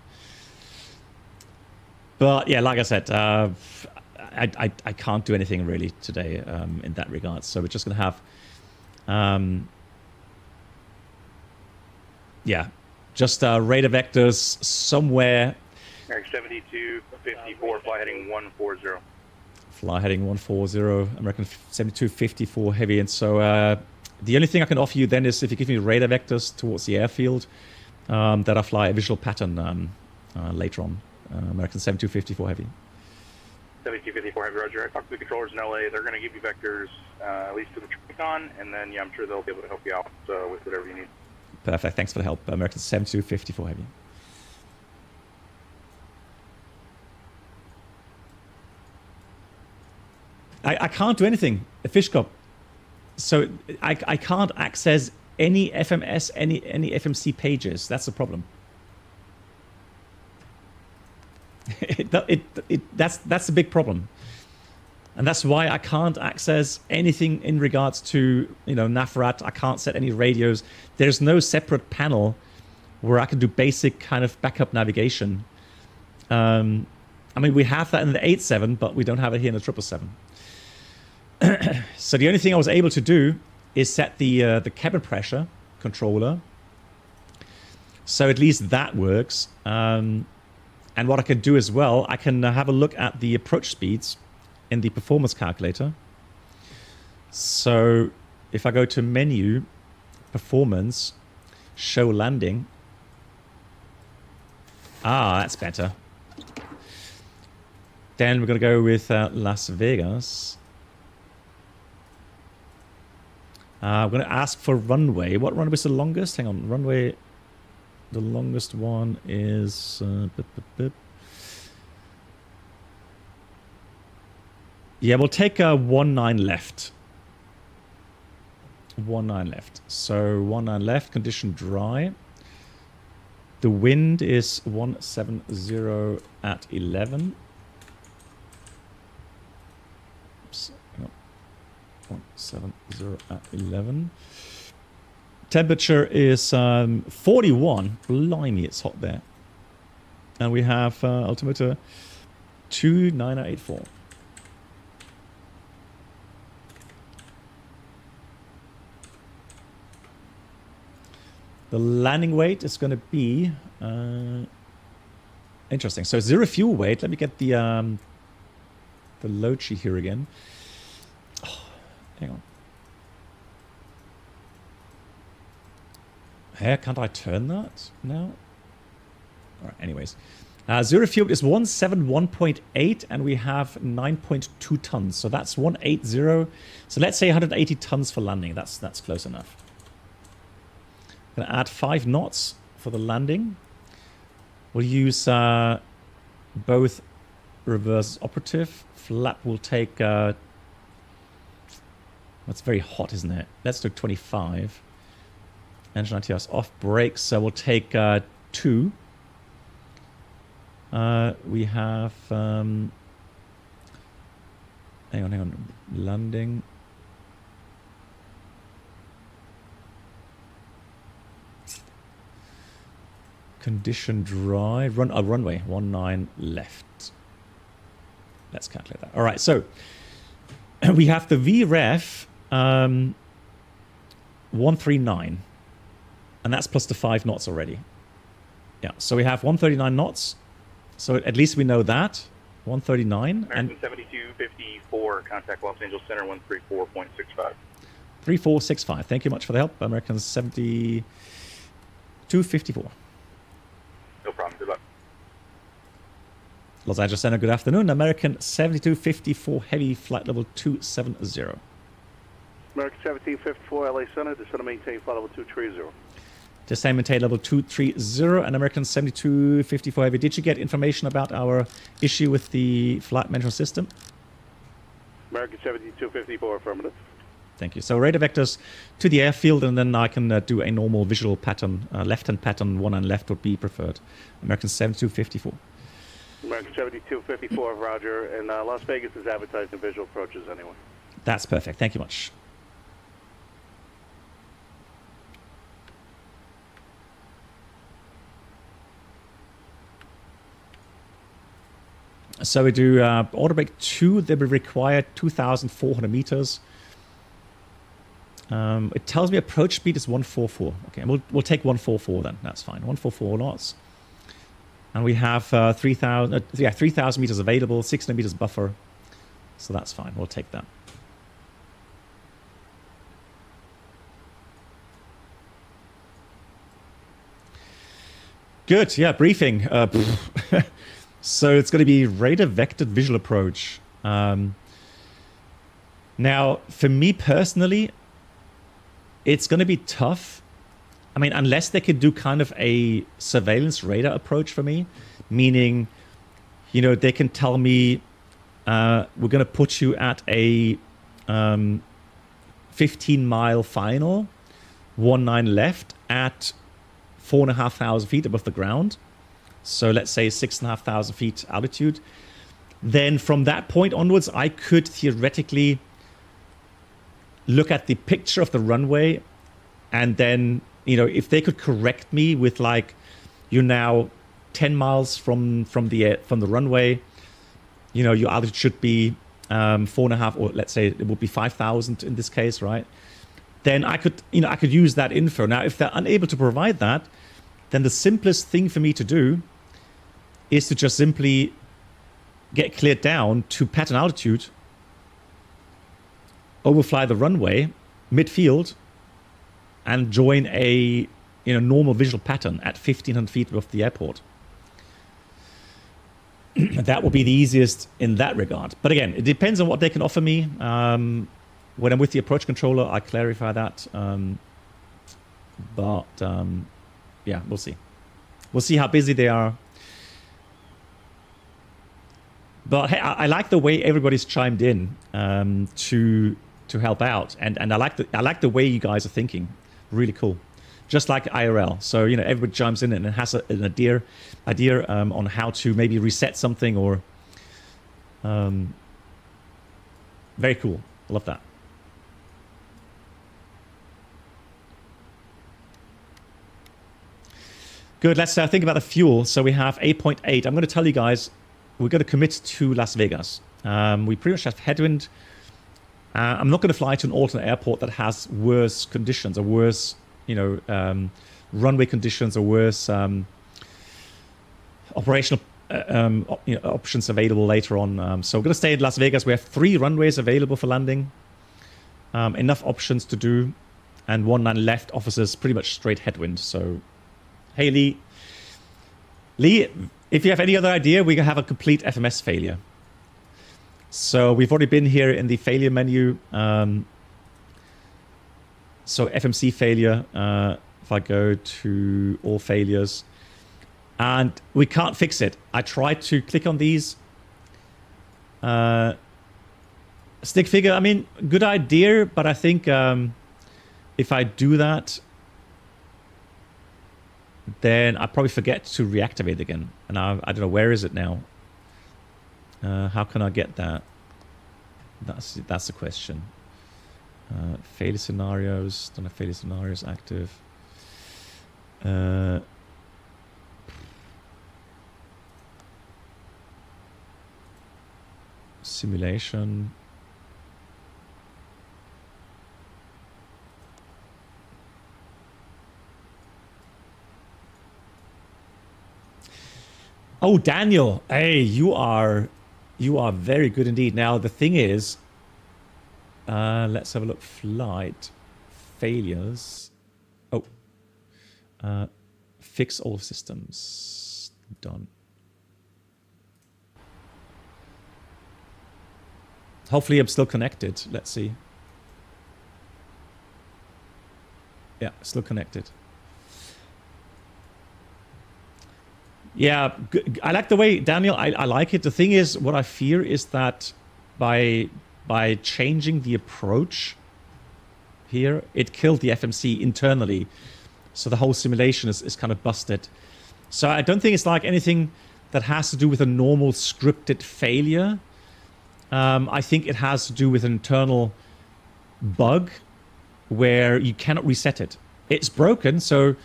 But yeah, like I said, I can't do anything really today in that regard. So we're just going to have, just radar vectors somewhere. American 7254, fly heading 140. Fly heading 140, American 7254 heavy. And so the only thing I can offer you then is if you give me radar vectors towards the airfield, that I fly a visual pattern later on. American 7254 heavy. 7254 heavy, Roger. I talked to the controllers in LA. They're going to give you vectors at least to the Tricon, and then I'm sure they'll be able to help you out with whatever you need. Perfect. Thanks for the help, American 7254 heavy. I can't do anything. A fish cup. So I can't access any FMS, any FMC pages. That's the problem. That's the big problem. And that's why I can't access anything in regards to, NAVRAT. I can't set any radios. There's no separate panel where I can do basic kind of backup navigation. I mean, we have that in the 87, but we don't have it here in the 777. So the only thing I was able to do is set the cabin pressure controller. So at least that works. And what I can do as well, I can have a look at the approach speeds in the performance calculator. So if I go to menu, performance, show landing. That's better. Then we're going to go with Las Vegas. I'm going to ask for runway. What runway is the longest? Hang on, runway. The longest one is... Yeah, we'll take 19 left. 19 left. So 19 left, condition dry. The wind is 170 at 11. Oops, no. 170 at 11. Temperature is 41. Blimey, it's hot there. And we have altimeter 29084. The landing weight is going to be interesting. So zero fuel weight. Let me get the load sheet here again. Oh, hang on. Hey, can't I turn that now? All right. Anyways, zero fuel is 171.8, and we have 9.2 tons. So that's 180. So let's say 180 tons for landing. That's close enough. Going to add 5 knots for the landing. We'll use both reverse operative. Flap will take... it's very hot, isn't it? Let's do 25. Engine ITRs off. Brakes, so we'll take 2. We have... hang on. Landing... Condition dry. Runway 19 left. Let's calculate that. All right, so we have the VREF 139, and that's plus the 5 knots already. Yeah, so we have 139 knots. So at least we know that 139. American 7254, contact Los Angeles Center 134.65. 3465. Thank you much for the help, American 7254. No problem. Good luck. Los Angeles Center, good afternoon. American 7254 Heavy, flight level 270. American 1754 LA Center, descend and maintain flight level 230. Descend and maintain level 230. And American 7254 Heavy, did you get information about our issue with the flight management system? American 7254, affirmative. Thank you. So radar vectors to the airfield, and then I can do a normal visual pattern. Left-hand pattern, 1 and left would be preferred. American 7254. American 7254, Roger. And Las Vegas is advertising visual approaches anyway. That's perfect. Thank you much. So we do order break 2. They will require 2,400 meters. It tells me approach speed is 144. Okay, and we'll take 144 then. That's fine. 144 knots. And we have 3,000 meters available, 600 meters buffer. So that's fine. We'll take that. Good. Yeah, briefing. So it's going to be radar vectored visual approach. Now, for me personally, it's going to be tough. I mean, unless they could do kind of a surveillance radar approach for me, meaning, you know, they can tell me we're going to put you at a 15-mile final, 19 left at 4,500 feet above the ground. So let's say 6,500 feet altitude. Then from that point onwards, I could theoretically look at the picture of the runway, and then, you know, if they could correct me with like, you're now 10 miles from the runway, you know, your altitude should be 4.5, or let's say it would be 5,000 in this case, right? Then I could use that info. Now, if they're unable to provide that, then the simplest thing for me to do is to just simply get cleared down to pattern altitude, overfly the runway midfield, and join a normal visual pattern at 1,500 feet above the airport. That would be the easiest in that regard. But again, it depends on what they can offer me. When I'm with the approach controller, I clarify that. Yeah, we'll see. We'll see how busy they are. But hey, I like the way everybody's chimed in to help out, and I like the way you guys are thinking. Really cool. Just like IRL. So, you know, everybody chimes in and has an idea on how to maybe reset something, or very cool. I love that. Good. Let's think about the fuel. So we have 8.8. I'm going to tell you guys, we're going to commit to Las Vegas. We pretty much have headwind. I'm not going to fly to an alternate airport that has worse conditions, or worse, runway conditions, or worse operational options available later on. So we're going to stay in Las Vegas. We have 3 runways available for landing. Enough options to do. And 19 left offers us pretty much straight headwind. So, hey, Lee. Lee, if you have any other idea, we can have a complete FMS failure. So we've already been here in the failure menu. So FMC failure, if I go to all failures, and we can't fix it. I tried to click on these. Stick figure, I mean, good idea, but I think if I do that, then I probably forget to reactivate again. And I don't know, where is it now? How can I get that? That's the question. Failure scenarios. Don't have failure scenarios active. Simulation. Oh, Daniel. Hey, you are very good indeed. Now, the thing is, let's have a look. Flight failures. Oh, fix all systems. Done. Hopefully, I'm still connected. Let's see. Yeah, still connected. Yeah, I like the way, Daniel, I like it. The thing is, what I fear is that by changing the approach here, it killed the FMC internally. So the whole simulation is kind of busted. So I don't think it's like anything that has to do with a normal scripted failure. I think it has to do with an internal bug where you cannot reset it. It's broken, so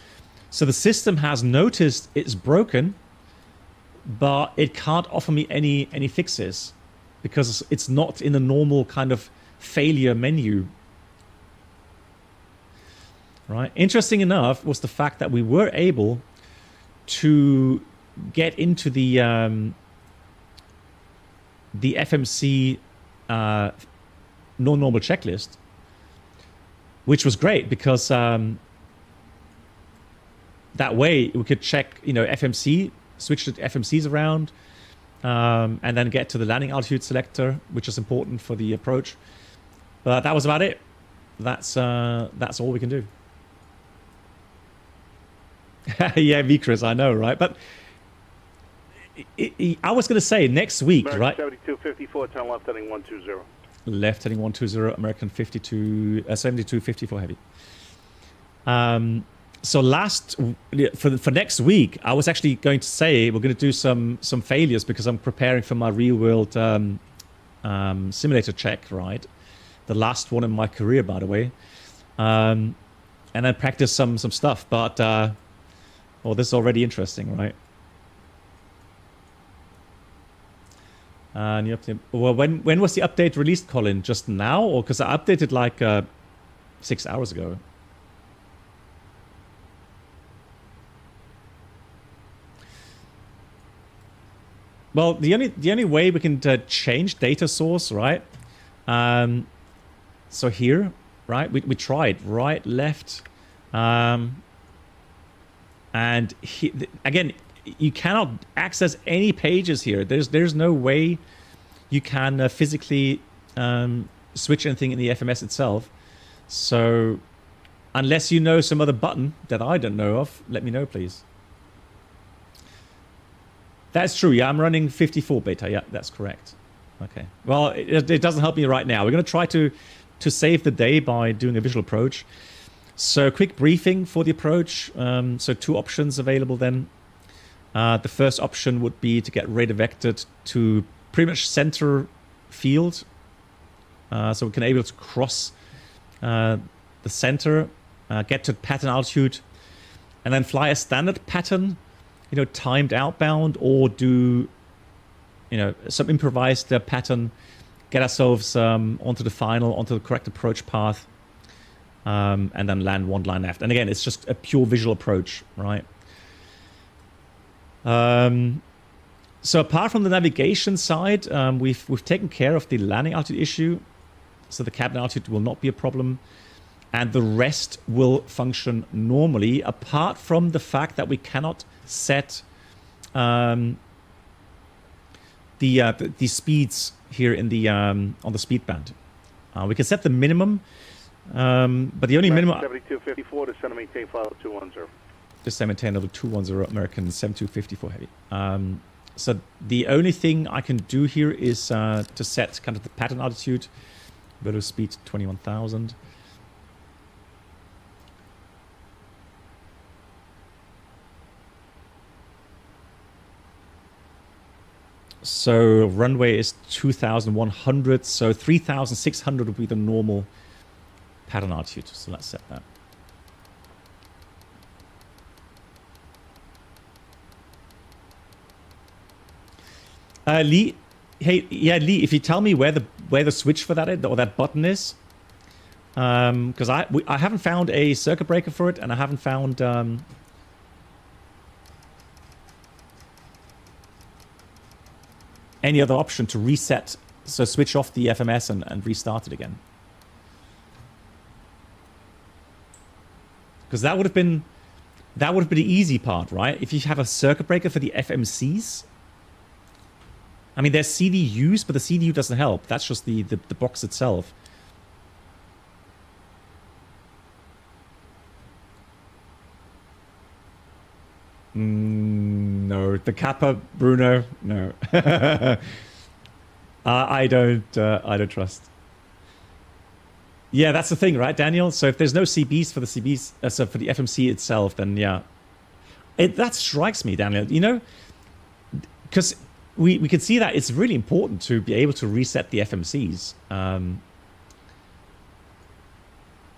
the system has noticed it's broken, but it can't offer me any fixes because it's not in the normal kind of failure menu. Right? Interesting enough was the fact that we were able to get into the FMC non-normal checklist, which was great because that way we could check, FMC, switch the FMCs around, and then get to the landing altitude selector, which is important for the approach. But that was about it. That's all we can do. Yeah, Vikris, I know, right? But I was going to say next week, American right? 7254, turn left heading 120. left heading 120, American 7254 heavy. So for next week, I was actually going to say we're going to do some failures because I'm preparing for my real world simulator check, right? The last one in my career, by the way. And then practice some stuff, but well, this is already interesting, right? And well, when was the update released, Colin? Just now, or because I updated like 6 hours ago? Well, the only way we can change data source, right? So here, right, we tried right, left, and again, you cannot access any pages here. There's no way you can physically switch anything in the FMS itself. So unless you know some other button that I don't know of, let me know, please. That's true. Yeah, I'm running 54 beta. Yeah, that's correct. Okay. Well, it doesn't help me right now. We're going to try to save the day by doing a visual approach. So quick briefing for the approach. So 2 options available then. The first option would be to get redirected to pretty much center field. So we can able to cross the center, get to pattern altitude, and then fly a standard pattern, timed outbound, or do, some improvised pattern, get ourselves onto the correct approach path, and then land 1 line left. And again, it's just a pure visual approach, right? So apart from the navigation side, we've taken care of the landing altitude issue, so the cabin altitude will not be a problem, and the rest will function normally, apart from the fact that we cannot set the speeds here in the on the speed band. We can set the minimum, but the only minimum. 7254 to center maintain flight level 210. Just maintain level 210, American 7254 heavy. So the only thing I can do here is to set kind of the pattern altitude, below speed 21,000. So runway is 2,100, so 3,600 would be the normal pattern altitude. So let's set that. Lee, hey, yeah, Lee, if you tell me where the switch for that is, or that button is, because I haven't found a circuit breaker for it, and I haven't found any other option to reset, so switch off the FMS and restart it again. Because that would have been the easy part, right? If you have a circuit breaker for the FMCs. I mean, there's CDUs, but the CDU doesn't help. That's just the box itself. No, the Kappa, Bruno, no. I don't trust. Yeah, that's the thing, right, Daniel? So if there's no CBs for the CBs, so for the FMC itself, then yeah, that strikes me, Daniel. Because we can see that it's really important to be able to reset the FMCs. And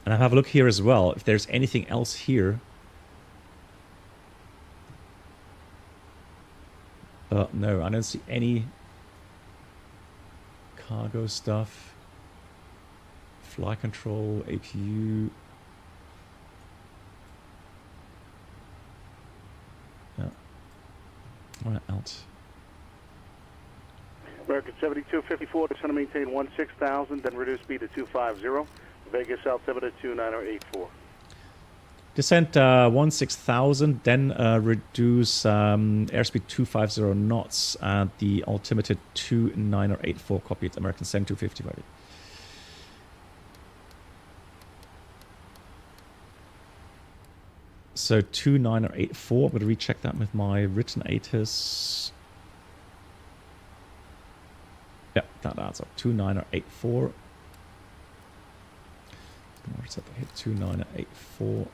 I'll have a look here as well if there's anything else here. No, I don't see any cargo stuff. Flight control, APU. Yeah. All right, out. American 7254 to center maintain 16,000, then reduce speed to 250. Vegas altimeter 29084. Descent 16,000, then reduce airspeed 250 knots at the altimeter 29084. Copy it, American 7250. Baby. So 29084. I'm going to recheck that with my written ATIS. Yeah, that adds up. 2984. What's that? Hit 2984.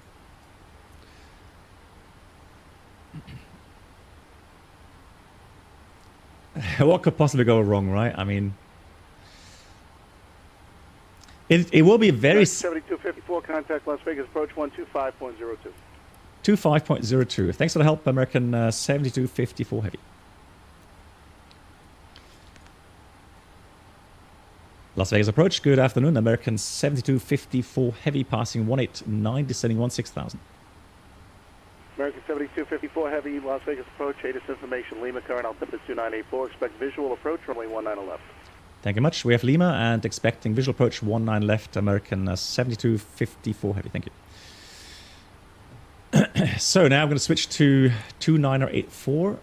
What could possibly go wrong, right? I mean, it will be very... 7254, contact Las Vegas, approach 125.02. 25.02. Thanks for the help, American 7254 Heavy. Las Vegas approach, good afternoon. American 7254 Heavy, passing 189, descending 16,000. American 7254 Heavy, Las Vegas approach, ATIS information, Lima, current altimeter 2984, expect visual approach, runway 19 left. Thank you much. We have Lima and expecting visual approach 19 left, American 7254 Heavy. Thank you. So now I'm going to switch to 2984.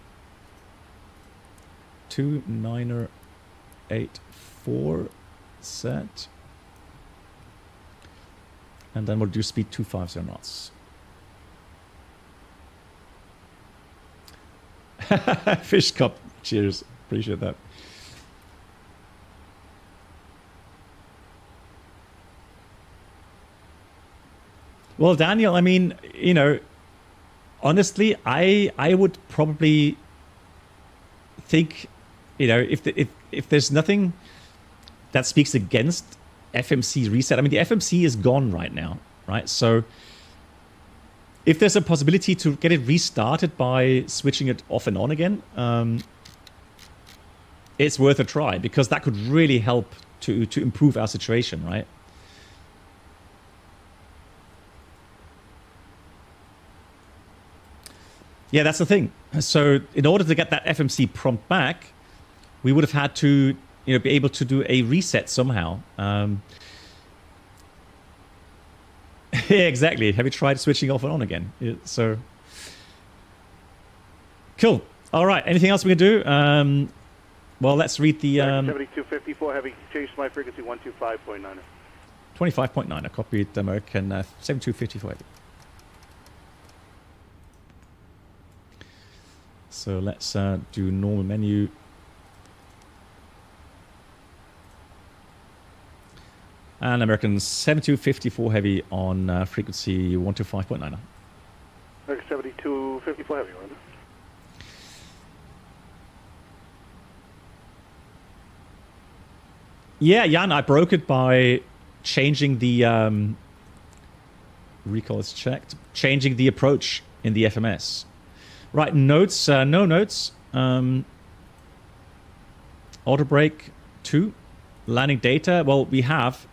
2984 set. And then we'll do speed 250 knots. Fish cup. Cheers. Appreciate that. Well, Daniel, I mean, you know, honestly, I would probably think, you know, if there's nothing that speaks against FMC reset. I mean, the FMC is gone right now, right? So if there's a possibility to get it restarted by switching it off and on again, it's worth a try, because that could really help to improve our situation, right? Yeah, that's the thing. So in order to get that FMC prompt back, we would have had to, you know, be able to do a reset somehow. Yeah, exactly. Have you tried switching off and on again? Yeah, so cool. All right. Anything else we can do? Well, let's read the 7254 Heavy, change my frequency 125.9. 25.9. I copied the American 7254 Heavy. So let's do normal menu. And American 7254 Heavy on frequency 125.9. American 7254 Heavy, right? Yeah, Jan, I broke it by changing the recall is checked. Changing the approach in the FMS. Right, notes, no notes. Auto brake 2. Landing data. Well, we have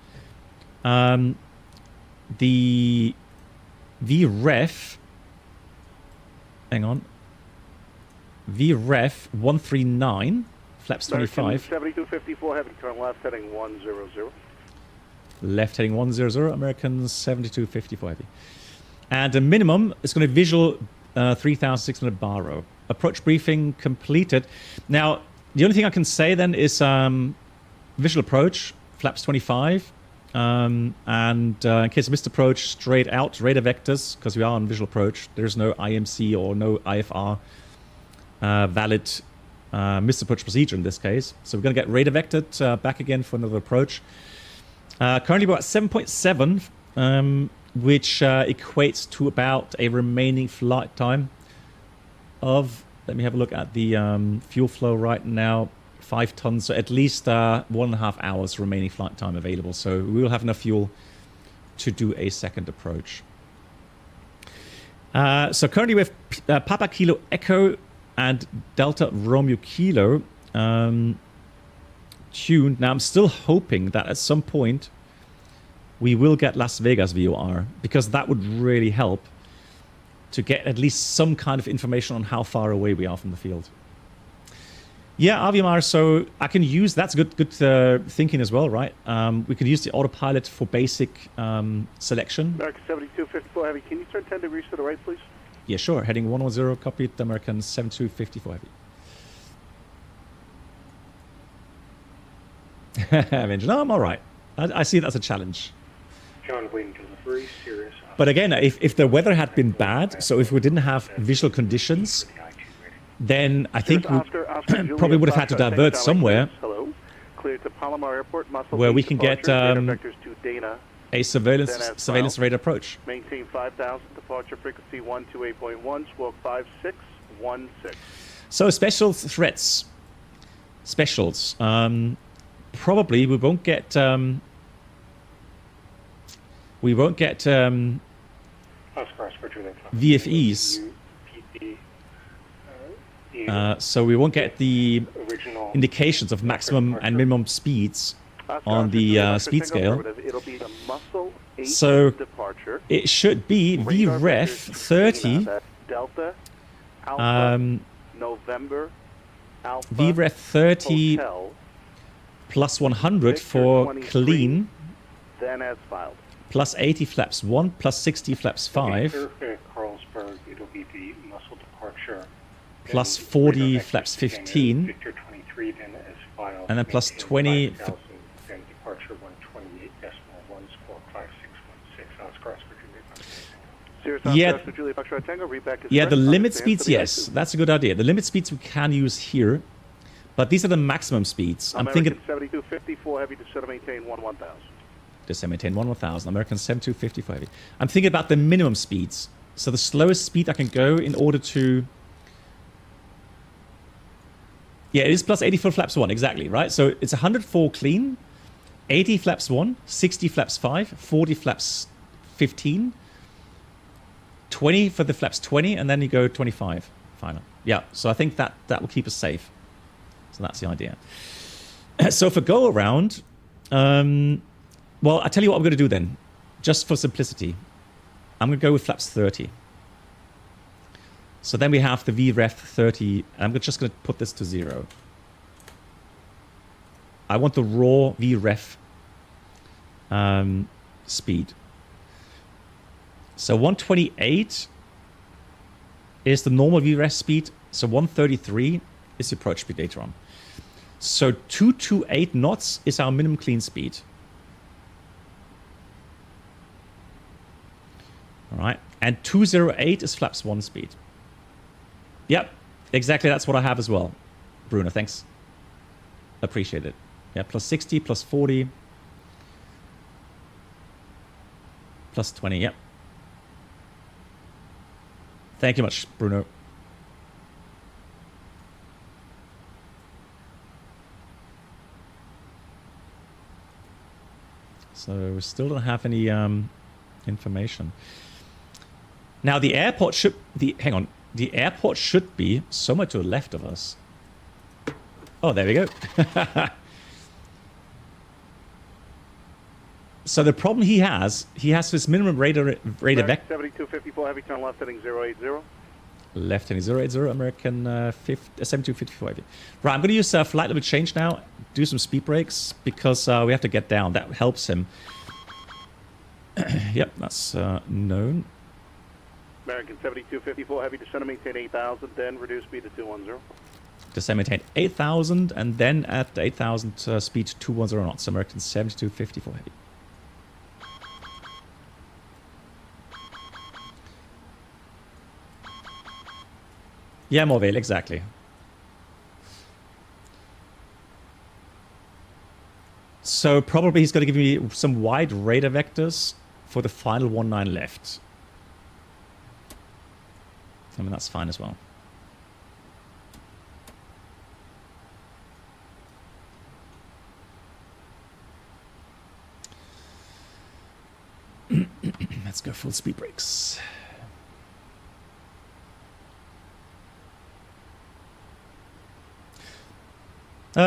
the VREF. Hang on. VREF 139. Flaps 25. 7254 Heavy, turn left heading 100. Left heading 100. American 7254 Heavy. And the minimum is going to visual 3,600 baro. Approach briefing completed. Now, the only thing I can say then is visual approach, flaps 25. And in case of missed approach, straight out, radar vectors, because we are on visual approach. There's no IMC or no IFR valid missed approach procedure in this case. So we're going to get radar vectored back again for another approach. Currently we're at 7.7, which equates to about a remaining flight time of, let me have a look at the fuel flow right now, 5 tons, so at least 1.5 hours remaining flight time available. So we will have enough fuel to do a second approach. So currently we have Papa Kilo Echo and Delta Romeo Kilo tuned. Now I'm still hoping that at some point we will get Las Vegas VOR, because that would really help to get at least some kind of information on how far away we are from the field. Yeah, Aviamar, so I can use, that's good thinking as well, right? We can use the autopilot for basic selection. American 7254 Heavy, can you turn 10 degrees to the right, please? Yeah, sure. Heading 110, copied, American 7254 Heavy. No, I'm all right. I see it as a challenge. John Wayne delivery, serious. But again, if the weather had been bad, so if we didn't have visual conditions, then I think we probably would have had to divert somewhere. cleared to Palomar Airport, muscle where we eight can departure, get data vectors to Dana. a Then surveillance as radar approach. Maintain 5,000, departure frequency 128.1, squawk 5616. So special threats. Specials. Probably we won't get VFEs. So we won't get the indications of maximum and minimum speeds on the speed scale. It'll be the muscle 8 So departure. it should be VREF 30. Delta, Alpha, November, Alpha, VREF 30 Hotel, plus 100 for 23, clean, then as filed. plus 80 flaps 1, plus 60 flaps 5, Carlsberg, it'll be the muscle departure. plus 40 flaps 15, Victor 23, then as filed. and then plus 20 for 5,000, then departure 128.1, squawk 5616. Oscar for Juliet. Yeah. Oscar, Juliet Foxtrot Tango, read back as Yeah, the correct. limit Understand speeds, for the yes, I2. that's a good idea. The limit speeds we can use here, but these are the maximum speeds. I'm American thinking 7254 heavy to maintain 1000. to maintain 1000. American 7254 heavy. I'm thinking about the minimum speeds. So the slowest speed I can go in order to. Yeah, it is plus 84 flaps 1, exactly, right? So it's 104 clean, 80 flaps 1, 60 flaps 5, 40 flaps 15, 20 for the flaps 20, and then you go 25 final. Yeah, so I think that will keep us safe. So that's the idea. So for go around, well, I tell you what I'm going to do then, just for simplicity. I'm going to go with flaps 30. So then we have the VREF 30. I'm just going to put this to 0. I want the raw VREF speed. So 128 is the normal VREF speed. So 133 is the approach speed later on. So 228 knots is our minimum clean speed. All right. And 208 is flaps 1 speed. Yep, exactly. That's what I have as well. Bruno, thanks. Appreciate it. Yeah, plus 60, plus 40, plus 20. Yep. Thank you much, Bruno. So we still don't have any information. Now the airport should hang on. The airport should be somewhere to the left of us. Oh, there we go. So the problem he has this minimum radar vector. 7254 heavy turn left heading 080. Left heading 080, American 7254 heavy. Right, I'm going to use flight level change now. Do some speed brakes because we have to get down. That helps him. Yep, that's known. American 7254 heavy descend and maintain 8000, then reduce speed to 210. Descend maintain 8000, and then at 8000 speed 210 knots. American 7254 heavy. Yeah, Morvale, exactly. So probably he's going to give me some wide radar vectors for the final 19 left. I mean, that's fine as well. Let's go full speed brakes.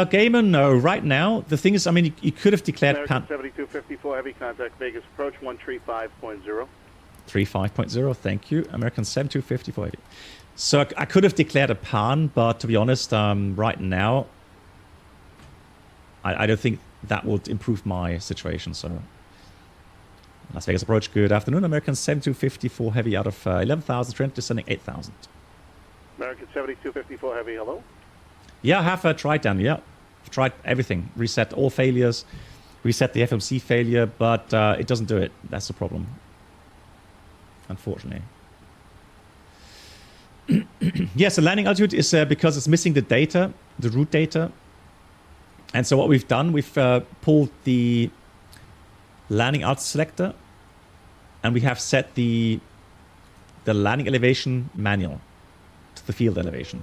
Gamer, no. Right now, the thing is, I mean, you could have declared... American 7254 heavy contact Vegas approach 135.0. 35.0, thank you. American 7254 heavy. So I could have declared a pan, but to be honest, right now, I don't think that would improve my situation. So Las Vegas approach, good afternoon. American 7254 heavy out of 11,000, Trent descending 8,000. American 7254 heavy, hello? Yeah, I have tried down, yeah. I've tried everything. Reset all failures, reset the FMC failure, but it doesn't do it. That's the problem. Unfortunately. Yes, the landing altitude is because it's missing the data, the route data. And so what we've done, we've pulled the landing out selector, and we have set the landing elevation manual to the field elevation.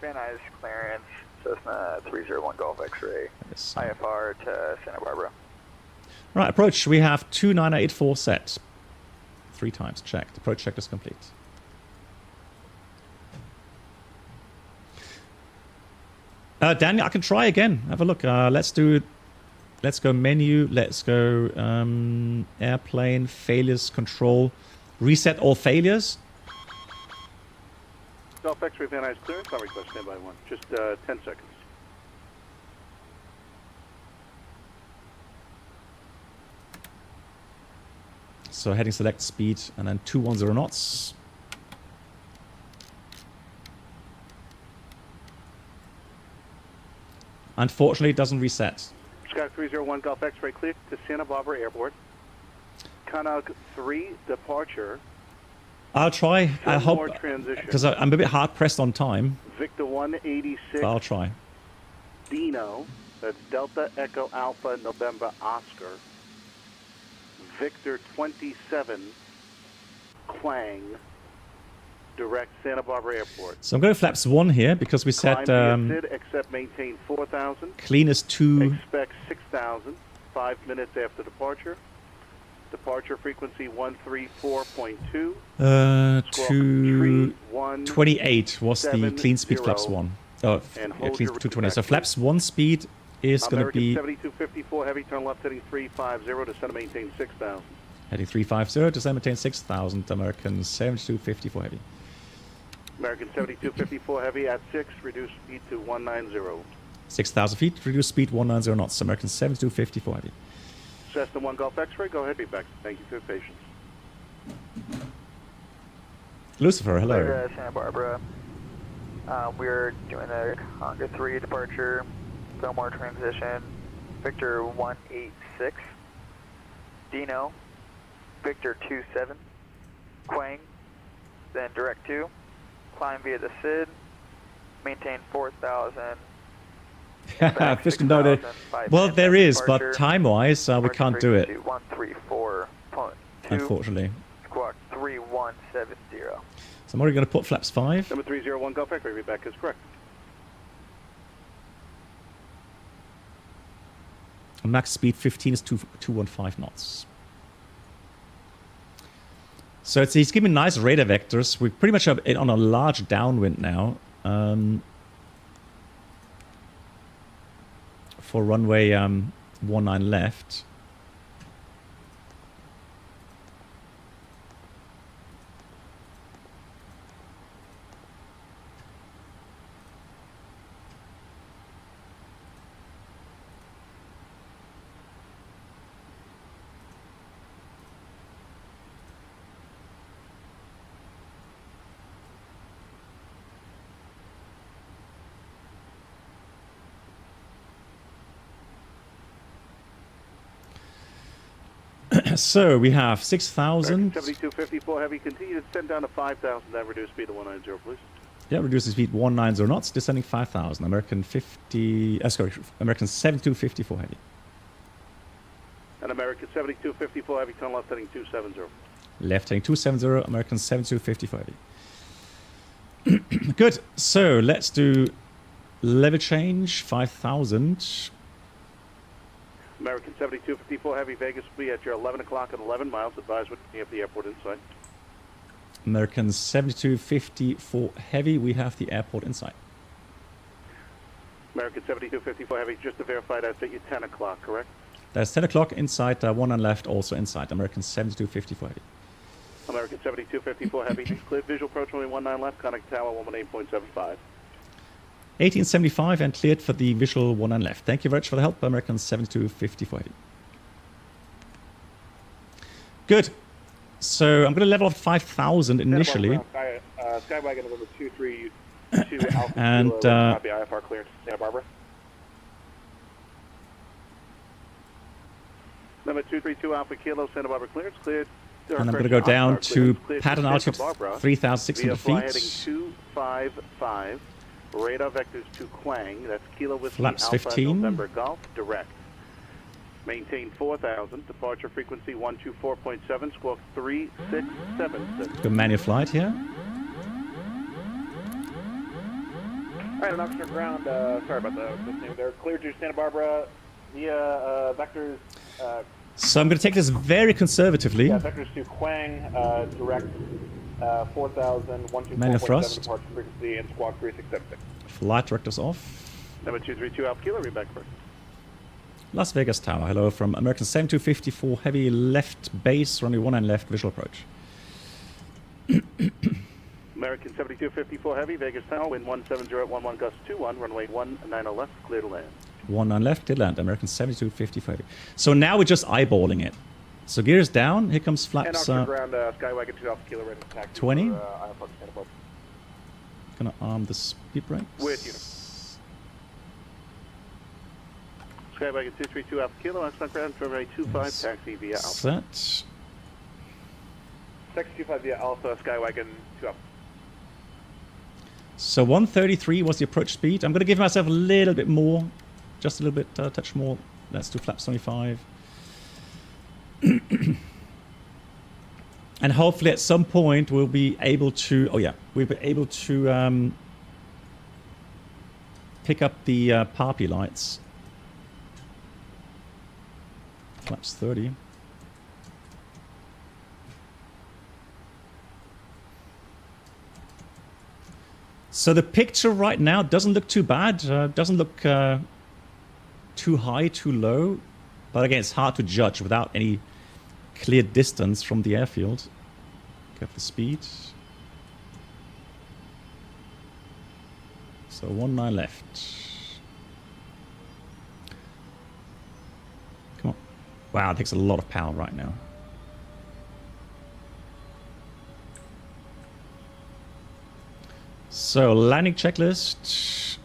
Van Nuys clearance, Cessna 301 Golf X-ray, IFR to Santa Barbara. Right, approach. We have 29984 set. 3 times checked. Approach check is complete. Daniel, I can try again. Have a look. Let's go menu. Let's go airplane failures control. Reset all failures. Golf X-ray Van Nuys clearance. I'll request standby 1. Just 10 seconds. So heading select speed and then 210 knots. Unfortunately, it doesn't reset. Sky 301 Golf X-ray cleared to Santa Barbara Airport. Canal 3 departure. I'll try. I hope, transition. because I'm a bit hard pressed on time. Victor 186. But I'll try. Dino, that's Delta Echo Alpha November Oscar. Victor 27, Quang, direct Santa Barbara Airport. So I'm going to flaps 1 here because we set except maintain 4,000. clean is 2. Expect 6,000. 5 minutes after departure. Departure frequency 134.2. 228 was the clean speed flaps 1. Oh, yeah, clean 220. So flaps 1 speed is going to be 7254 heavy, turn left heading 350 to center maintain 6,000. Heading 350 to center maintain 6,000. American 7254 heavy. American 7254 heavy at 6, reduce speed to 190. 6,000 feet, reduce speed 190 knots. American 7254 heavy. Cessna 1 Golf X-ray, go ahead, be back. Thank you for your patience. Lucifer, hello. Santa Barbara. We're doing a Conga 3 departure, Fillmore transition, Victor 186, Dino, Victor 27, Quang, then direct 2, climb via the SID, maintain 4,000. Fish can know that. Well, there is, but time-wise, we can't do it. 134.2. Unfortunately. Squawk 3170. So I'm already going to put flaps 5. Number 301 Golf X-ray, be back is correct. Max speed 15 is 215 knots. So he's giving nice radar vectors. We pretty much have it on a large downwind now. For runway 19 left. So we have 6,000. 7254 heavy, continue to descend down to 5,000, then reduce speed to 190, please. Yeah, reduces speed 190 knots, descending 5,000. American 7254 heavy. And American 7254 heavy, turn left heading 270. Left heading 270, American 7254 heavy. Good. So let's do level change 5,000. American 7254 heavy, Vegas will be at your 11 o'clock at 11 miles. Advise what you have the airport inside. American 7254 heavy, we have the airport inside. American 7254 heavy, just to verify that's at your 10 o'clock, correct? That's 10 o'clock inside, 1 on left also inside. American 7254 heavy. American 7254 heavy, cleared visual approach only 19 left, contact tower 118.75. 1875 and cleared for the visual 19 left. Thank you very much for the help, American 7254 heavy. Good. So I'm going to level up 5,000 initially. Skywagon number 232 Alpha and copy IFR cleared, Santa Barbara. Number 232 Alpha Kilo, Santa Barbara clearance, cleared And I'm going to go down to pattern altitude 3,600 Fly heading feet. 255. Radar vectors to Quang. That's Kilo Whiskey Flaps Alpha 15. November Golf. Direct. Maintain 4,000. Departure frequency 124.7. Squawk 3676. Go manual flight here. All right, on Oxford ground, sorry about the name there. Cleared to Santa Barbara via vectors. So I'm going to take this very conservatively. Yeah, vectors to Quang, direct 4,000, 124.7 departure frequency, and squawk 3676. Flight directors off. Number 232 Alpha Kilo, read back first. Las Vegas Tower, hello from American 7254 heavy left base, runway 19 left, visual approach. American 7254 Heavy, Vegas Tower, wind 170 at 11 gust 21, runway 19 left, clear to land. 19 left, clear to land, American 7254 heavy. So now we're just eyeballing it. So gears down, here comes flaps. And ground, Skywagon 2 Alpha Kilo, ready to taxi. 20. For, Santa Barbara. Gonna arm the speed brakes. With you. Skywagon 232 Alpha Kilo, on ground, runway 25, taxi via Alpha. Set. Taxi 25 via Alpha, Skywagon 2 Alpha. So 133 was the approach speed. I'm going to give myself a little bit more, just a little bit, touch more. Let's do flaps 25. And hopefully at some point we'll be able to, we'll be able to pick up the PARPI lights. Flaps 30. So the picture right now doesn't look too bad. Doesn't look too high, too low. But again, it's hard to judge without any clear distance from the airfield. Get the speed. So 19 left. Come on. Wow, it takes a lot of power right now. So landing checklist.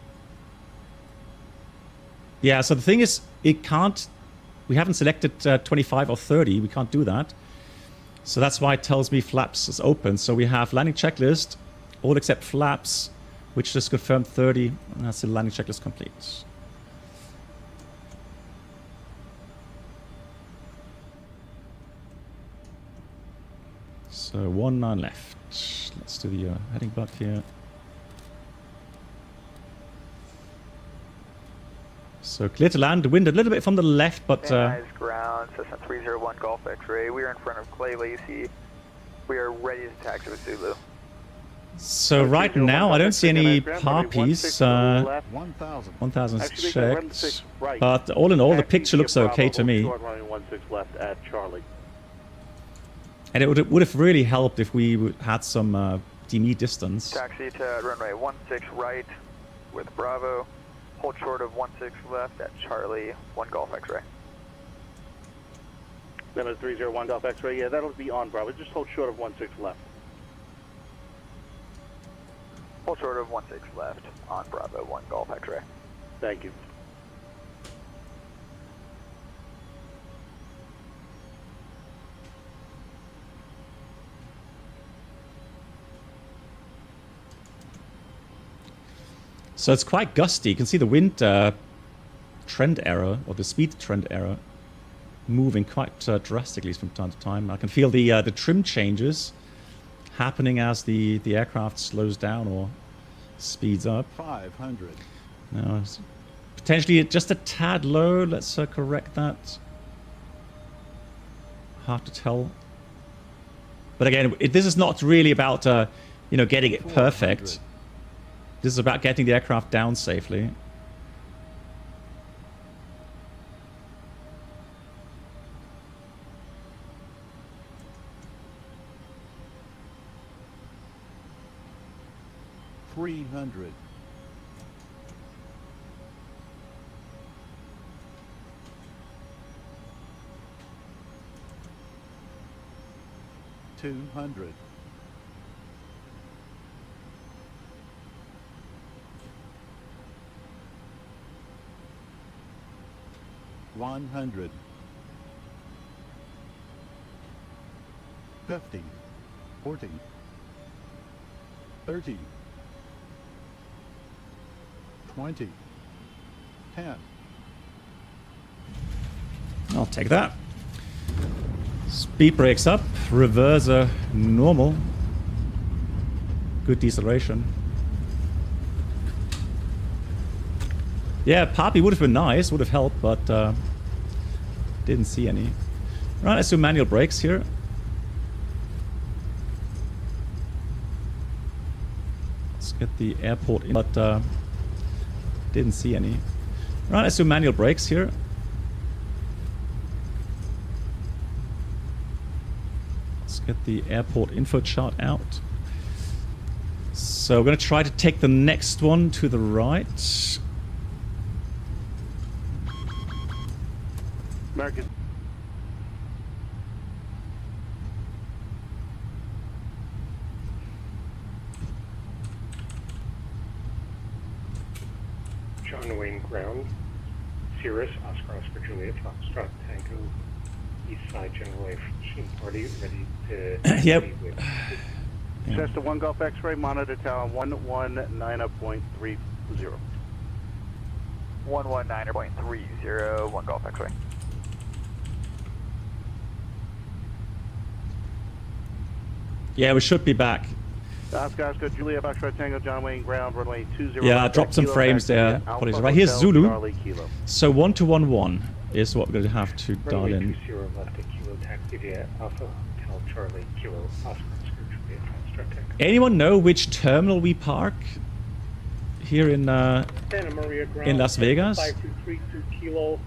Yeah, so the thing is, it can't, we haven't selected 25 or 30, we can't do that. So that's why it tells me flaps is open. So we have landing checklist, all except flaps, which just confirmed 30, and that's the landing checklist complete. So 19 left. Let's do the heading block here. So clear to land, the wind a little bit from the left, but... ground, Cessna 301 Golf X-ray. We are in front of KLAS. We are ready to taxi with Zulu. So right now, I don't see any PARPIs. 1,000 is checked. But all in all, the picture looks okay to me. And it would have really helped if we had some DME distance. Taxi to runway 16 right with Bravo. Hold short of 16 left at Charlie, 1 Golf X-ray. Then 301 Golf X-ray, yeah, that'll be on Bravo. Just hold short of 16 left. Hold short of 16 left on Bravo, 1 Golf X-ray. Thank you. So it's quite gusty. You can see the wind trend error, or the speed trend error, moving quite drastically from time to time. I can feel the trim changes happening as the aircraft slows down or speeds up. 500. Now, it's potentially just a tad low. Let's correct that. Hard to tell. But again, this is not really about getting it perfect. This is about getting the aircraft down safely. $300. $200. $100. 50, 40, 30, 20, 10. I'll take that. Speed brakes up, reverser normal. Good deceleration. Yeah, Papi would have been nice, would have helped, but didn't see any. Right, let's do manual brakes here. Let's get the airport in, but didn't see any. Right, let's do manual brakes here. Let's get the airport info chart out. So we're going to try to take the next one to the right. American. John Wayne ground, Cirrus, Oscar Juliet, Foxtrot Tango, East Side General Aviation Party, ready to... Yep. Cessna 1 Golf X-ray, monitor tower 119.30. 119.30, 1 Golf X-ray. Yeah, we should be back. Oscar Juliet, Foxtrot Tango, John Wayne ground, runway 20. Yeah, I dropped some frames there. Apologies. Right, here's Zulu. So 1211 is what we're going to have to dial in. 20 left at Kilo Taxi via Alpha Hotel Charlie Kilo Oscar Juliet, Foxtrot Tango. Anyone know which terminal we park here in Santa Maria ground, in Las Vegas? 5232 Kilo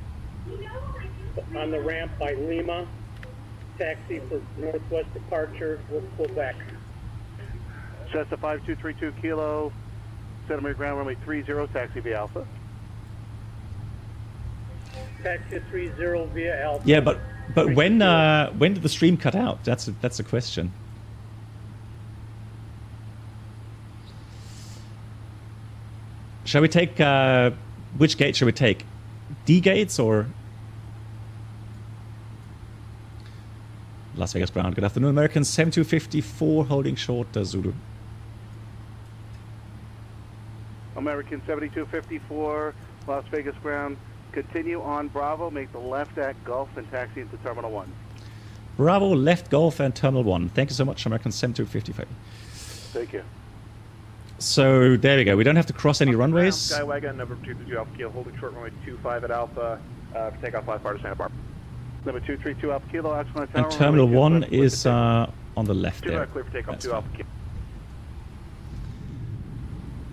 on the ramp by Lima. Taxi for northwest departure with pullback. Cessna 5232 Kilo, Santa Maria ground, runway 30, taxi via Alpha. Taxi 30 via Alpha. Yeah, but when did the stream cut out? That's a question. Shall we take which gate shall we take? D gates or Las Vegas ground? Good afternoon, American 7254 holding short Zulu. American 7254, Las Vegas ground. Continue on Bravo, make the left at Gulf and taxi into Terminal 1. Bravo, left Golf and Terminal 1. Thank you so much, American 7255. Thank you. So there we go. We don't have to cross any runways. Skywagon, number 232 Alpha Kilo, holding short runway 25 at Alpha, for takeoff last part of Santa Barbara. Number 232 Alpha Kilo, Oxford Tower. And Terminal 1 is on the left there. Clear for takeoff 2 Alpha Kilo.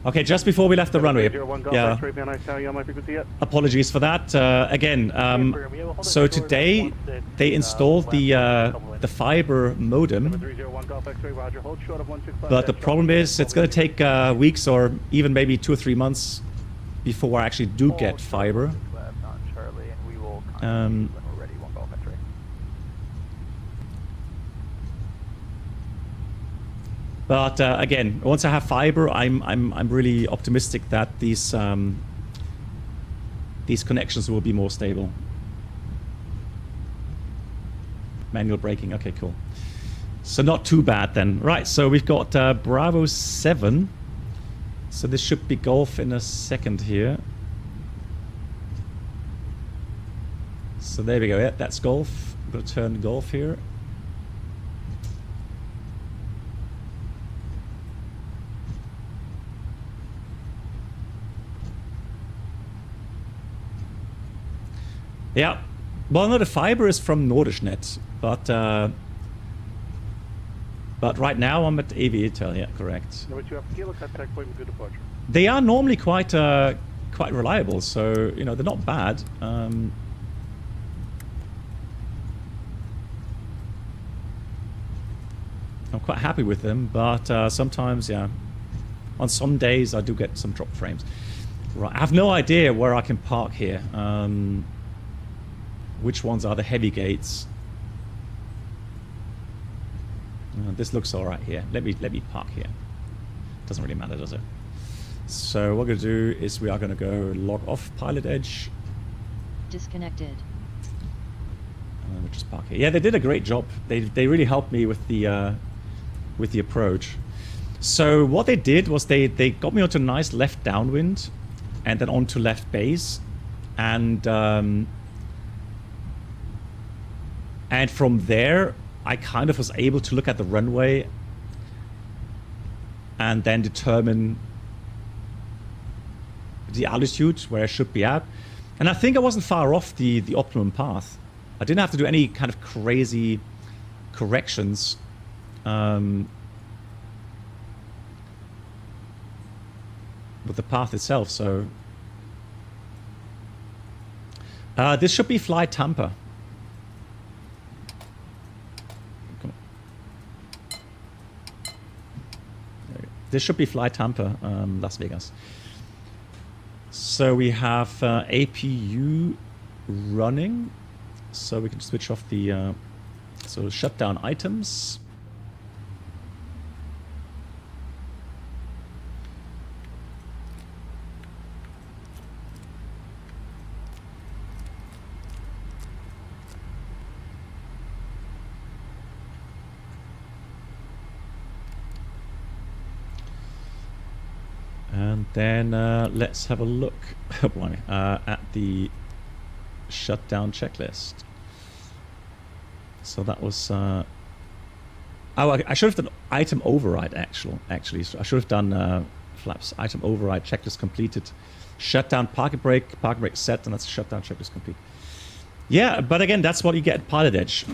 Okay, just before we left the runway. Yeah. Apologies for that. Again, so today they installed the fiber modem, but the problem is it's going to take weeks or even maybe 2 or 3 months before I actually do get fiber. But again, once I have fiber, I'm really optimistic that these connections will be more stable. Manual braking, okay, cool. So not too bad then. Right, so we've got Bravo 7. So this should be Golf in a second here. So there we go. Yeah, that's Golf. I'm going to turn Golf here. Yeah, well, no, the fiber is from Nordisnet, but right now I'm at Aviation. Yeah, correct. Number 2 Alpha Kilo, contact point with good departure. They are normally quite reliable, so you know they're not bad. I'm quite happy with them, but sometimes, yeah, on some days I do get some drop frames. Right, I have no idea where I can park here. Which ones are the heavy gates? This looks all right here. Let me park here. Doesn't really matter, does it? So what we're going to do is we are going to go log off PilotEdge. Disconnected. We'll just park here. Yeah, they did a great job. They really helped me with the approach. So what they did was they got me onto nice left downwind, and then onto left base, and from there I kind of was able to look at the runway and then determine the altitude where I should be at. And I think I wasn't far off the optimum path. I didn't have to do any kind of crazy corrections. With the path itself, so this should be flight Tampa. Come on. This should be flight Tampa, Las Vegas. So we have APU running, so we can switch off the so shutdown items. And then let's have a look at the shutdown checklist. So that was... oh, I should have done item override, actually. So I should have done flaps, item override, checklist completed. Shutdown parking brake set, and that's shutdown checklist complete. Yeah, but again, that's what you get at PilotEdge,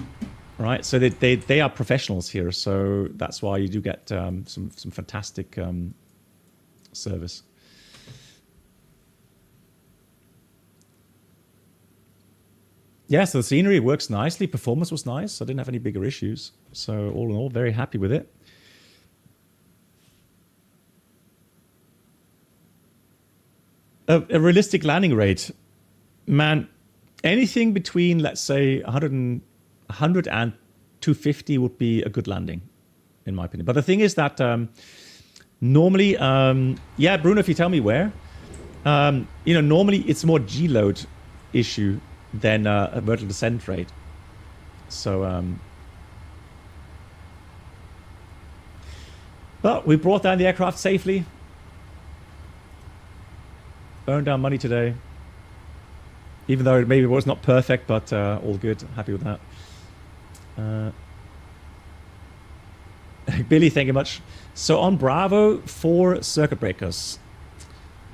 right? So they are professionals here, so that's why you do get some fantastic... service. Yeah, so the scenery works nicely. Performance was nice. I didn't have any bigger issues. So all in all, very happy with it. A realistic landing rate, man, anything between, let's say, 100 and 250 would be a good landing, in my opinion. But the thing is that normally, yeah, Bruno, if you tell me where, you know, normally it's more G-load issue than a vertical descent rate. So, but we brought down the aircraft safely. Earned our money today. Even though it maybe was not perfect, but all good. Happy with that. Billy, thank you much. So on Bravo, 4 circuit breakers.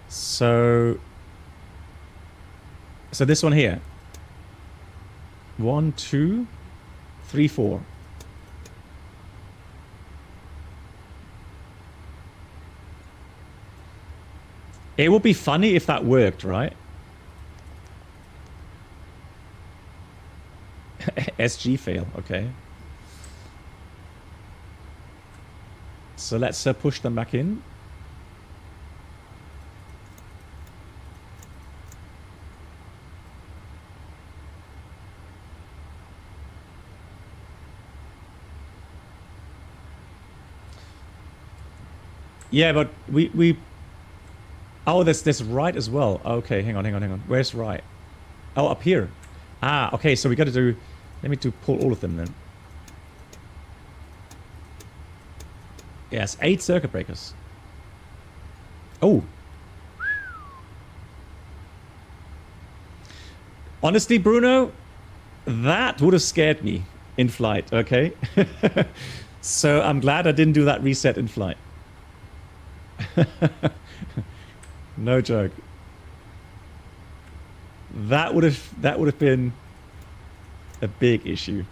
So this one here. 1, 2, 3, 4. It would be funny if that worked, right? SG fail, okay. So let's push them back in. Yeah, but we oh, there's right as well. Okay, hang on. Where's right? Oh, up here. Ah, okay, so we got to do... Let me pull all of them then. Yes, 8 circuit breakers. Oh. Honestly, Bruno, that would have scared me in flight, okay? So I'm glad I didn't do that reset in flight. No joke. That would have been a big issue.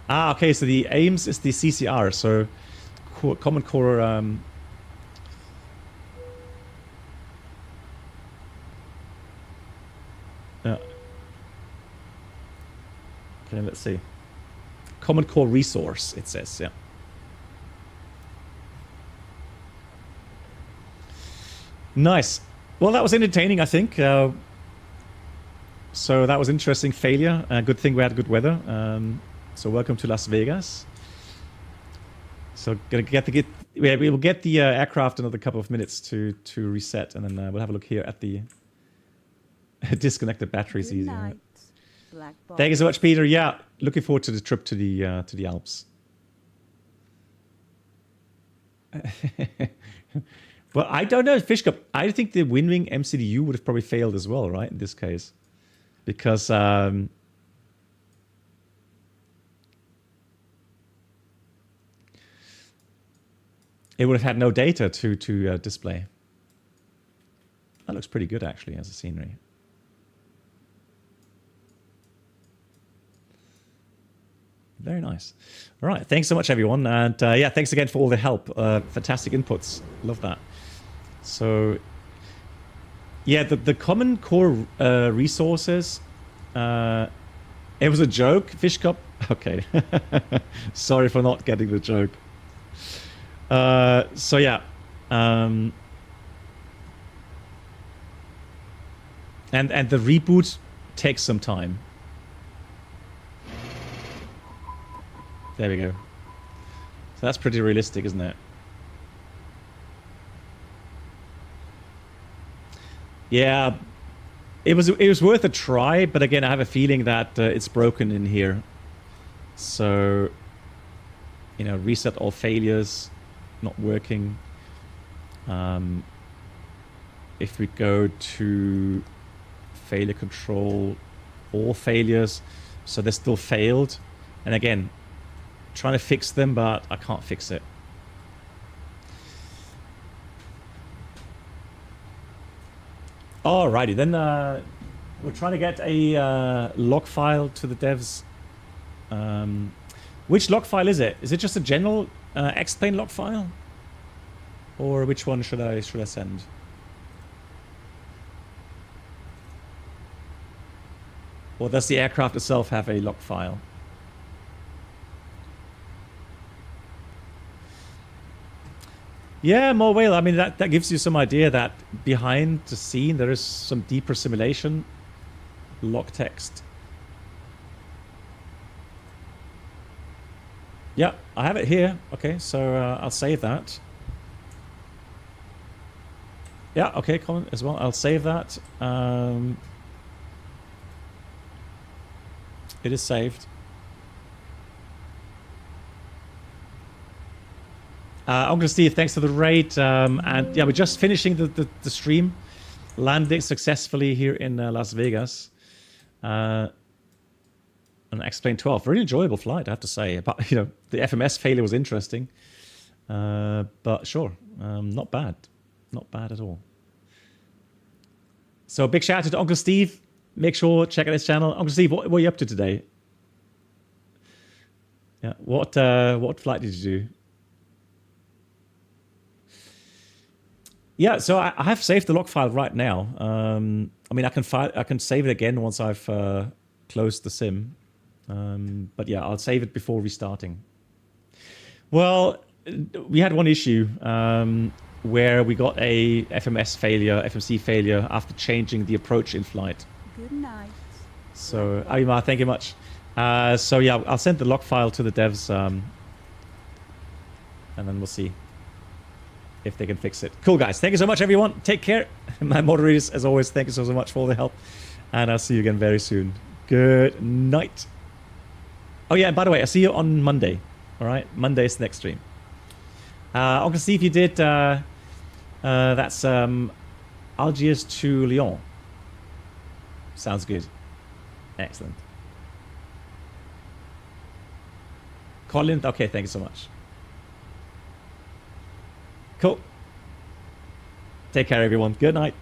Ah, okay, so the AIMS is the CCR, so Common Core okay, let's see. Common Core Resource, it says, yeah. Nice. Well, that was entertaining, I think. So that was interesting. Failure. Good thing we had good weather. So welcome to Las Vegas. So we will get the aircraft another couple of minutes to reset, and then we'll have a look here at the disconnected batteries. Good Easy. night, Black Thank you so much, Peter. Yeah, looking forward to the trip to the Alps. Well, I don't know, Fish Cup. I think the Winwing MCDU would have probably failed as well, right? In this case, because it would have had no data to display. That looks pretty good, actually, as a scenery. Very nice. All right, thanks so much, everyone. And yeah, thanks again for all the help. Fantastic inputs. Love that. So, yeah, the Common Core resources, it was a joke, Fish Cup. Okay. Sorry for not getting the joke. So, yeah. And the reboot takes some time. There we go. So that's pretty realistic, isn't it? Yeah, it was worth a try, but again, I have a feeling that it's broken in here. So, you know, reset all failures, not working. If we go to failure control, all failures, so they're still failed, and again, trying to fix them, but I can't fix it. Alrighty, then we're trying to get a log file to the devs. Which log file is it? Is it just a general X-plane log file? Or which one should I send? Or does the aircraft itself have a log file? Yeah, more whale. I mean, that gives you some idea that behind the scene there is some deeper simulation. Log text. Yeah, I have it here. Okay, so I'll save that. Yeah, okay, Colin as well. I'll save that. It is saved. Uncle Steve, thanks for the raid. And yeah, we're just finishing the stream. Landing successfully here in Las Vegas. An XP12. Very enjoyable flight, I have to say. But, you know, the FMS failure was interesting. But sure, not bad. Not bad at all. So big shout out to Uncle Steve. Make sure check out his channel. Uncle Steve, what were you up to today? Yeah, what flight did you do? Yeah, so I have saved the log file right now. I mean, I can save it again once I've closed the sim. But yeah, I'll save it before restarting. Well, we had one issue where we got a FMC failure after changing the approach in flight. Good night. So, Ayumar, thank you much. So yeah, I'll send the log file to the devs, and then we'll see if they can fix it. Cool, guys. Thank you so much, everyone. Take care. My moderators, as always, thank you so much for all the help. And I'll see you again very soon. Good night. Oh, yeah, and by the way, I'll see you on Monday. All right? Monday's the next stream. Uncle Steve, you did... that's Algiers to Lyon. Sounds good. Excellent. Colin, okay, thank you so much. Cool. Take care, everyone. Good night.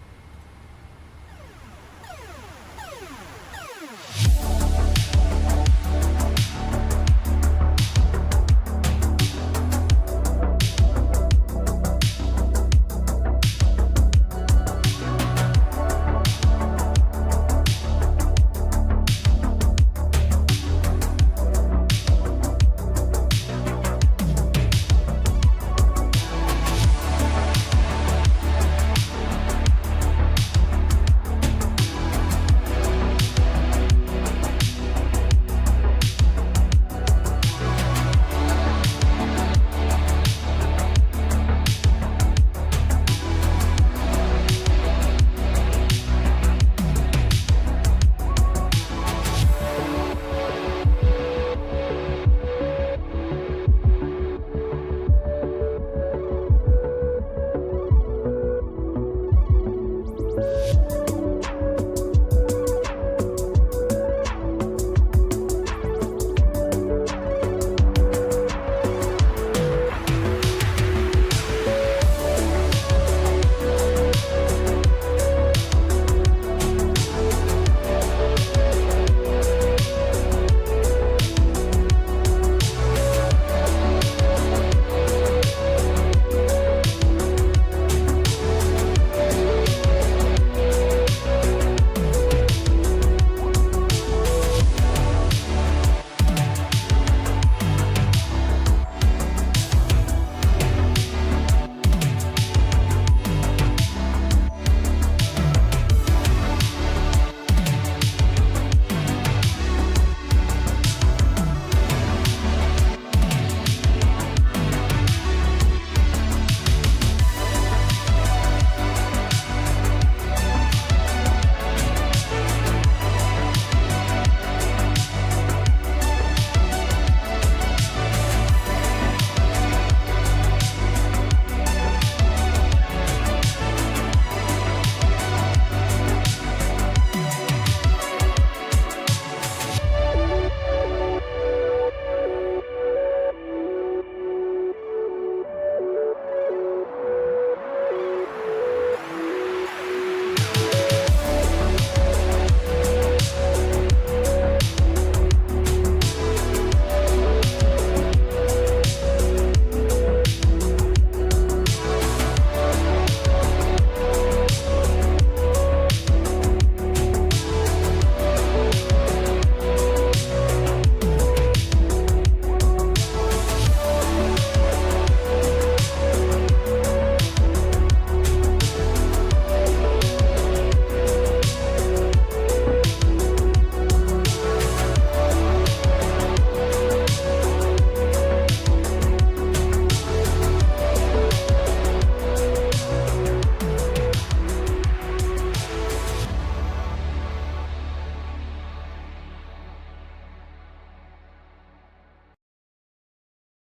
it.